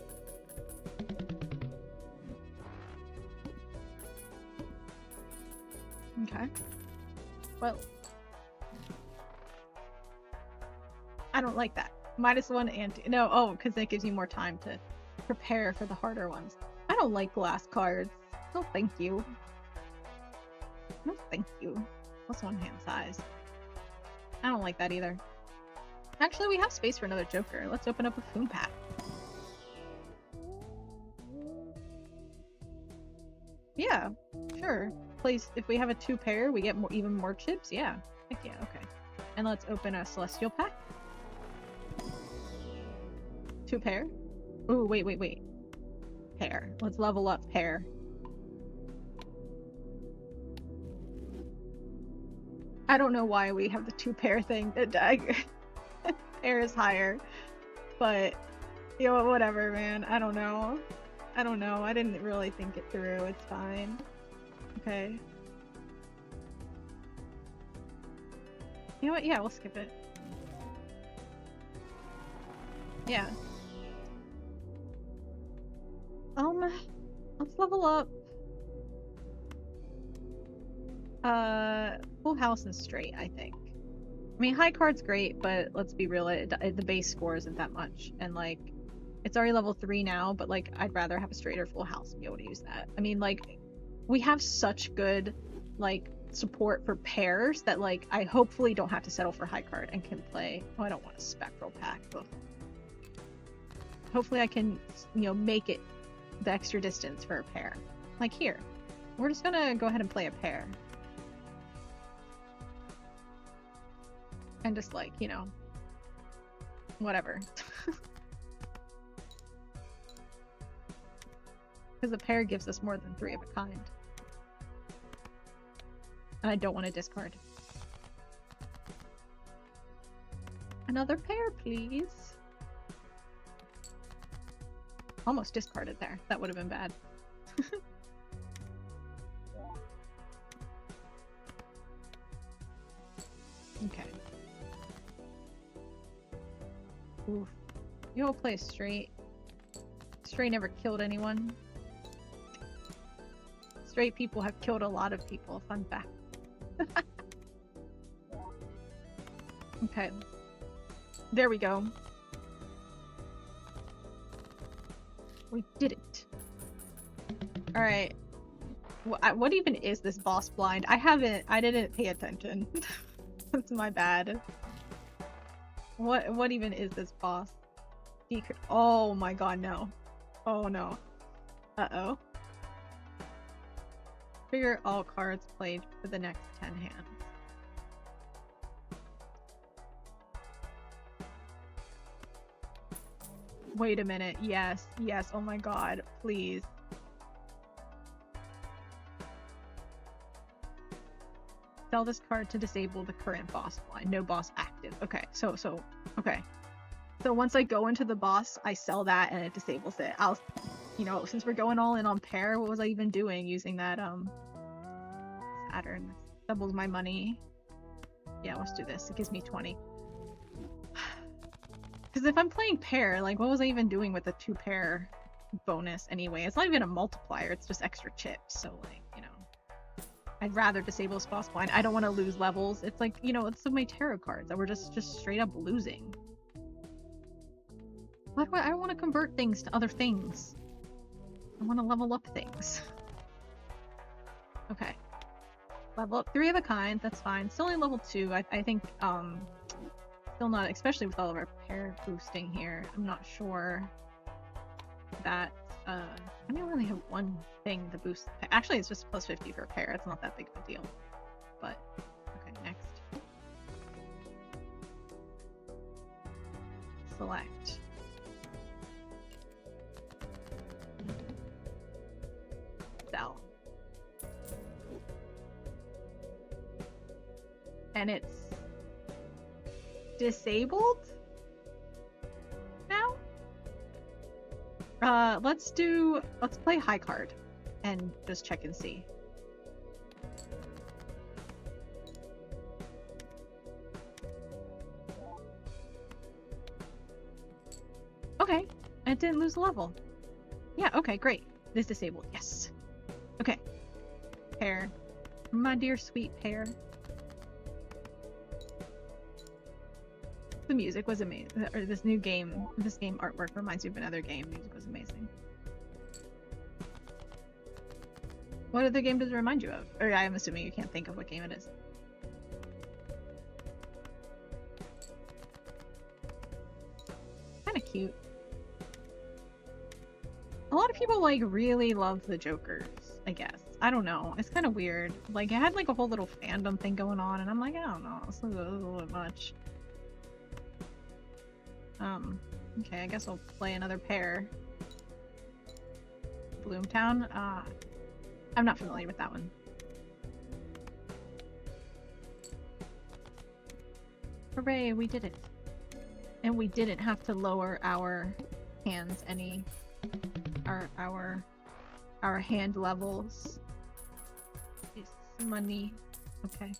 Okay. Well, I don't like that. -1 and no. Oh, because that gives you more time to prepare for the harder ones. I don't like glass cards. No, thank you. No, thank you. What's 1 hand size? I don't like that either. Actually, we have space for another Joker. Let's open up a Foon Pack. Yeah, sure. Place if we have a 2-pair, we get even more chips. Yeah. Heck yeah. Okay. And let's open a celestial pack. 2-pair. Ooh, wait. Pair. Let's level up pair. I don't know why we have the 2-pair thing. Pair is higher, but you know, whatever, man. I don't know. I didn't really think it through. It's fine. Okay. You know what? Yeah, we'll skip it. Yeah. Let's level up. Full house and straight, I think. I mean, high card's great, but let's be real, the base score isn't that much. And, like, it's already level 3 now, but, like, I'd rather have a straight or full house and be able to use that. I mean, like, we have such good, like, support for pairs that, like, I hopefully don't have to settle for high card and can play... Oh, I don't want a spectral pack, but... Hopefully I can, you know, make it the extra distance for a pair. Like here. We're just gonna go ahead and play a pair. And just, like, you know, whatever. Because a pair gives us more than 3 of a kind. And I don't want to discard. Another pair, please. Almost discarded there. That would have been bad. Okay. Oof. You'll play straight. Straight never killed anyone. Straight people have killed a lot of people. Fun fact. Okay. There we go. We did it. Alright. What even is this boss blind? I didn't pay attention. That's my bad. What even is this boss? Oh my god, no. Oh no. Uh-oh. Trigger all cards played for the next 10 hands. Wait a minute. Yes, yes. Oh my god. Please. Sell this card to disable the current boss blind. No boss active. Okay, okay. So once I go into the boss, I sell that and it disables it. You know, since we're going all in on pair, what was I even doing using that, Saturn? Doubles my money. Yeah, let's do this. It gives me 20. Because if I'm playing pair, like, what was I even doing with the 2-pair bonus anyway? It's not even a multiplier, it's just extra chips, so, like, you know. I'd rather disable this boss blind. I don't want to lose levels. It's like, you know, it's so many tarot cards that we're just straight up losing. Why do I don't want to convert things to other things. I want to level up things. Okay. Level up 3 of a kind, that's fine. Still only level 2. I think, still not, especially with all of our pair boosting here. I'm not sure that, I only have one thing to boost. Actually, it's just plus 50 for a pair. It's not that big of a deal. But, okay, next. Select. Sell. And it's disabled now? Let's play high card and just check and see. Okay, and it didn't lose a level. Yeah, okay, great. This disabled, yes. Okay. Pair. My dear sweet pair. The music was amazing. Or this game artwork reminds me of another game. Music was amazing. What other game does it remind you of? Or I'm assuming you can't think of what game it is. Kinda cute. A lot lot of people like really love the Jokers, I guess. I don't know. It's kind of weird. Like, it had like a whole little fandom thing going on, and I'm like, I don't know. It's a little bit much. Okay, I guess I'll play another pair. Bloomtown? I'm not familiar with that one. Hooray, we did it. And we didn't have to lower our hands any... our hand levels. It's money. Okay.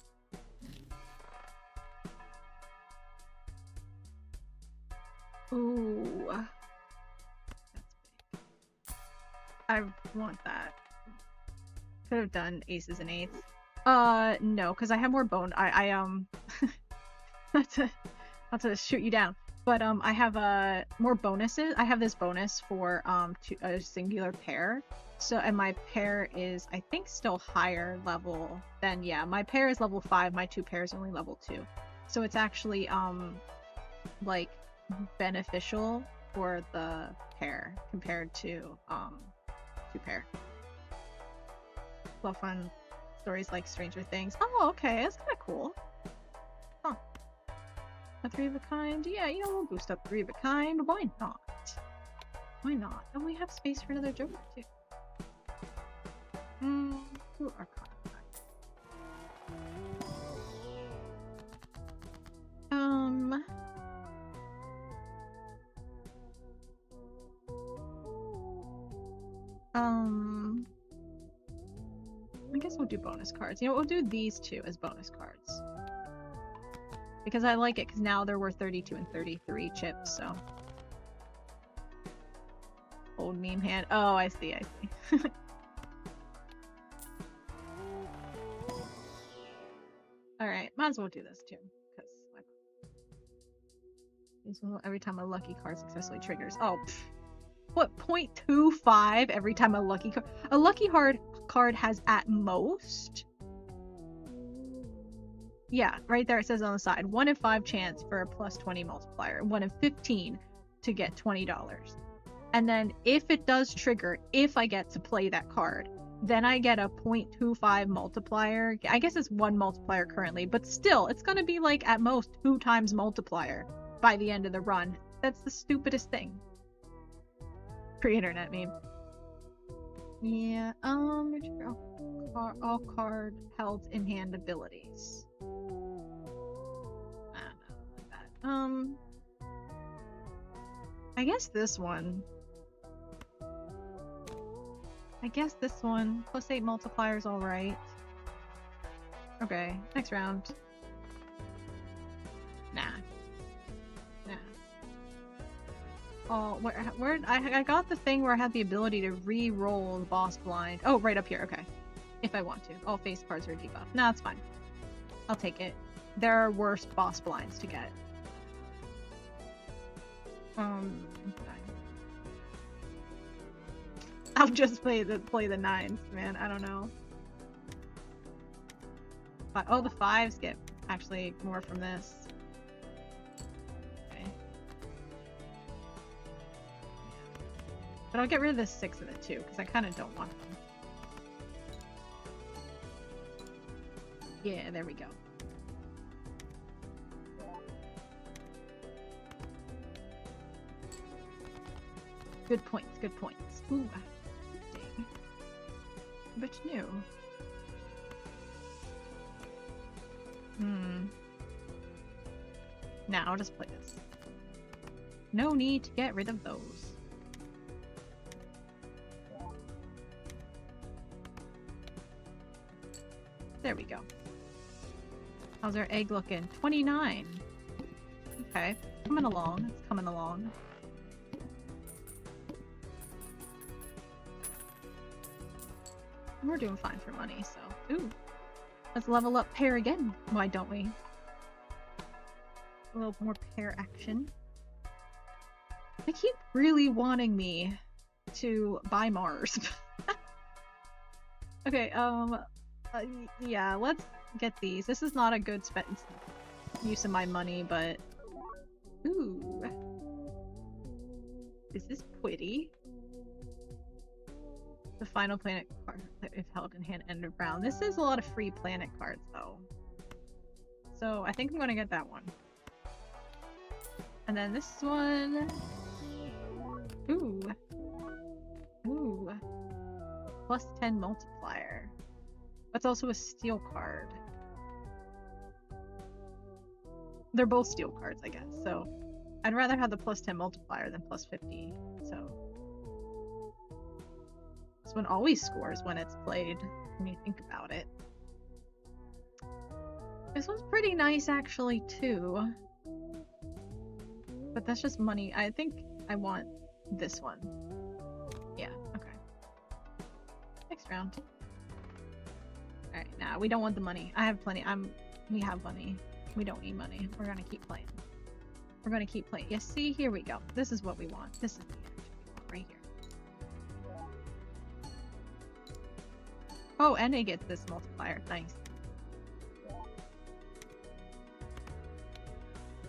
Ooh. That's big. I want that. Could have done aces and eights. No, because I have more bone. not to shoot you down, but I have more bonuses. I have this bonus for a singular pair. So, and my pair is, I think, still higher level than, yeah, my pair is level 5, my 2 pairs only level 2. So it's actually like beneficial for the pair compared to 2 pair. Well, fun stories like Stranger Things. Oh, okay, that's kind of cool. Huh. A 3 of a kind? Yeah, you know, we'll boost up 3 of a kind. Why not? Why not? And we have space for another Joker, too. Who are I guess we'll do bonus cards. You know, we'll do these 2 as bonus cards. Because I like it, because now they're worth 32 and 33 chips, so. Old meme hand. Oh, I see, I see. Alright, might as well do this too. Because every time a lucky card successfully triggers. Oh, pfft. What, 0.25 every time a lucky card? A lucky card has at most... Yeah, right there it says on the side. 1 in 5 chance for a plus 20 multiplier. 1 in 15 to get $20. And then if it does trigger, if I get to play that card, then I get a 0.25 multiplier. I guess it's 1 multiplier currently, but still, it's gonna be like at most 2 times multiplier by the end of the run. That's the stupidest thing. Pre-internet meme. Yeah, all card held in hand abilities. I don't know, like that. I guess this one. I guess this one. Plus 8 multipliers, alright. Okay, next round. Nah. Oh, where I got the thing where I had the ability to re-roll the boss blind. Oh, right up here, okay. If I want to. All face cards are debuffed. Nah, it's fine. I'll take it. There are worse boss blinds to get. I'll just play the 9s, man. I don't know. But, oh, the 5s get actually more from this. Okay. But I'll get rid of the 6 of the 2 because I kind of don't want them. Yeah, there we go. Good points, good points. Ooh, dang. But you knew. Now I'll just play this. No need to get rid of those. There we go. How's our egg looking? 29. Okay, coming along. It's coming along. We're doing fine for money, so... Ooh. Let's level up pair again. Why don't we? A little more pair action. They keep really wanting me to buy Mars. Okay, yeah, let's get these. This is not a good use of my money, but... Ooh. This is pretty. the final planet card if held in hand end of round. This is a lot of free planet cards though. So I think I'm gonna get that one. And then this one. Ooh. Ooh. Plus 10 multiplier. That's also a steel card. They're both steel cards, I guess. So I'd rather have the plus 10 multiplier than plus 50. So this one always scores when it's played, when you think about it. This one's pretty nice actually too. But that's just money. I think I want this one. Yeah, okay. Next round. Alright, nah, we don't want the money. I have plenty. We have money. We don't need money. We're gonna keep playing. We're gonna keep playing. Yes, see, here we go. This is what we want. This is the energy we want right here. Oh, and it gets this multiplier. Nice.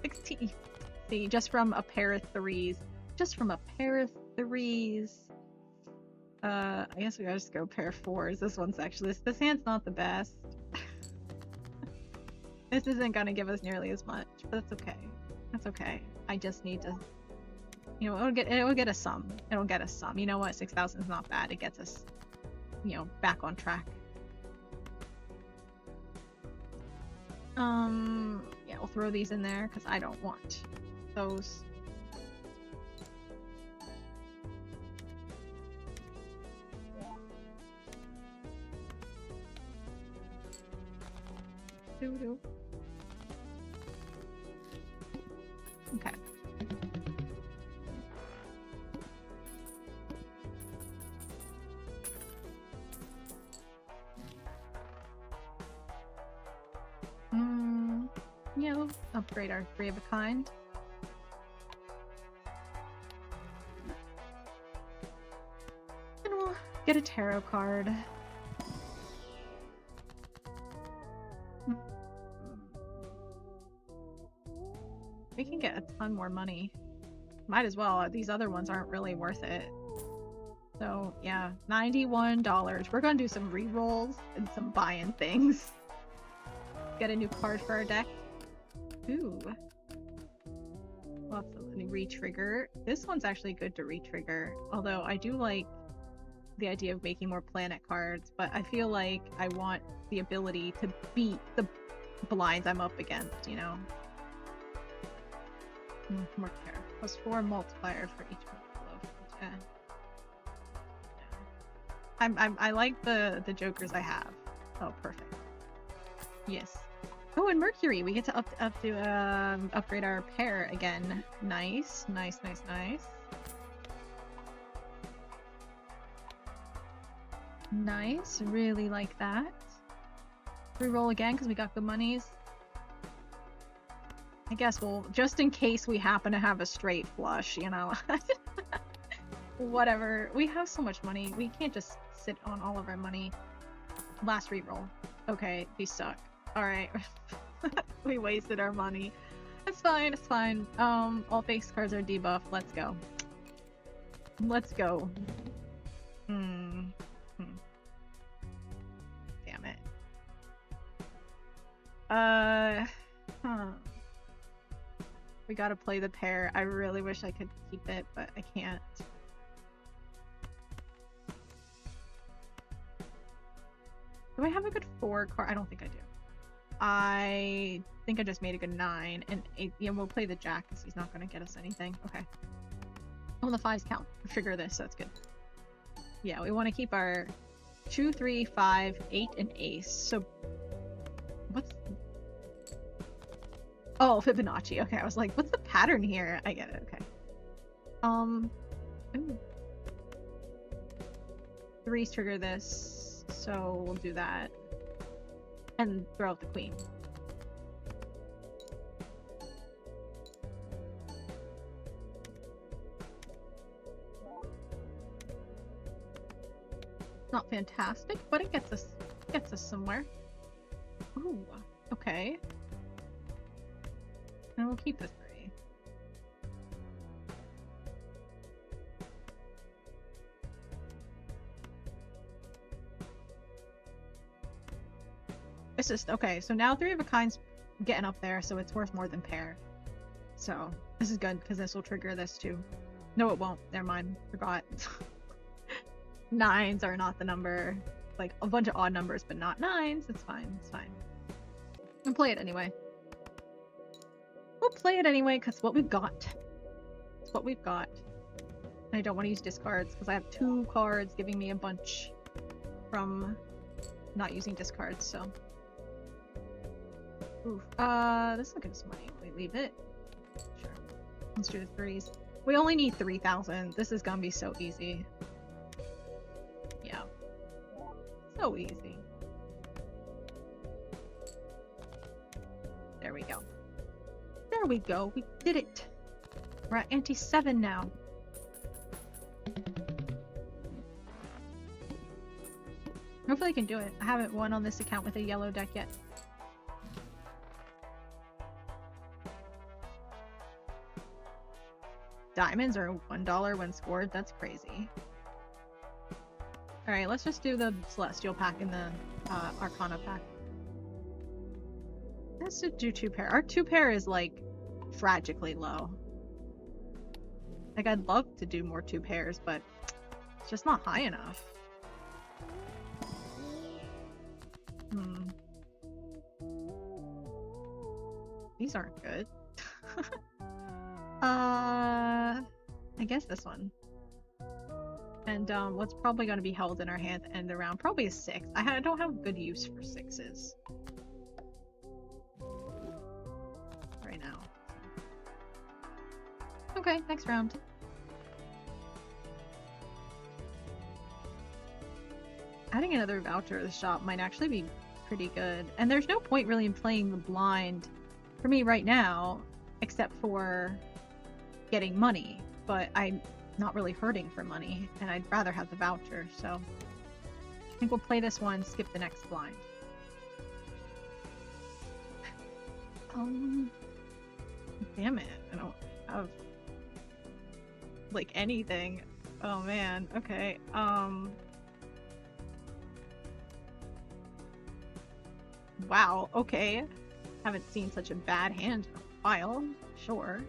16. See, just from a pair of threes. Just from a pair of threes. I guess we gotta just go pair of fours. This one's actually this hand's not the best. This isn't gonna give us nearly as much, but that's okay. That's okay. I just need to, you know, it'll get us some. It'll get us some. You know what? 6,000 is not bad. It gets us, you know, back on track. Yeah, we'll throw these in there because I don't want those. Doo-doo. Okay. Yeah, we'll upgrade our 3 of a kind. And we'll get a tarot card. We can get a ton more money. Might as well. These other ones aren't really worth it. So, yeah. $91. We're gonna do some re-rolls and some buying things. Get a new card for our deck. Ooh. Lots of new re-trigger. This one's actually good to re-trigger. Although I do like the idea of making more planet cards, but I feel like I want the ability to beat the blinds I'm up against, you know? More care. Plus 4 multiplier for each one. Yeah. I like the jokers I have. Oh, perfect. Yes. Oh, and Mercury. We get to upgrade our pair again. Nice, nice, nice, nice. Nice. Really like that. Reroll again because we got good monies. I guess we'll, just in case we happen to have a straight flush, you know. Whatever. We have so much money. We can't just sit on all of our money. Last reroll. Okay, these suck. Alright. We wasted our money. It's fine, it's fine. All face cards are debuffed. Let's go. Let's go. Damn it. We gotta play the pair. I really wish I could keep it, but I can't. Do I have a good 4 card? I don't think I do. I think I just made a good 9 and 8. Yeah, we'll play the jack because he's not gonna get us anything. Okay. Oh, the 5s count. Trigger this, so that's good. Yeah, we want to keep our 2, 3, 5, 8, and ace. So, what's... Oh, Fibonacci. Okay, I was like, what's the pattern here? I get it, okay. Ooh. 3s trigger this, so we'll do that. And throw out the queen. Not fantastic, but it gets us somewhere. Ooh, okay. And we'll keep the 3. It's just, okay, so now 3 of a kind's getting up there, so it's worth more than pair. So, this is good, because this will trigger this too. No, it won't. Never mind. Forgot. 9s are not the number. Like, a bunch of odd numbers, but not 9s. It's fine. It's fine. We'll play it anyway. We'll play it anyway, because what we've got. It's what we've got. And I don't want to use discards, because I have 2 cards giving me a bunch from not using discards, so. Oof. This will give us money. We leave it. Sure. Let's do the 3s. We only need 3,000. This is gonna be so easy. Yeah. So easy. There we go. There we go. We did it. We're at ante 7 now. Hopefully I can do it. I haven't won on this account with a yellow deck yet. Diamonds are $1 when scored. That's crazy. Alright, let's just do the Celestial pack and the Arcana pack. Let's do 2 pair. Our 2 pair is like tragically low. Like, I'd love to do more 2 pairs, but it's just not high enough. These aren't good. I guess this one. And what's probably going to be held in our hand at the end of the round? Probably a 6. I don't have good use for 6s right now. Okay, next round. Adding another voucher to the shop might actually be pretty good. And there's no point really in playing the blind for me right now, except for getting money. But I'm not really hurting for money, and I'd rather have the voucher, so I think we'll play this one, skip the next blind. Damn it, I don't have like anything. Oh man, okay. Wow, okay. Haven't seen such a bad hand in a while, sure.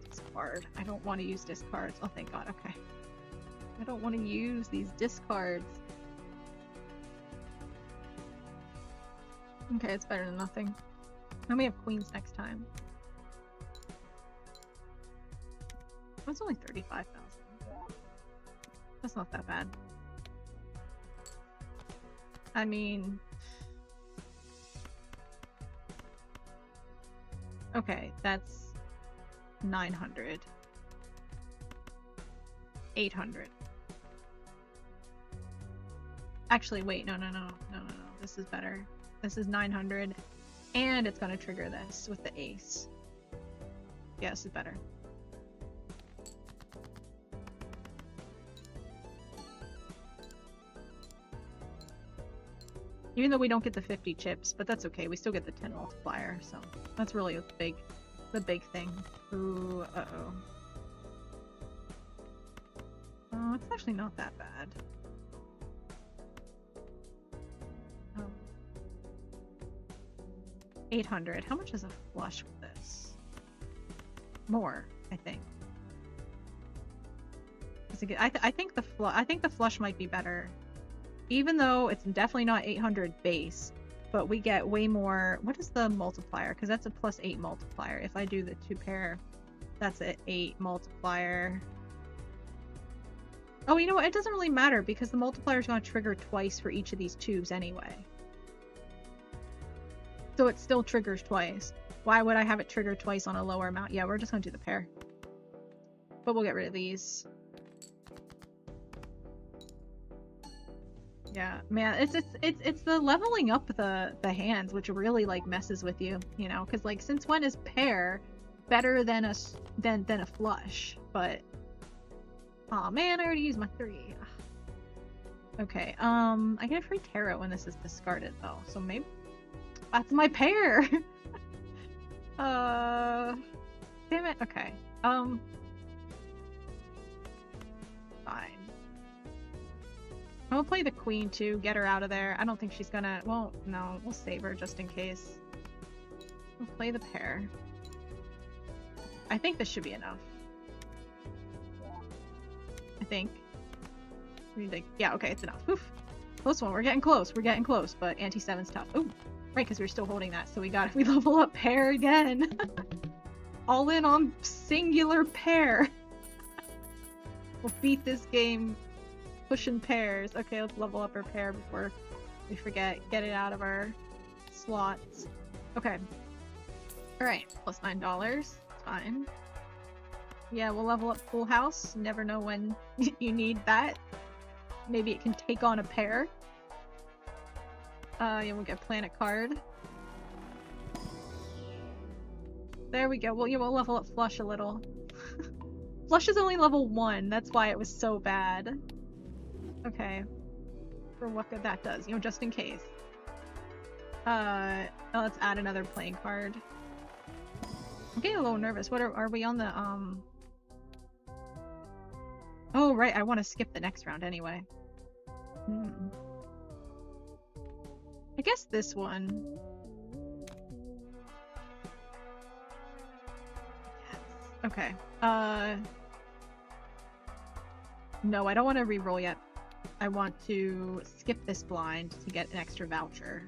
Discard. I don't want to use discards. Oh, thank God. Okay. I don't want to use these discards. Okay, it's better than nothing. And we have queens next time. That's only 35,000. That's not that bad. I mean... Okay, that's 900. 800. Actually, wait, no. This is better. This is 900, and it's gonna trigger this with the ace. Yeah, this is better. Even though we don't get the 50 chips, but that's okay. We still get the 10 multiplier, so that's really the big thing. Ooh, uh-oh. Oh, it's actually not that bad. Oh. 800. How much is a flush with this? More, I think. I think the flush might be better. Even though it's definitely not 800 base, but we get way more. What is the multiplier? Because that's a +8 multiplier. If I do the 2 pair, that's an 8 multiplier. Oh, you know what? It doesn't really matter because the multiplier is going to trigger twice for each of these tubes anyway. So it still triggers twice. Why would I have it trigger twice on a lower amount? Yeah, we're just going to do the pair. But we'll get rid of these. Yeah, man, it's the leveling up the hands which really like messes with you, you know, because like since when is pair better than a flush? But oh man, I already used my 3. Okay, I get a free tarot when this is discarded though, so maybe that's my pair. Damn it. Okay, fine. we'll play the queen too, get her out of there. I don't think she's gonna, well, no, we'll save her just in case. We'll play the pair. I think this should be enough. I think. We need to, yeah, okay, it's enough. Oof. Close one, we're getting close, but anti-7's tough. Ooh, right, because we're still holding that, so we level up pair again. All in on singular pair. We'll beat this game pushing pairs. Okay, let's level up our pair before we forget. Get it out of our slots. Okay. Alright, plus $9. Fine. Yeah, we'll level up Full House. Never know when you need that. Maybe it can take on a pair. Yeah, we'll get Planet card. There we go. Well, yeah, we'll level up Flush a little. Flush is only level 1. That's why it was so bad. Okay. For what good that does, you know, just in case. Let's add another playing card. I'm getting a little nervous. What are we on the, Oh, right, I want to skip the next round anyway. I guess this one. Yes. Okay. No, I don't want to re-roll yet. I want to skip this blind to get an extra voucher.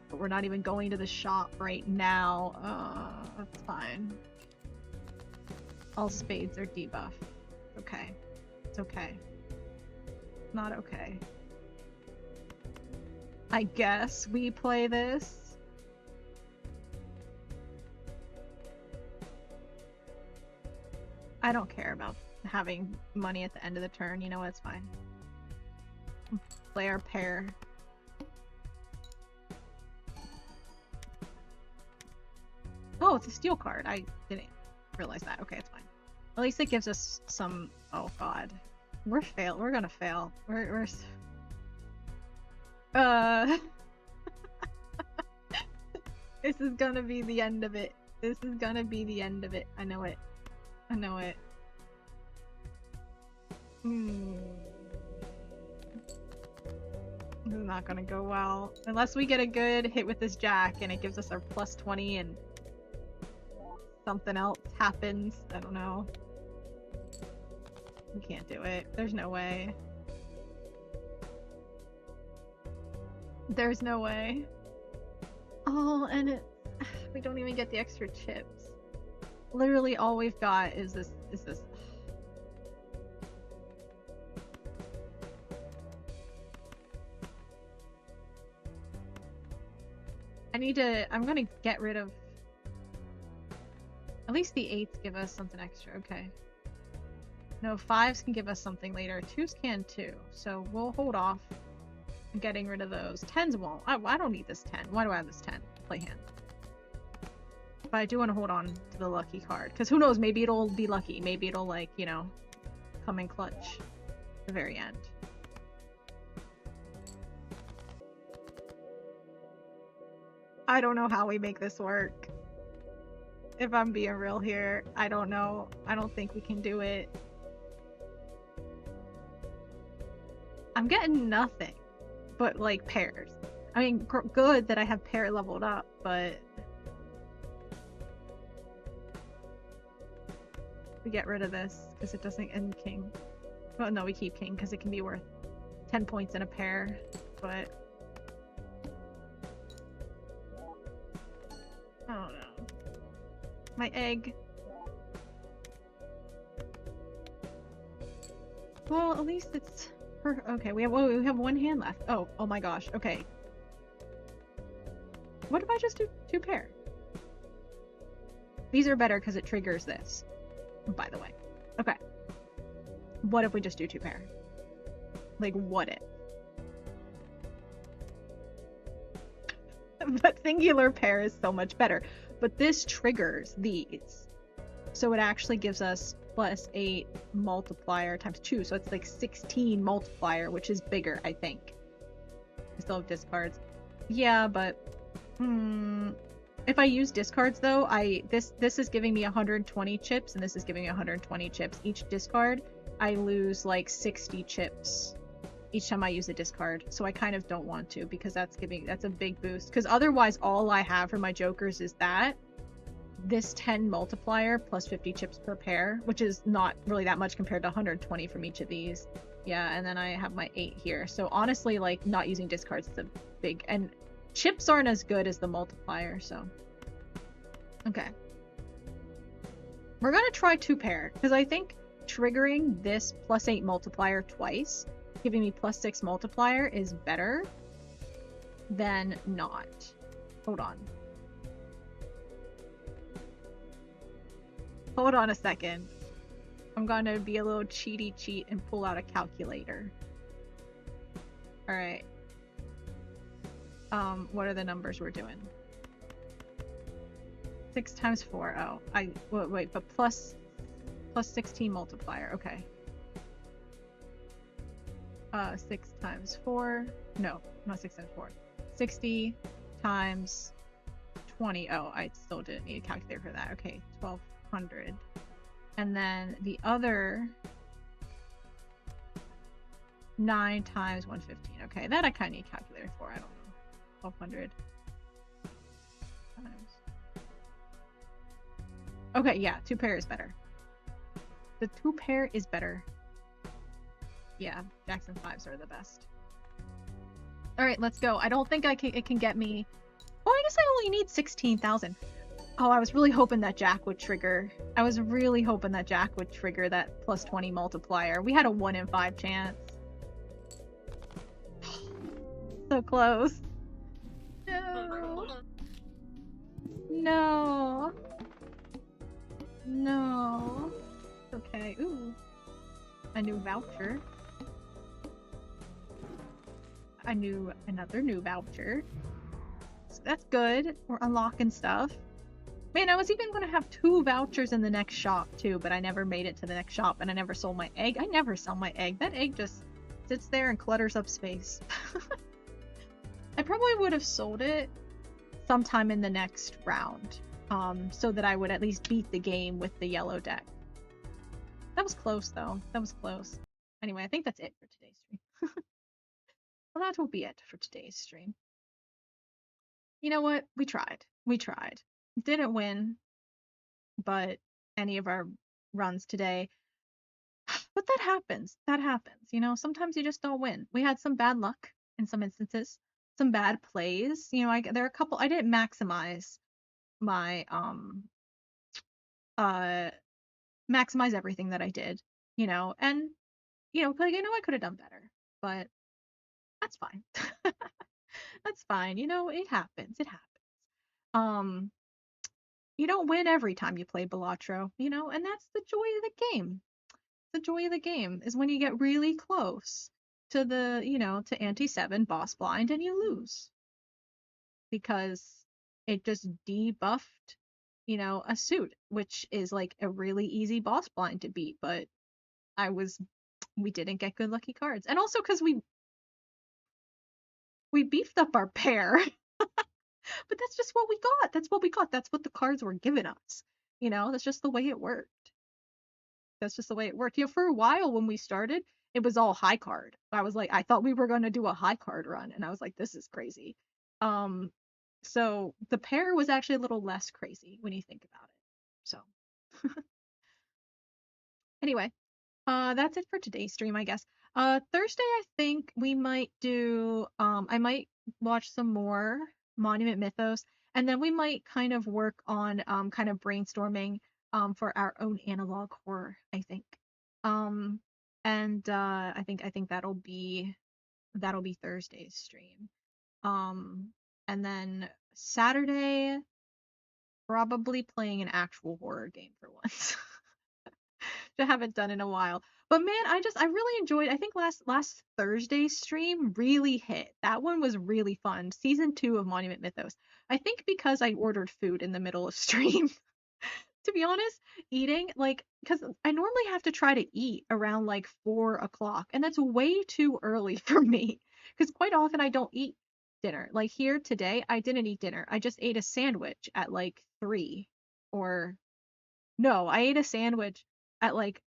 But we're not even going to the shop right now. That's fine. All spades are debuff. Okay. It's okay. Not okay. I guess we play this. I don't care about having money at the end of the turn, you know, it's fine. Play our pair. Oh, it's a steel card. I didn't realize that. Okay, it's fine. At least it gives us some... Oh god. We're gonna fail. We're... This is gonna be the end of it. This is gonna be the end of it. I know it. I know it. This is not gonna go well. Unless we get a good hit with this jack and it gives us our plus 20 and something else happens. I don't know. We can't do it. There's no way. There's no way. Oh, and we don't even get the extra chips. Literally all we've got is this. I'm gonna get rid of... At least the 8s give us something extra, okay. No, 5s can give us something later. 2s can too, so we'll hold off on getting rid of those. 10s won't. I don't need this 10. Why do I have this 10? Play hand. But I do want to hold on to the lucky card, because who knows, maybe it'll be lucky. Maybe it'll, like, you know, come in clutch at the very end. I don't know how we make this work. If I'm being real here, I don't know. I don't think we can do it. I'm getting nothing but, like, pairs. I mean, good that I have pair leveled up, but... We get rid of this, because it doesn't end king. Well, no, we keep king, because it can be worth 10 points in a pair, but... I don't know. My egg. Well, at least it's... Okay, we have one hand left. Oh my gosh, okay. What if I just do 2 pair? These are better because it triggers this, by the way. Okay. What if we just do 2 pair? Like, what if? But singular pair is so much better. But this triggers these. So it actually gives us plus 8 multiplier times 2. So it's like 16 multiplier, which is bigger, I think. I still have discards. Yeah, but... if I use discards, though, this is giving me 120 chips, and this is giving me 120 chips. Each discard, I lose like 60 chips. each time I use a discard. So I kind of don't want to because that's a big boost. Because otherwise, all I have for my jokers is this 10 multiplier plus 50 chips per pair, which is not really that much compared to 120 from each of these. Yeah, and then I have my 8 here. So honestly, like, not using discards is a big... And chips aren't as good as the multiplier, so... Okay. We're gonna try 2 pair, because I think triggering this plus 8 multiplier twice, giving me plus 6 multiplier, is better than not. Hold on. Hold on a second. I'm gonna be a little cheaty cheat and pull out a calculator. Alright. What are the numbers we're doing? 6 times 4. Oh, wait, but plus 16 multiplier. Okay. 6 times 4. No, not 6 times 4. 60 times 20. Oh, I still didn't need a calculator for that. Okay, 1200. And then the other 9 times 115. Okay, that I kind of need a calculator for. I don't know. 1200 times. Okay, yeah, 2 pair is better. The 2 pair is better. Yeah, Jackson 5s are the best. Alright, let's go. I don't think it can get me... Oh, I guess I only need 16,000. Oh, I was really hoping that Jack would trigger. I was really hoping that Jack would trigger that plus 20 multiplier. We had a 1 in 5 chance. So close. No. No. No. Okay. Ooh. A new voucher. Another new voucher. So that's good. We're unlocking stuff. Man, I was even gonna have 2 vouchers in the next shop too, but I never made it to the next shop and I never sold my egg. I never sell my egg. That egg just sits there and clutters up space. I probably would have sold it sometime in the next round, so that I would at least beat the game with the yellow deck. That was close though. That was close. Anyway, I think that's it for today's stream. Well, that will be it for today's stream. You know what? We tried. We tried. Didn't win, but any of our runs today. But that happens. That happens. You know, sometimes you just don't win. We had some bad luck in some instances, some bad plays. You know, there are a couple. I didn't maximize my maximize everything that I did. You know, and you know, like I know I could have done better, but that's fine. That's fine. You know, it happens. It happens. You don't win every time you play Balatro, you know, and that's the joy of the game. The joy of the game is when you get really close to the, you know, to ante 7 boss blind and you lose. Because it just debuffed, you know, a suit, which is like a really easy boss blind to beat, but we didn't get good lucky cards. And also because we beefed up our pair. But that's just what we got. That's what we got. That's what the cards were giving us. You know, that's just the way it worked. That's just the way it worked. You know, for a while when we started, it was all high card. I thought we were going to do a high card run, and I was like, this is crazy. So the pair was actually a little less crazy when you think about it. So anyway, that's it for today's stream, I guess. Thursday, I think we might do, I might watch some more Monument Mythos, and then we might kind of work on, kind of brainstorming, for our own analog horror, I think. And I think that'll be Thursday's stream. And then Saturday, probably playing an actual horror game for once. I haven't done in a while. But man, I really enjoyed. I think last Thursday's stream really hit. That one was really fun. Season 2 of Monument Mythos. I think because I ordered food in the middle of stream. To be honest, eating, like, because I normally have to try to eat around like 4 o'clock, and that's way too early for me. Because quite often I don't eat dinner. Like here today, I didn't eat dinner. I just ate a sandwich at like 3. Or no, I ate a sandwich at like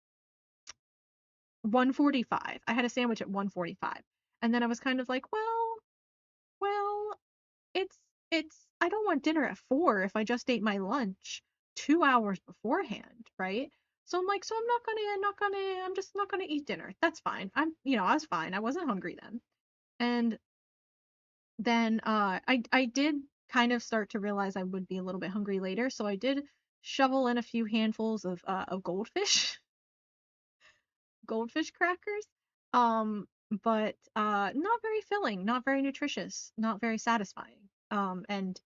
1:45. I had a sandwich at 1:45. And then I was kind of like, well, it's I don't want dinner at 4 if I just ate my lunch 2 hours beforehand, right? So I'm like, so I'm just not gonna eat dinner. That's fine. I was fine. I wasn't hungry then. And then I did kind of start to realize I would be a little bit hungry later, so I did shovel in a few handfuls of goldfish, goldfish crackers. Um, but not very filling, not very nutritious, not very satisfying. And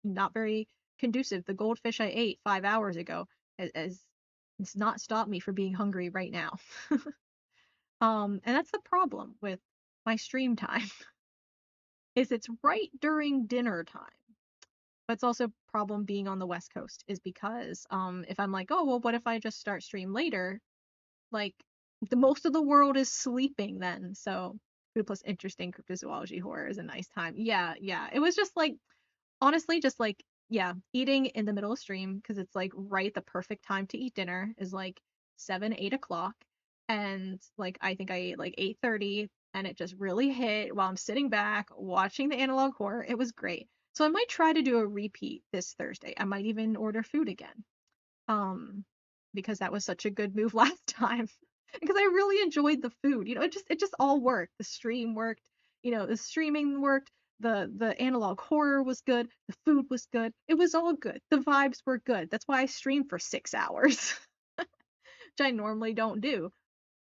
not very conducive. The goldfish I ate 5 hours ago has it's not stopped me from being hungry right now. And that's the problem with my stream time is it's right during dinner time. But it's also a problem being on the West Coast is because if I'm like, oh well, what if I just start stream later? Like the most of the world is sleeping then. So food plus interesting cryptozoology horror is a nice time. Yeah, yeah. It was just like honestly just like yeah, eating in the middle of stream because it's like right the perfect time to eat dinner is like 7, 8 o'clock. And like I think I ate like 8:30 and it just really hit while I'm sitting back watching the analog horror. It was great. So I might try to do a repeat this Thursday. I might even order food again. Um, because that was such a good move last time. Because I really enjoyed the food. It just all worked. The stream worked, the streaming worked, the analog horror was good, the food was good. It was all good. The vibes were good. That's why I streamed for 6 hours, which I normally don't do.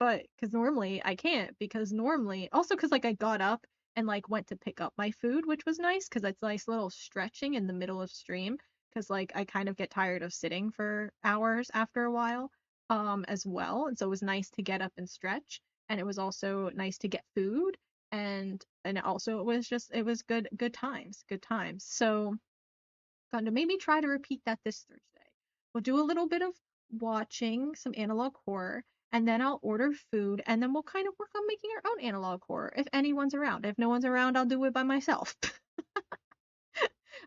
But because normally I can't, because normally also because like I got up and like went to pick up my food, which was nice because it's nice little stretching in the middle of stream because like I kind of get tired of sitting for hours after a while as well. And so it was nice to get up and stretch. And it was also nice to get food. And also it was good times, good times. So going to maybe try to repeat that this Thursday. We'll do a little bit of watching some analog horror, and then I'll order food, and then we'll kind of work on making our own analog horror if anyone's around. If no one's around, I'll do it by myself.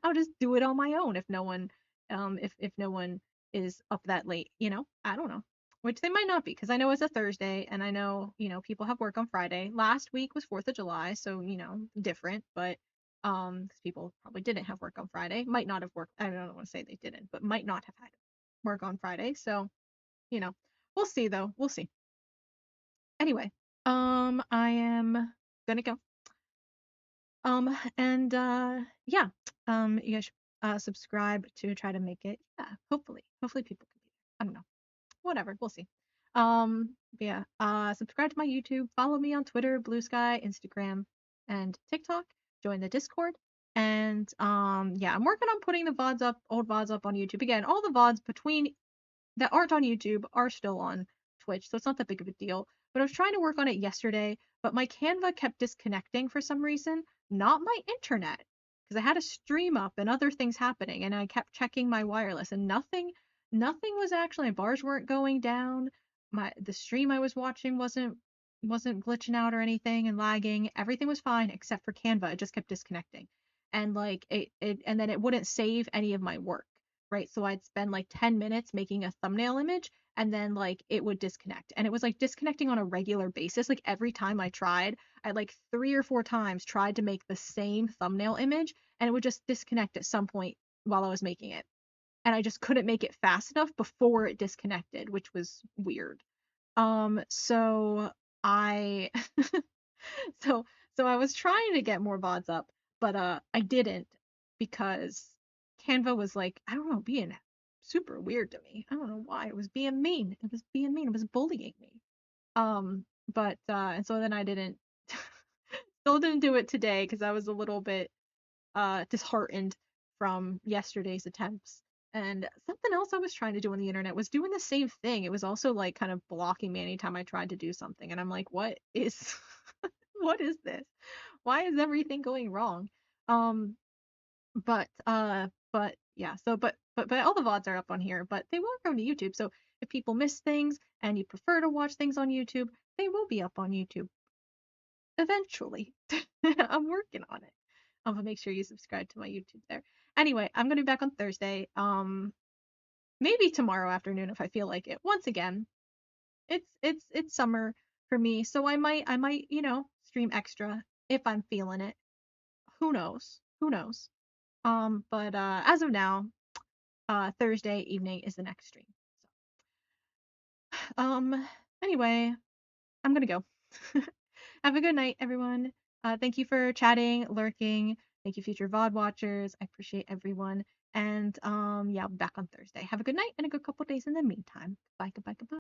I'll just do it on my own if no one is up that late, I don't know. Which they might not be, because I know it's a Thursday and I know, people have work on Friday. Last week was 4th of July, so, different, but 'cause people probably didn't have work on Friday. Might not have worked. I don't want to say they didn't, but might not have had work on Friday. So, you know, we'll see though. We'll see. Anyway, I am gonna go. And yeah, you guys should subscribe to try to make it. Yeah, hopefully people can be there. I don't know. Whatever, we'll see. But yeah, subscribe to my YouTube, follow me on Twitter, Blue Sky, Instagram, and TikTok. Join the Discord. And yeah, I'm working on putting the VODs up, old VODs up on YouTube. Again, all the VODs between that aren't on YouTube are still on Twitch, so it's not that big of a deal. But I was trying to work on it yesterday, but my Canva kept disconnecting for some reason, not my internet, because I had a stream up and other things happening, and I kept checking my wireless, and nothing was actually, my bars weren't going down. The stream I was watching wasn't glitching out or anything and lagging. Everything was fine except for Canva. It just kept disconnecting. And like and then it wouldn't save any of my work, right? So I'd spend like 10 minutes making a thumbnail image and then like it would disconnect. And it was like disconnecting on a regular basis. Like every time I tried, I like 3 or 4 times tried to make the same thumbnail image and it would just disconnect at some point while I was making it. And I just couldn't make it fast enough before it disconnected, which was weird. So I so so I was trying to get more VODs up, but I didn't because Canva was like, I don't know, being super weird to me. I don't know why. It was being mean. It was being mean. It was bullying me. But and so then I didn't still didn't do it today because I was a little bit disheartened from yesterday's attempts. And something else I was trying to do on the internet was doing the same thing. It was also like kind of blocking me anytime I tried to do something. And I'm like, what is what is this? Why is everything going wrong? Um, but yeah, so but all the VODs are up on here, but they will go to YouTube. So if people miss things and you prefer to watch things on YouTube, they will be up on YouTube eventually. I'm working on it. I'm gonna make sure you subscribe to my YouTube there. Anyway, I'm gonna be back on Thursday. Maybe tomorrow afternoon if I feel like it. Once again, it's summer. for me. So I might, stream extra if I'm feeling it. Who knows? Who knows? But as of now, Thursday evening is the next stream. So, anyway, I'm gonna go. Have a good night, everyone. Thank you for chatting, lurking. Thank you, future VOD watchers. I appreciate everyone. And yeah, I'll be back on Thursday. Have a good night and a good couple days in the meantime. Bye, goodbye, goodbye.